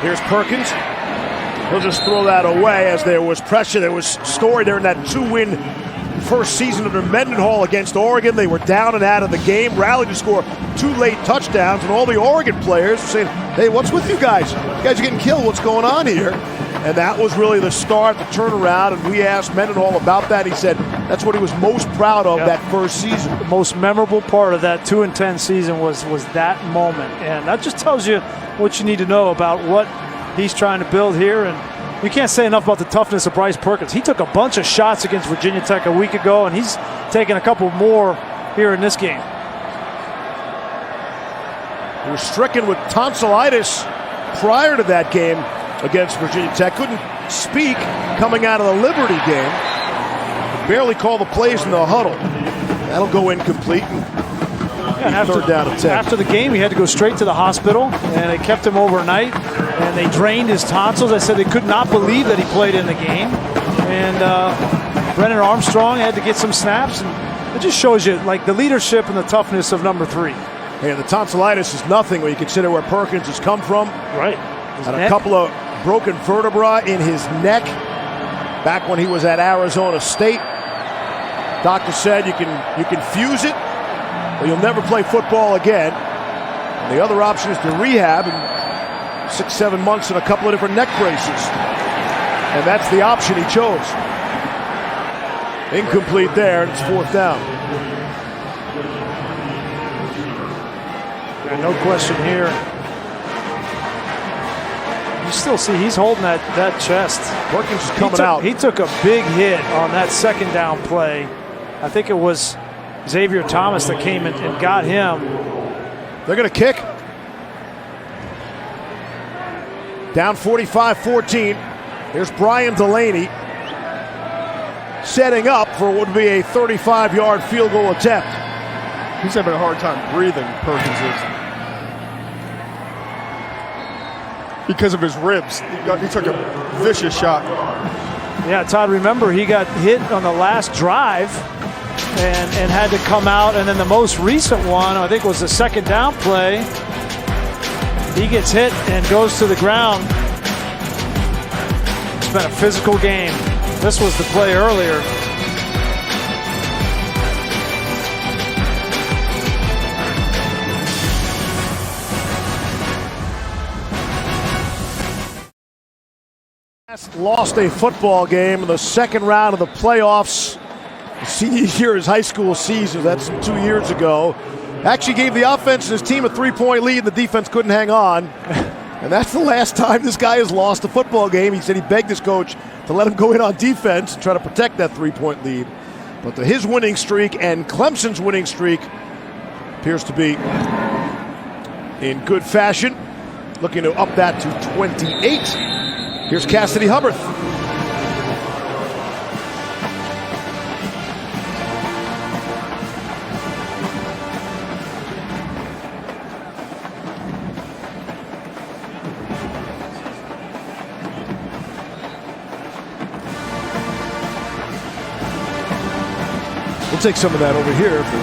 Here's Perkins. He'll just throw that away as there was pressure. There was story during that 2-win first season under Mendenhall against Oregon. They were down and out of the game, rallied to score 2 late touchdowns, and all the Oregon players were saying, hey, what's with you guys? You guys are getting killed. What's going on here? And that was really the start, the turnaround, and we asked Mendenhall about that. He said that's what he was most proud of that first season. The most memorable part of that 2-10 season was that moment, and that just tells you what you need to know about what he's trying to build here. And you can't say enough about the toughness of Bryce Perkins. He took a bunch of shots against Virginia Tech a week ago, and he's taken a couple more here in this game. He was stricken with tonsillitis prior to that game against Virginia Tech. Couldn't speak coming out of the Liberty game. Could barely call the plays in the huddle. That'll go incomplete. And third down and 10. After the game, he had to go straight to the hospital, and they kept him overnight, and they drained his tonsils. I said they could not believe that he played in the game. And Brennan Armstrong had to get some snaps, and it just shows you like the leadership and the toughness of number 3. Hey, the tonsillitis is nothing when you consider where Perkins has come from. Right. Had a couple of broken vertebrae in his neck back when he was at Arizona State. Doctor said you can fuse it, but you'll never play football again. And the other option is to rehab in 6-7 months and a couple of different neck braces. And that's the option he chose. Incomplete there, and it's 4th down. Yeah, no question here. You still see he's holding that chest. Perkins is coming out. He took a big hit on that 2nd down play. I think it was Xavier Thomas that came in and got him. They're going to kick. Down 45-14. Here's Brian Delaney setting up for what would be a 35-yard field goal attempt. He's having a hard time breathing, Perkins is. Because of his ribs. He took a vicious shot. Yeah, Todd, remember he got hit on the last drive and had to come out, and then the most recent one, I think, was the 2nd down play. He gets hit and goes to the ground. It's been a physical game. This was the play earlier. Lost a football game in the 2nd round of the playoffs. The senior year of his high school season. That's 2 years ago. Actually gave the offense and his team a 3-point lead, and the defense couldn't hang on. And that's the last time this guy has lost a football game. He said he begged his coach to let him go in on defense and try to protect that 3-point lead. But his winning streak and Clemson's winning streak appears to be in good fashion. Looking to up that to 28. Here's Cassidy Hubbard. We'll take some of that over here for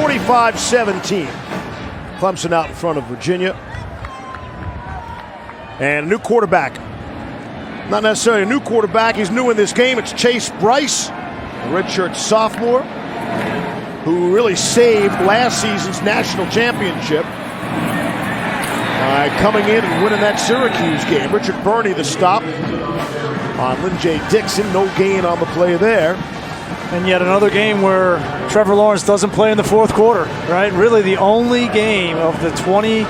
45-17. Clemson out in front of Virginia. And a new quarterback. Not necessarily a new quarterback. He's new in this game. It's Chase Bryce, a redshirt sophomore, who really saved last season's national championship by coming in and winning that Syracuse game. Richard Burney, the stop on Lynn J. Dixon. No gain on the play there. And yet another game where Trevor Lawrence doesn't play in the 4th quarter, right? Really the only game of the 20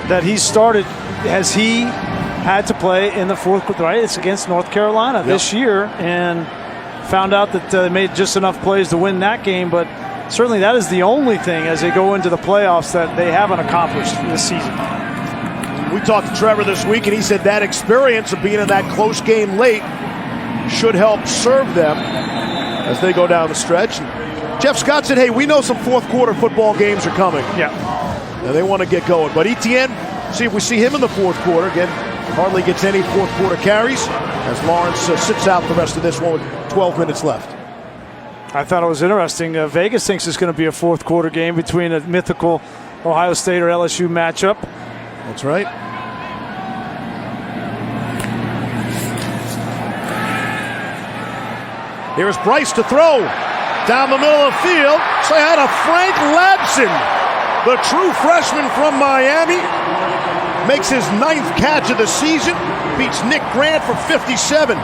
that he started has he had to play in the 4th quarter, right? It's against North Carolina this year, and found out that they made just enough plays to win that game, but certainly that is the only thing as they go into the playoffs that they haven't accomplished this season. We talked to Trevor this week, and he said that experience of being in that close game late should help serve them as they go down the stretch. And Jeff Scott said, hey, we know some 4th quarter football games are coming. Yeah. And they want to get going. But Etienne, see if we see him in the 4th quarter. Again, hardly gets any fourth quarter carries as Lawrence sits out the rest of this one with 12 minutes left. I thought it was interesting. Vegas thinks it's going to be a fourth quarter game between a mythical Ohio State or LSU matchup. That's right. Here's Bryce to throw down the middle of the field. Say hi to Frank Ladson, the true freshman from Miami. Makes his 9th catch of the season. Beats Nick Grant for 57.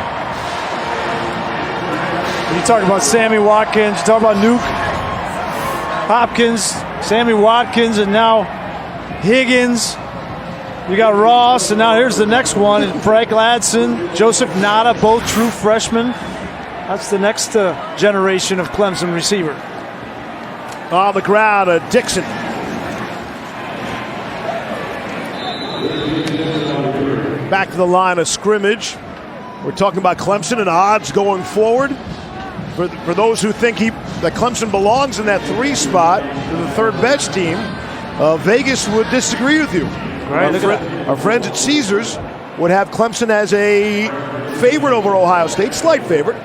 You talk about Sammy Watkins, you talk about Nuke Hopkins, Sammy Watkins, and now Higgins. You got Ross, and now here's the next one. Frank Ladson, Joseph Nada, both true freshmen. That's the next generation of Clemson receiver. On the ground, Dixon. Back to the line of scrimmage. We're talking about Clemson and odds going forward. For those who think that Clemson belongs in that 3 spot, the third best team, Vegas would disagree with you. Right, our friends at Caesars would have Clemson as a favorite over Ohio State, slight favorite,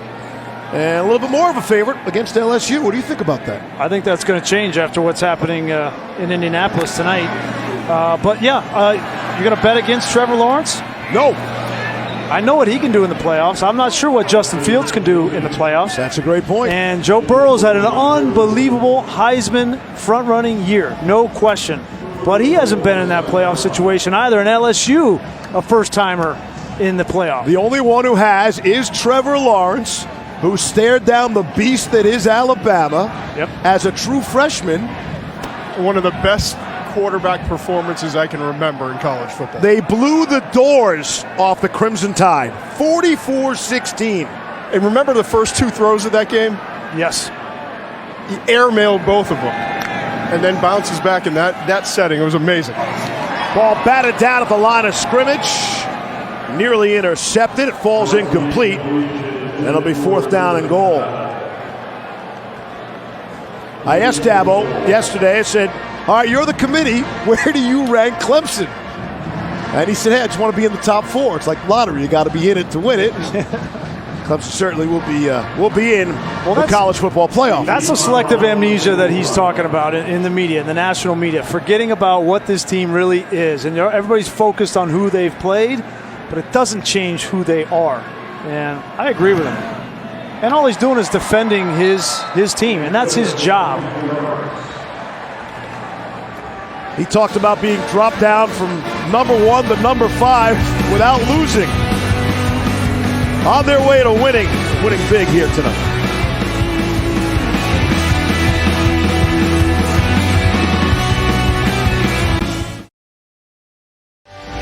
and a little bit more of a favorite against LSU. What do you think about that? I think that's going to change after what's happening in Indianapolis tonight. But yeah, you're going to bet against Trevor Lawrence? No. I know what he can do in the playoffs. I'm not sure what Justin Fields can do in the playoffs. That's a great point. And Joe Burrow's had an unbelievable Heisman front-running year, no question. But he hasn't been in that playoff situation either. And LSU, a first-timer in the playoff. The only one who has is Trevor Lawrence, who stared down the beast that is Alabama as a true freshman. One of the best quarterback performances I can remember in college football. They blew the doors off the Crimson Tide, 44-16. And remember the first 2 throws of that game? Yes. He airmailed both of them and then bounces back in that setting. It was amazing. Ball batted down at the line of scrimmage. Nearly intercepted. It falls incomplete. And it'll be 4th down and goal. I asked Dabo yesterday, I said, all right, you're the committee. Where do you rank Clemson? And he said, hey, I just want to be in the top 4. It's like lottery. You got to be in it to win it. Clemson certainly will be in the college football playoff. That's the selective amnesia that he's talking about in the media, in the national media, forgetting about what this team really is. And everybody's focused on who they've played, but it doesn't change who they are. And I agree with him. And all he's doing is defending his team, and that's his job. He talked about being dropped down from number 1 to number 5 without losing. On their way to winning big here tonight.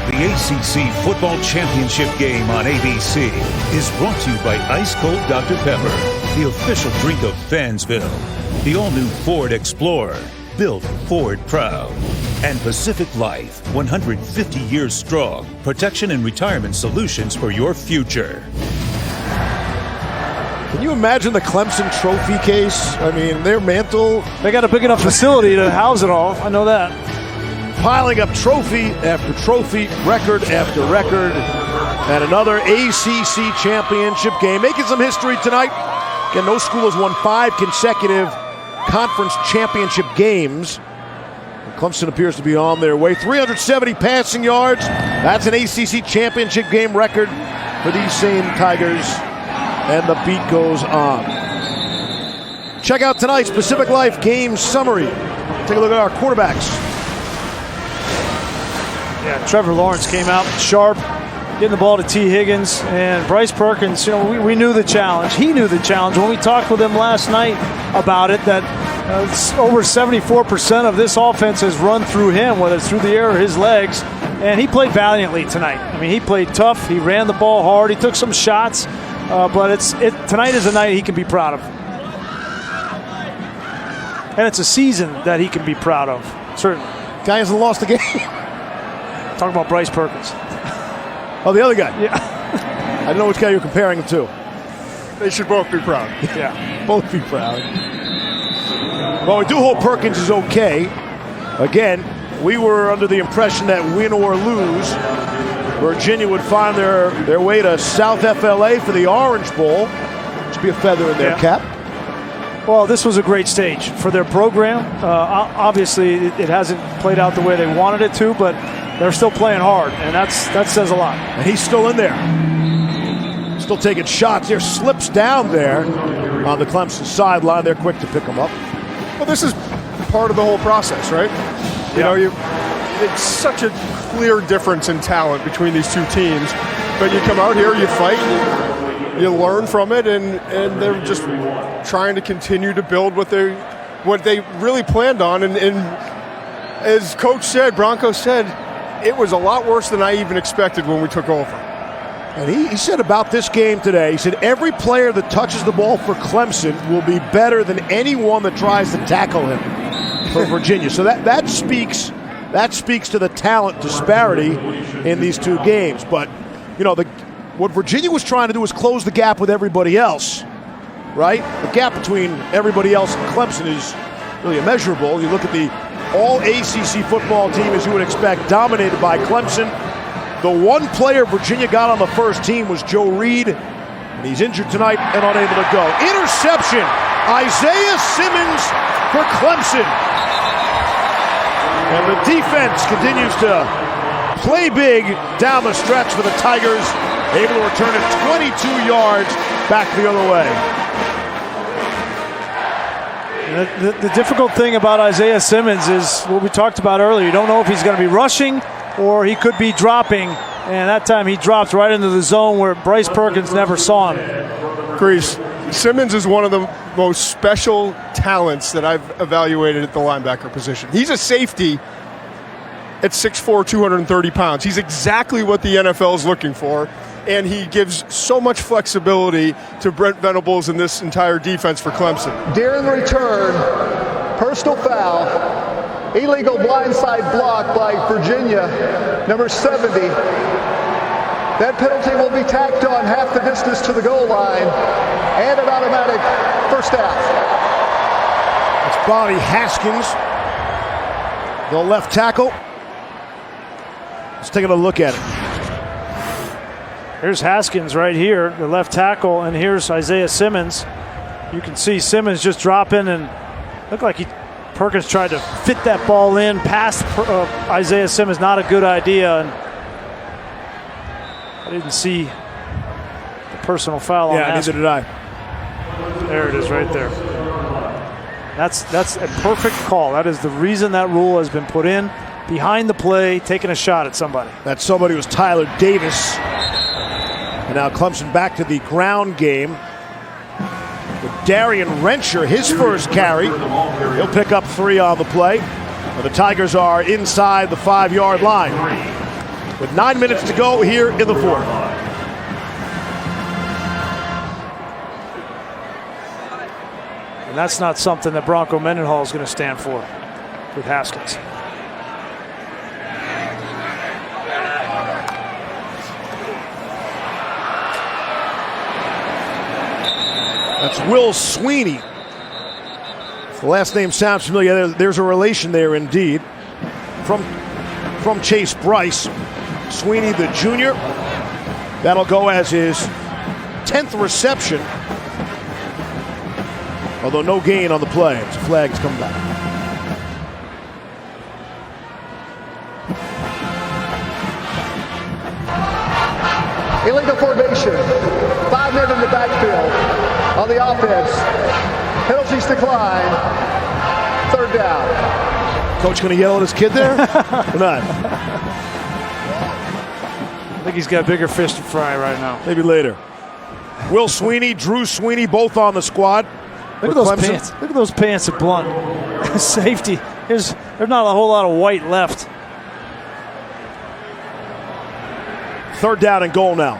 The ACC Football Championship game on ABC is brought to you by Ice Cold Dr. Pepper, the official drink of Fansville, the all-new Ford Explorer, built Ford proud, and Pacific Life, 150 years strong, protection and retirement solutions for your future. Can you imagine the Clemson trophy case? I mean, their mantle. They got a big enough facility to house it all. I know that. Piling up trophy after trophy, record after record, and another ACC championship game. Making some history tonight. Again, no school has won 5 consecutive conference championship games. Clemson appears to be on their way. 370 passing yards. That's an ACC championship game record for these same Tigers. And the beat goes on. Check out tonight's Pacific Life game summary. Take a look at our quarterbacks. Yeah, Trevor Lawrence came out sharp, getting the ball to T. Higgins, and Bryce Perkins, we knew the challenge. He knew the challenge. When we talked with him last night about it, that over 74% of this offense has run through him, whether it's through the air or his legs, and he played valiantly tonight. I mean, he played tough. He ran the ball hard. He took some shots, but tonight is a night he can be proud of. And it's a season that he can be proud of, certainly. Guy hasn't lost a game. Talking about Bryce Perkins. Oh, the other guy. Yeah. I don't know which guy you're comparing him to. They should both be proud. Yeah. Both be proud. Well, we do hope Perkins is okay. Again, we were under the impression that win or lose, Virginia would find their way to South FLA for the Orange Bowl. Should be a feather in their cap. Well, this was a great stage for their program. Obviously, it hasn't played out the way they wanted it to, but they're still playing hard, and that says a lot. And he's still in there. Still taking shots here. Slips down there on the Clemson sideline. They're quick to pick him up. Well, this is part of the whole process, right? You know, it's such a clear difference in talent between these two teams. But you come out here, you fight, you learn from it, and they're just trying to continue to build what they really planned on. And as Coach said, Bronco said, it was a lot worse than I even expected when we took over. And he said about this game today, he said every player that touches the ball for Clemson will be better than anyone that tries to tackle him for Virginia. So that speaks to the talent disparity in these two games. But, you know, what Virginia was trying to do was close the gap with everybody else, right? The gap between everybody else and Clemson is really immeasurable. You look at the all-ACC football team, as you would expect, dominated by Clemson. The one player Virginia got on the first team was Joe Reed, and he's injured tonight and unable to go. Interception, Isaiah Simmons for Clemson. And the defense continues to play big down the stretch for the Tigers, able to return it 22 yards back the other way. The difficult thing about Isaiah Simmons is what we talked about earlier. You don't know if he's going to be rushing or he could be dropping, and that time he dropped right into the zone where Bryce Perkins never saw him. Grease, Simmons is one of the most special talents that I've evaluated at the linebacker position. He's a safety at 6'4", 230 pounds. He's exactly what the NFL is looking for, and he gives so much flexibility to Brent Venables and this entire defense for Clemson. During the return, personal foul, illegal blindside block by Virginia, number 70. That penalty will be tacked on half the distance to the goal line and an automatic first down. It's Bobby Haskins, the left tackle. Let's take a look at it. Here's Haskins right here, the left tackle, and here's Isaiah Simmons. You can see Simmons just dropping, and looked like Perkins tried to fit that ball in past Isaiah Simmons. Not a good idea. And I didn't see the personal foul on Haskins. Neither did I. There it is right there. That's a perfect call. That is the reason that rule has been put in. Behind the play, taking a shot at somebody. That somebody was Tyler Davis. And now Clemson back to the ground game. With Darian Rencher, his first carry. He'll pick up 3 on the play. And the Tigers are inside the 5-yard line. With 9 minutes to go here in the fourth. And that's not something that Bronco Mendenhall is going to stand for with Haskins. That's Will Sweeney. If the last name sounds familiar, there's a relation there indeed. From Chase Bryce. Sweeney, the junior. That'll go as his 10th reception. Although no gain on the play. It's a flag to come back. Illegal formation. 5 men in the backfield. On the offense, penalties decline. 3rd down. Coach going to yell at his kid there? Or not? I think he's got bigger fish to fry right now. Maybe later. Will Sweeney, Drew Sweeney, both on the squad. Look at those pants. Look at those pants at Blunt. Safety. There's not a whole lot of white left. 3rd down and goal now.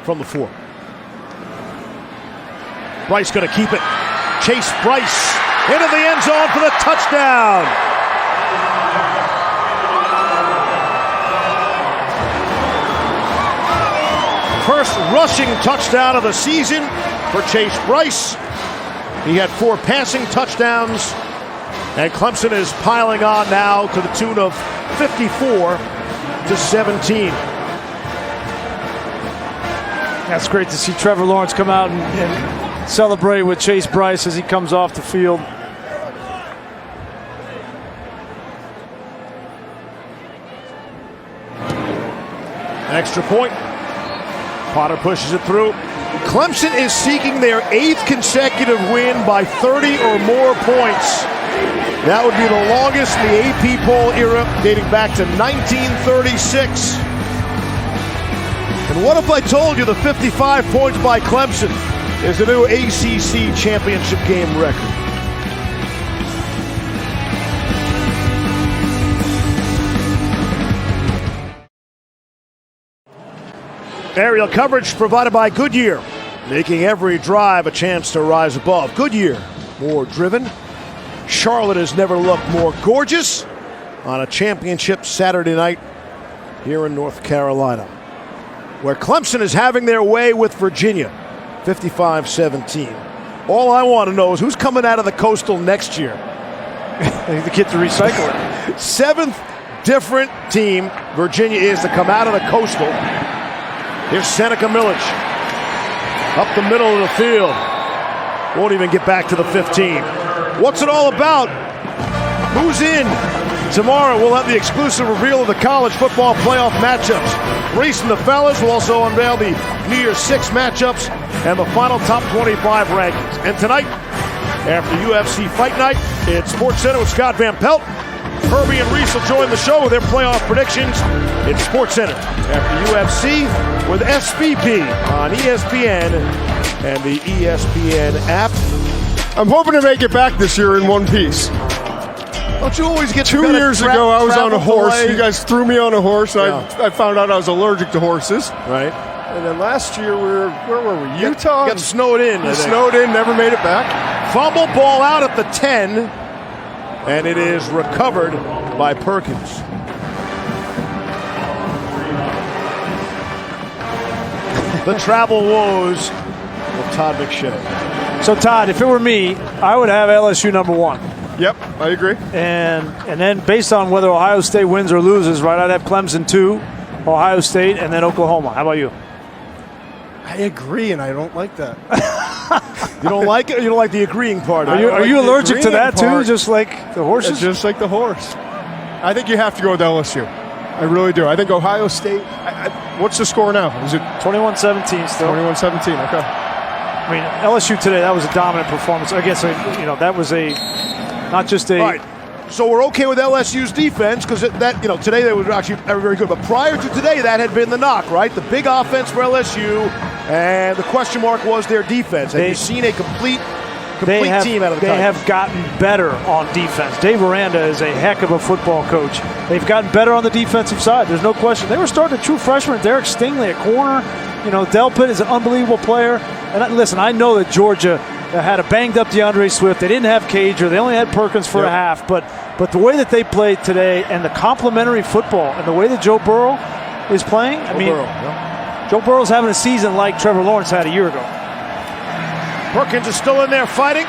From the 4. Bryce going to keep it. Chase Bryce into the end zone for the touchdown. First rushing touchdown of the season for Chase Bryce. He had 4 passing touchdowns. And Clemson is piling on now to the tune of 54. to 17. That's great to see Trevor Lawrence come out and celebrate with Chase Bryce as he comes off the field. An extra point. Potter pushes it through. Clemson is seeking their 8th consecutive win by 30 or more points. That would be the longest in the AP poll era, dating back to 1936. And what if I told you the 55 points by Clemson is the new ACC championship game record? Aerial coverage provided by Goodyear, making every drive a chance to rise above. Goodyear, more driven. Charlotte has never looked more gorgeous on a championship Saturday night here in North Carolina, where Clemson is having their way with Virginia, 55-17. All I want to know is who's coming out of the Coastal next year. The kid to recycle it. 7th different team Virginia is to come out of the Coastal. Here's Seneca Milledge up the middle of the field. Won't even get back to the 15. What's it all about? Who's in? Tomorrow we'll have the exclusive reveal of the college football playoff matchups. Reese and the fellas will also unveil the New Year's 6 matchups and the final top 25 rankings. And tonight, after UFC Fight Night, it's Sports Center with Scott Van Pelt. Herbie and Reese will join the show with their playoff predictions. It's Sports Center after UFC with SVP on ESPN and the ESPN app. I'm hoping to make it back this year in one piece. Don't you always get 2 years ago, I was on a horse. You guys threw me on a horse, and I found out I was allergic to horses. Right. And then last year, where were we? Utah? Got snowed in. Snowed in, never made it back. Fumble, ball out at the 10, and it is recovered by Perkins. The travel woes of Todd McShay. So, Todd, if it were me, I would have LSU number 1. Yep, I agree. And then based on whether Ohio State wins or loses, right, I'd have Clemson 2, Ohio State, and then Oklahoma. How about you? I agree, and I don't like that. You don't like it, or you don't like the agreeing part? Are you allergic to that too, just like the horses? Just like the horse. I think you have to go with LSU. I really do. I think Ohio State, what's the score now? Is it 21-17 still? 21-17, okay. I mean, LSU today, that was a dominant performance. I guess, that was not just a... All right. So we're okay with LSU's defense because today they were actually very good. But prior to today, that had been the knock, right? The big offense for LSU, and the question mark was their defense. Have you seen a complete team out of the Tigers? They have gotten better on defense. Dave Aranda is a heck of a football coach. They've gotten better on the defensive side. There's no question. They were starting a true freshman, Derek Stingley at corner. Delpit is an unbelievable player. And listen, I know that Georgia had a banged-up DeAndre Swift. They didn't have Cager. They only had Perkins for a half. But the way that they played today and the complementary football and the way that Joe Burrow is playing, Joe Burrow's having a season like Trevor Lawrence had a year ago. Perkins is still in there fighting.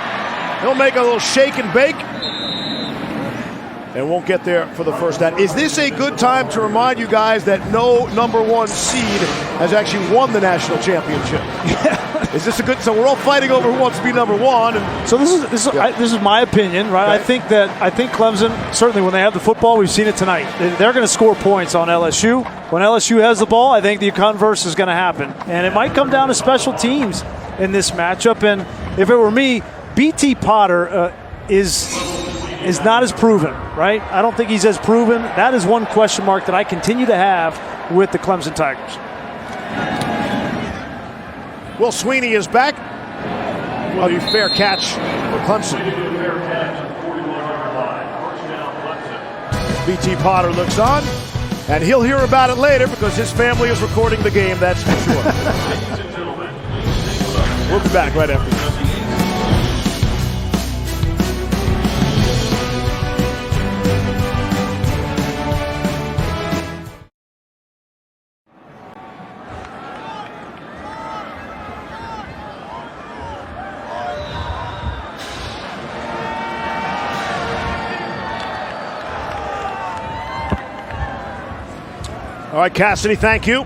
He'll make a little shake and bake and won't get there for the first down. Is this a good time to remind you guys that no number 1 seed has actually won the national championship? Is this a good? So we're all fighting over who wants to be number 1. And so this is my opinion, right? Okay. I think Clemson, certainly when they have the football, we've seen it tonight. They're going to score points on LSU. When LSU has the ball, I think the converse is going to happen, and it might come down to special teams in this matchup. And if it were me, BT Potter is not as proven, right? I don't think he's as proven. That is one question mark that I continue to have with the Clemson Tigers. Will Sweeney is back. Will be fair catch for Clemson. BT Potter looks on, and he'll hear about it later because his family is recording the game, that's for sure. We'll be back right after this. All right, Cassidy, thank you.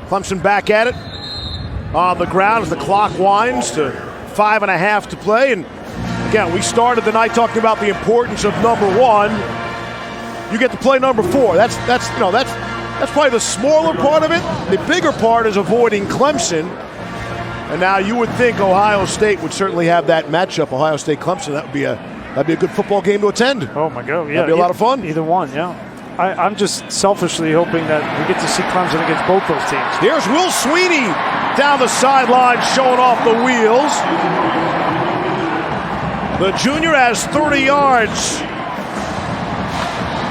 Clemson back at it on the ground as the clock winds to 5.5 to play. And again, we started the night talking about the importance of number 1. You get to play number 4. That's probably the smaller part of it. The bigger part is avoiding Clemson. And now you would think Ohio State would certainly have that matchup, Ohio State-Clemson. That'd be a good football game to attend. Oh, my God. Yeah, that'd be a lot of fun. Either one, yeah. I'm just selfishly hoping that we get to see Clemson against both those teams. Here's Will Sweeney down the sideline showing off the wheels. The junior has 30 yards.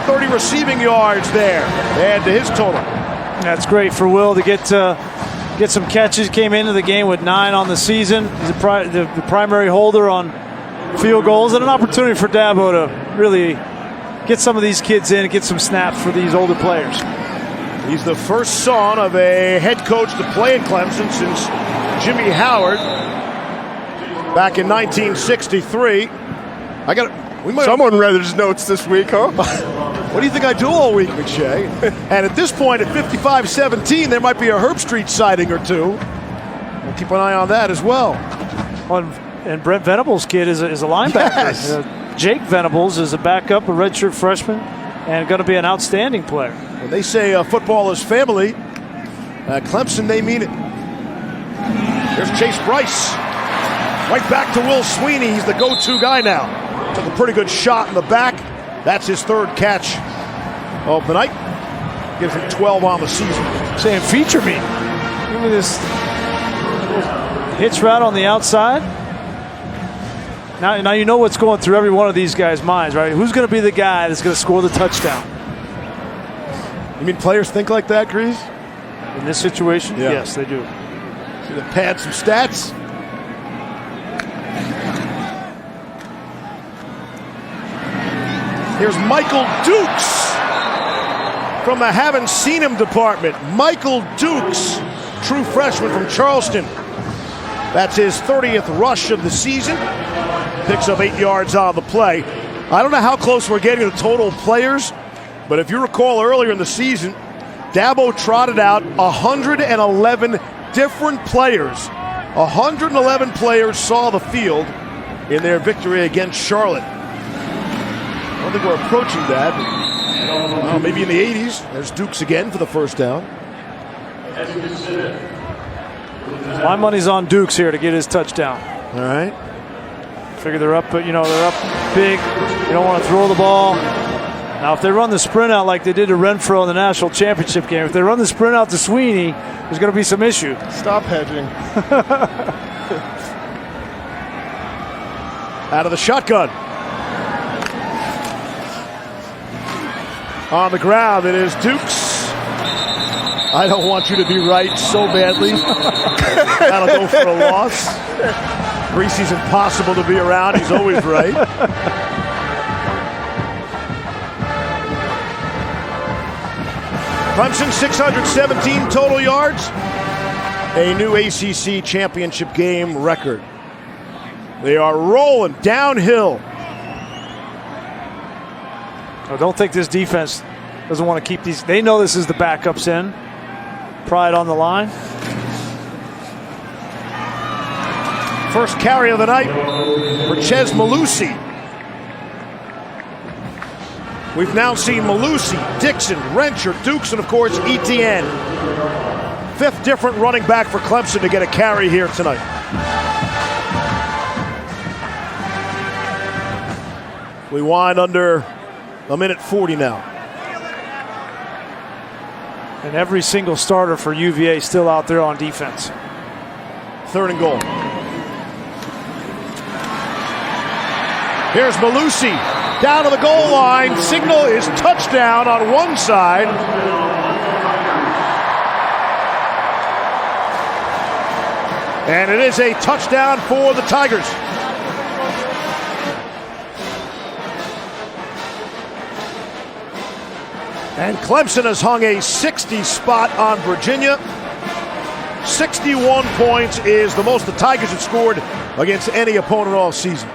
30 receiving yards there. Add to his total. That's great for Will to get some catches. Came into the game with 9 on the season. He's the primary holder on field goals, and an opportunity for Dabo to really get some of these kids in and get some snaps for these older players. He's the first son of a head coach to play at Clemson since Jimmy Howard back in 1963. Someone read his notes this week, huh? What do you think I do all week, McShay? And at this point, at 55-17, there might be a Herb Street sighting or two. We'll keep an eye on that as well. And Brent Venables' kid is a linebacker. Yes. Jake Venables is a backup, a redshirt freshman, and going to be an outstanding player. When they say football is family, Clemson, they mean it. There's Chase Bryce. Right back to Will Sweeney. He's the go-to guy now. Took a pretty good shot in the back. That's his 3rd catch of the night. Gives him 12 on the season. Saying, feature me. Give me this hitch route on the outside. Now you know what's going through every one of these guys' minds, right? Who's going to be the guy that's going to score the touchdown? You mean players think like that, Grease? In this situation? Yeah. Yes, they do. See them pad some stats. Here's Michael Dukes from the haven't seen him department. Michael Dukes, true freshman from Charleston. That's his 30th rush of the season. Picks up 8 yards on the play. I don't know how close we're getting to total players, but if you recall earlier in the season, Dabo trotted out 111 different players. 111 players saw the field in their victory against Charlotte. I don't think we're approaching that. Well, maybe in the 80s. There's Dukes again for the first down. My money's on Dukes here to get his touchdown. All right. Figure they're up, but they're up big. You don't want to throw the ball. Now, if they run the sprint out like they did to Renfro in the national championship game, if they run the sprint out to Sweeney, there's going to be some issue. Stop hedging. Out of the shotgun. On the ground, it is Dukes. I don't want you to be right so badly. That'll go for a loss. Greasy's impossible to be around. He's always right. Clemson, 617 total yards. A new ACC championship game record. They are rolling downhill. I don't think this defense doesn't want to keep these. They know this is the backups in. Pride on the line. First carry of the night for Ches Malusi. We've now seen Malusi, Dixon, Rencher, Dukes, and of course Etienne. 5th different running back for Clemson to get a carry here tonight. We wind under a minute 40 now. And every single starter for UVA still out there on defense. 3rd and goal. Here's Malusi down to the goal line. Signal is touchdown on one side. And it is a touchdown for the Tigers. And Clemson has hung a 60 spot on Virginia. 61 points is the most the Tigers have scored against any opponent all season.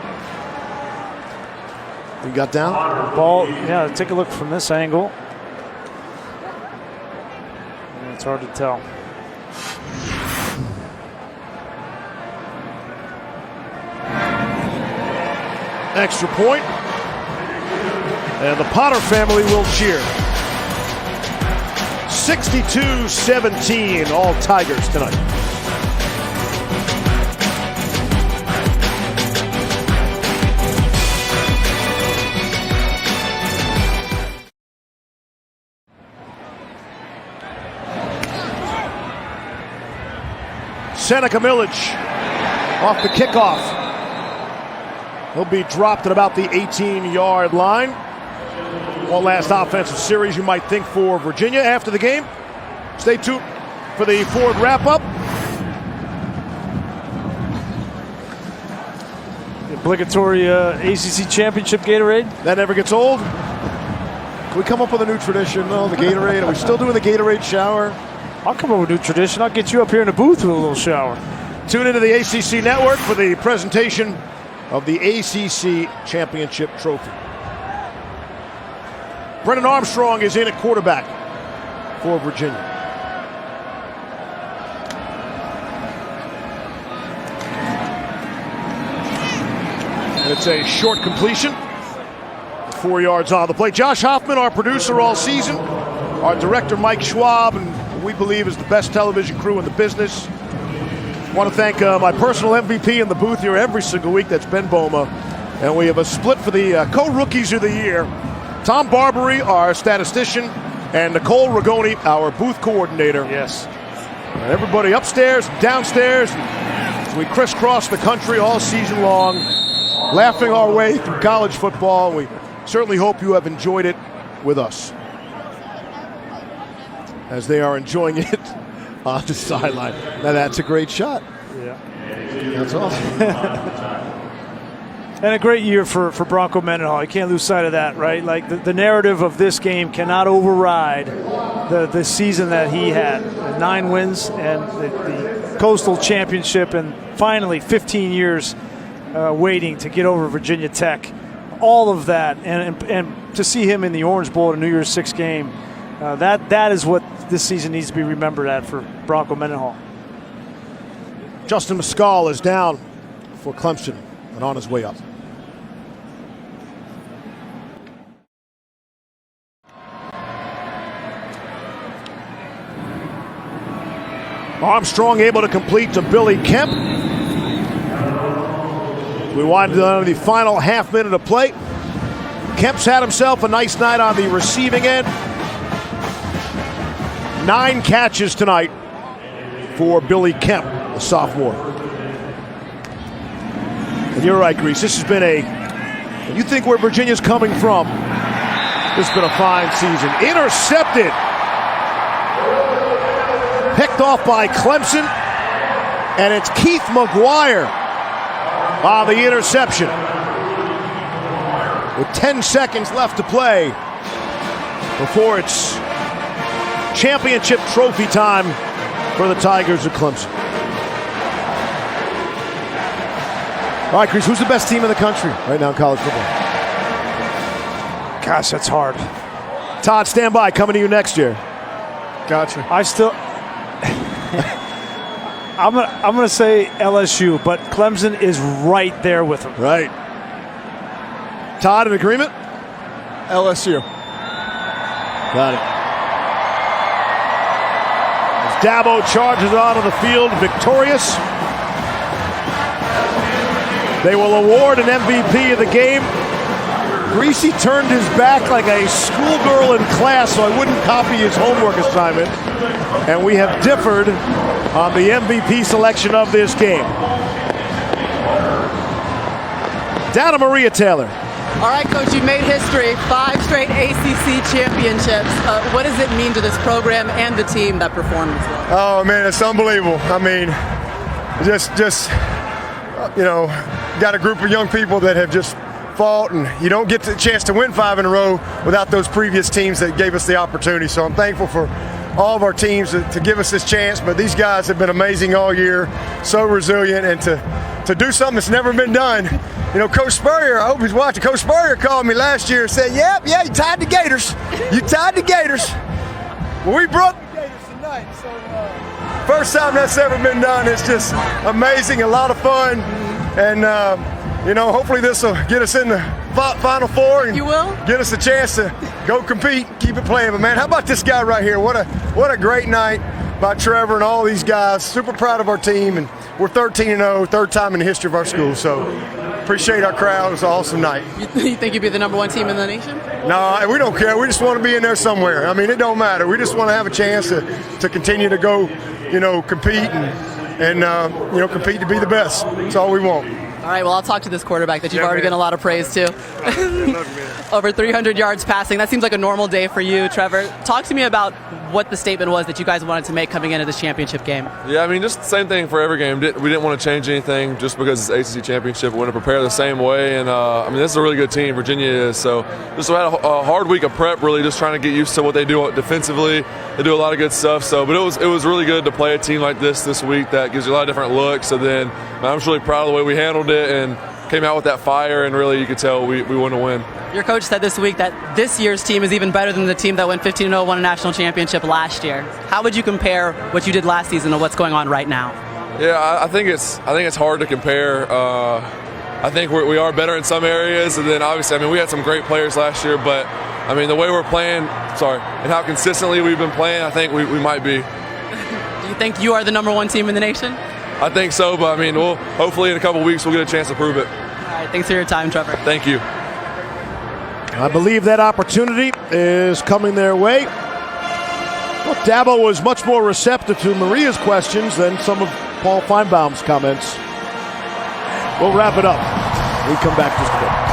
You got down? Ball, yeah, take a look from this angle. hard to tell. Extra point. And the Potter family will cheer. 62-17, all Tigers tonight. Seneca Millage off the kickoff. He'll be dropped at about the 18-yard line. One last offensive series you might think for Virginia after the game. Stay tuned for the Ford wrap-up. The obligatory ACC championship Gatorade. That never gets old. Can we come up with a new tradition? No, the Gatorade. Are we still doing the Gatorade shower? I'll come up with a new tradition. I'll get you up here in the booth with a little shower. Tune into the ACC Network for the presentation of the ACC Championship Trophy. Brennan Armstrong is in at quarterback for Virginia. And it's a short completion. 4 yards on the play. Josh Hoffman, our producer all season. Our director, Mike Schwab, and we believe is the best television crew in the business. I want to thank my personal MVP in the booth here every single week. That's Ben Boma. And we have a split for the co-rookies of the year. Tom Barbary, our statistician, and Nicole Rigoni, our booth coordinator. Yes. And everybody upstairs, downstairs, as we crisscross the country all season long, laughing our way through college football. We certainly hope you have enjoyed it with us, as they are enjoying it on the sideline. Now that's a great shot. Yeah. That's awesome. And a great year for Bronco Mendenhall. You can't lose sight of that, right? Like the narrative of this game cannot override the season that he had. 9 wins and the Coastal Championship, and finally 15 years waiting to get over Virginia Tech. All of that, and to see him in the Orange Bowl at a New Year's Six game, that is what this season needs to be remembered at for Bronco Mendenhall. Justin Mescal is down for Clemson and on his way up. Armstrong able to complete to Billy Kemp. We wind down the final half minute of play. Kemp's had himself a nice night on the receiving end. 9 catches tonight for Billy Kemp, the sophomore. And you're right, Grease. This has been when you think where Virginia's coming from, this has been a fine season. Intercepted. Picked off by Clemson. And it's Keith McGuire on the interception. With 10 seconds left to play before it's championship trophy time for the Tigers of Clemson. All right, Chris, who's the best team in the country right now in college football? Gosh, that's hard. Todd, stand by. Coming to you next year. Gotcha. I still... I'm gonna say LSU, but Clemson is right there with them. Right. Todd, in agreement? LSU. Got it. As Dabo charges onto the field, victorious. They will award an MVP of the game. Greasy turned his back like a schoolgirl in class, so I wouldn't copy his homework assignment. And we have differed on the MVP selection of this game. Down to Maria Taylor. All right, Coach, you made history. 5 straight ACC championships. What does it mean to this program and the team that performed as well? Oh, man, it's unbelievable. I mean, just got a group of young people that have just fought, and you don't get the chance to win 5 in a row without those previous teams that gave us the opportunity. So I'm thankful for all of our teams to give us this chance, but these guys have been amazing all year, so resilient, and to do something that's never been done. You know, Coach Spurrier, I hope he's watching. Coach Spurrier called me last year and said, yeah, you tied the Gators. You tied the Gators. Well, we broke the Gators tonight. First time that's ever been done. It's just amazing, a lot of fun, and hopefully this will get us in the Final Four and get us a chance to go compete, keep it playing. But man, how about this guy right here? What a great night by Trevor and all these guys. Super proud of our team, and we're 13-0, third time in the history of our school. So appreciate our crowd. It was an awesome night. You think you'd be the number one team in the nation? No, we don't care. We just want to be in there somewhere. I mean, it don't matter. We just want to have a chance to continue to go, compete and compete to be the best. That's all we want. All right, well, I'll talk to this quarterback that you've already given a lot of praise to. Over 300 yards passing. That seems like a normal day for you, Trevor. Talk to me about what the statement was that you guys wanted to make coming into this championship game. Yeah, I mean, just the same thing for every game. We didn't want to change anything just because it's ACC championship. We want to prepare the same way, and this is a really good team. Virginia is. So just had a hard week of prep, really, just trying to get used to what they do defensively. They do a lot of good stuff. But it was really good to play a team like this week that gives you a lot of different looks. So then I'm just really proud of the way we handled it and came out with that fire, and really you could tell we want to win. Your coach said this week that this year's team is even better than the team that went 15-0, won a national championship last year. How would you compare what you did last season to what's going on right now? Yeah, I think it's hard to compare. I think we are better in some areas, and then obviously, we had some great players last year, but the way we're playing, and how consistently we've been playing, I think we might be. Do you think you are the number one team in the nation? I think so, but we'll hopefully in a couple weeks we'll get a chance to prove it. All right, thanks for your time, Trevor. Thank you. I believe that opportunity is coming their way. Well, Dabo was much more receptive to Maria's questions than some of Paul Feinbaum's comments. We'll wrap it up. We come back just a bit.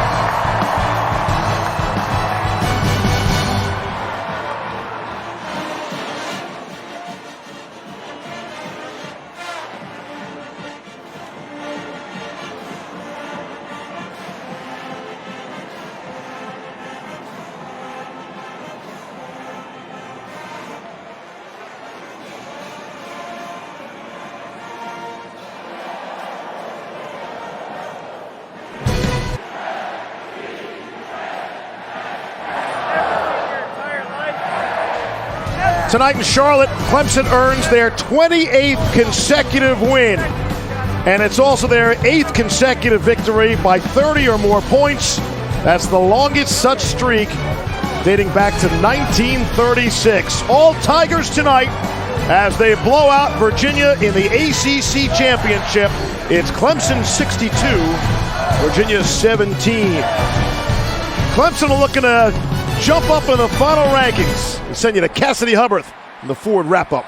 Tonight in Charlotte, Clemson earns their 28th consecutive win. And it's also their 8th consecutive victory by 30 or more points. That's the longest such streak dating back to 1936. All Tigers tonight as they blow out Virginia in the ACC championship. It's Clemson 62, Virginia 17. Clemson are looking to jump up in the final rankings. We send you to Cassidy Hubbard in the Ford wrap-up.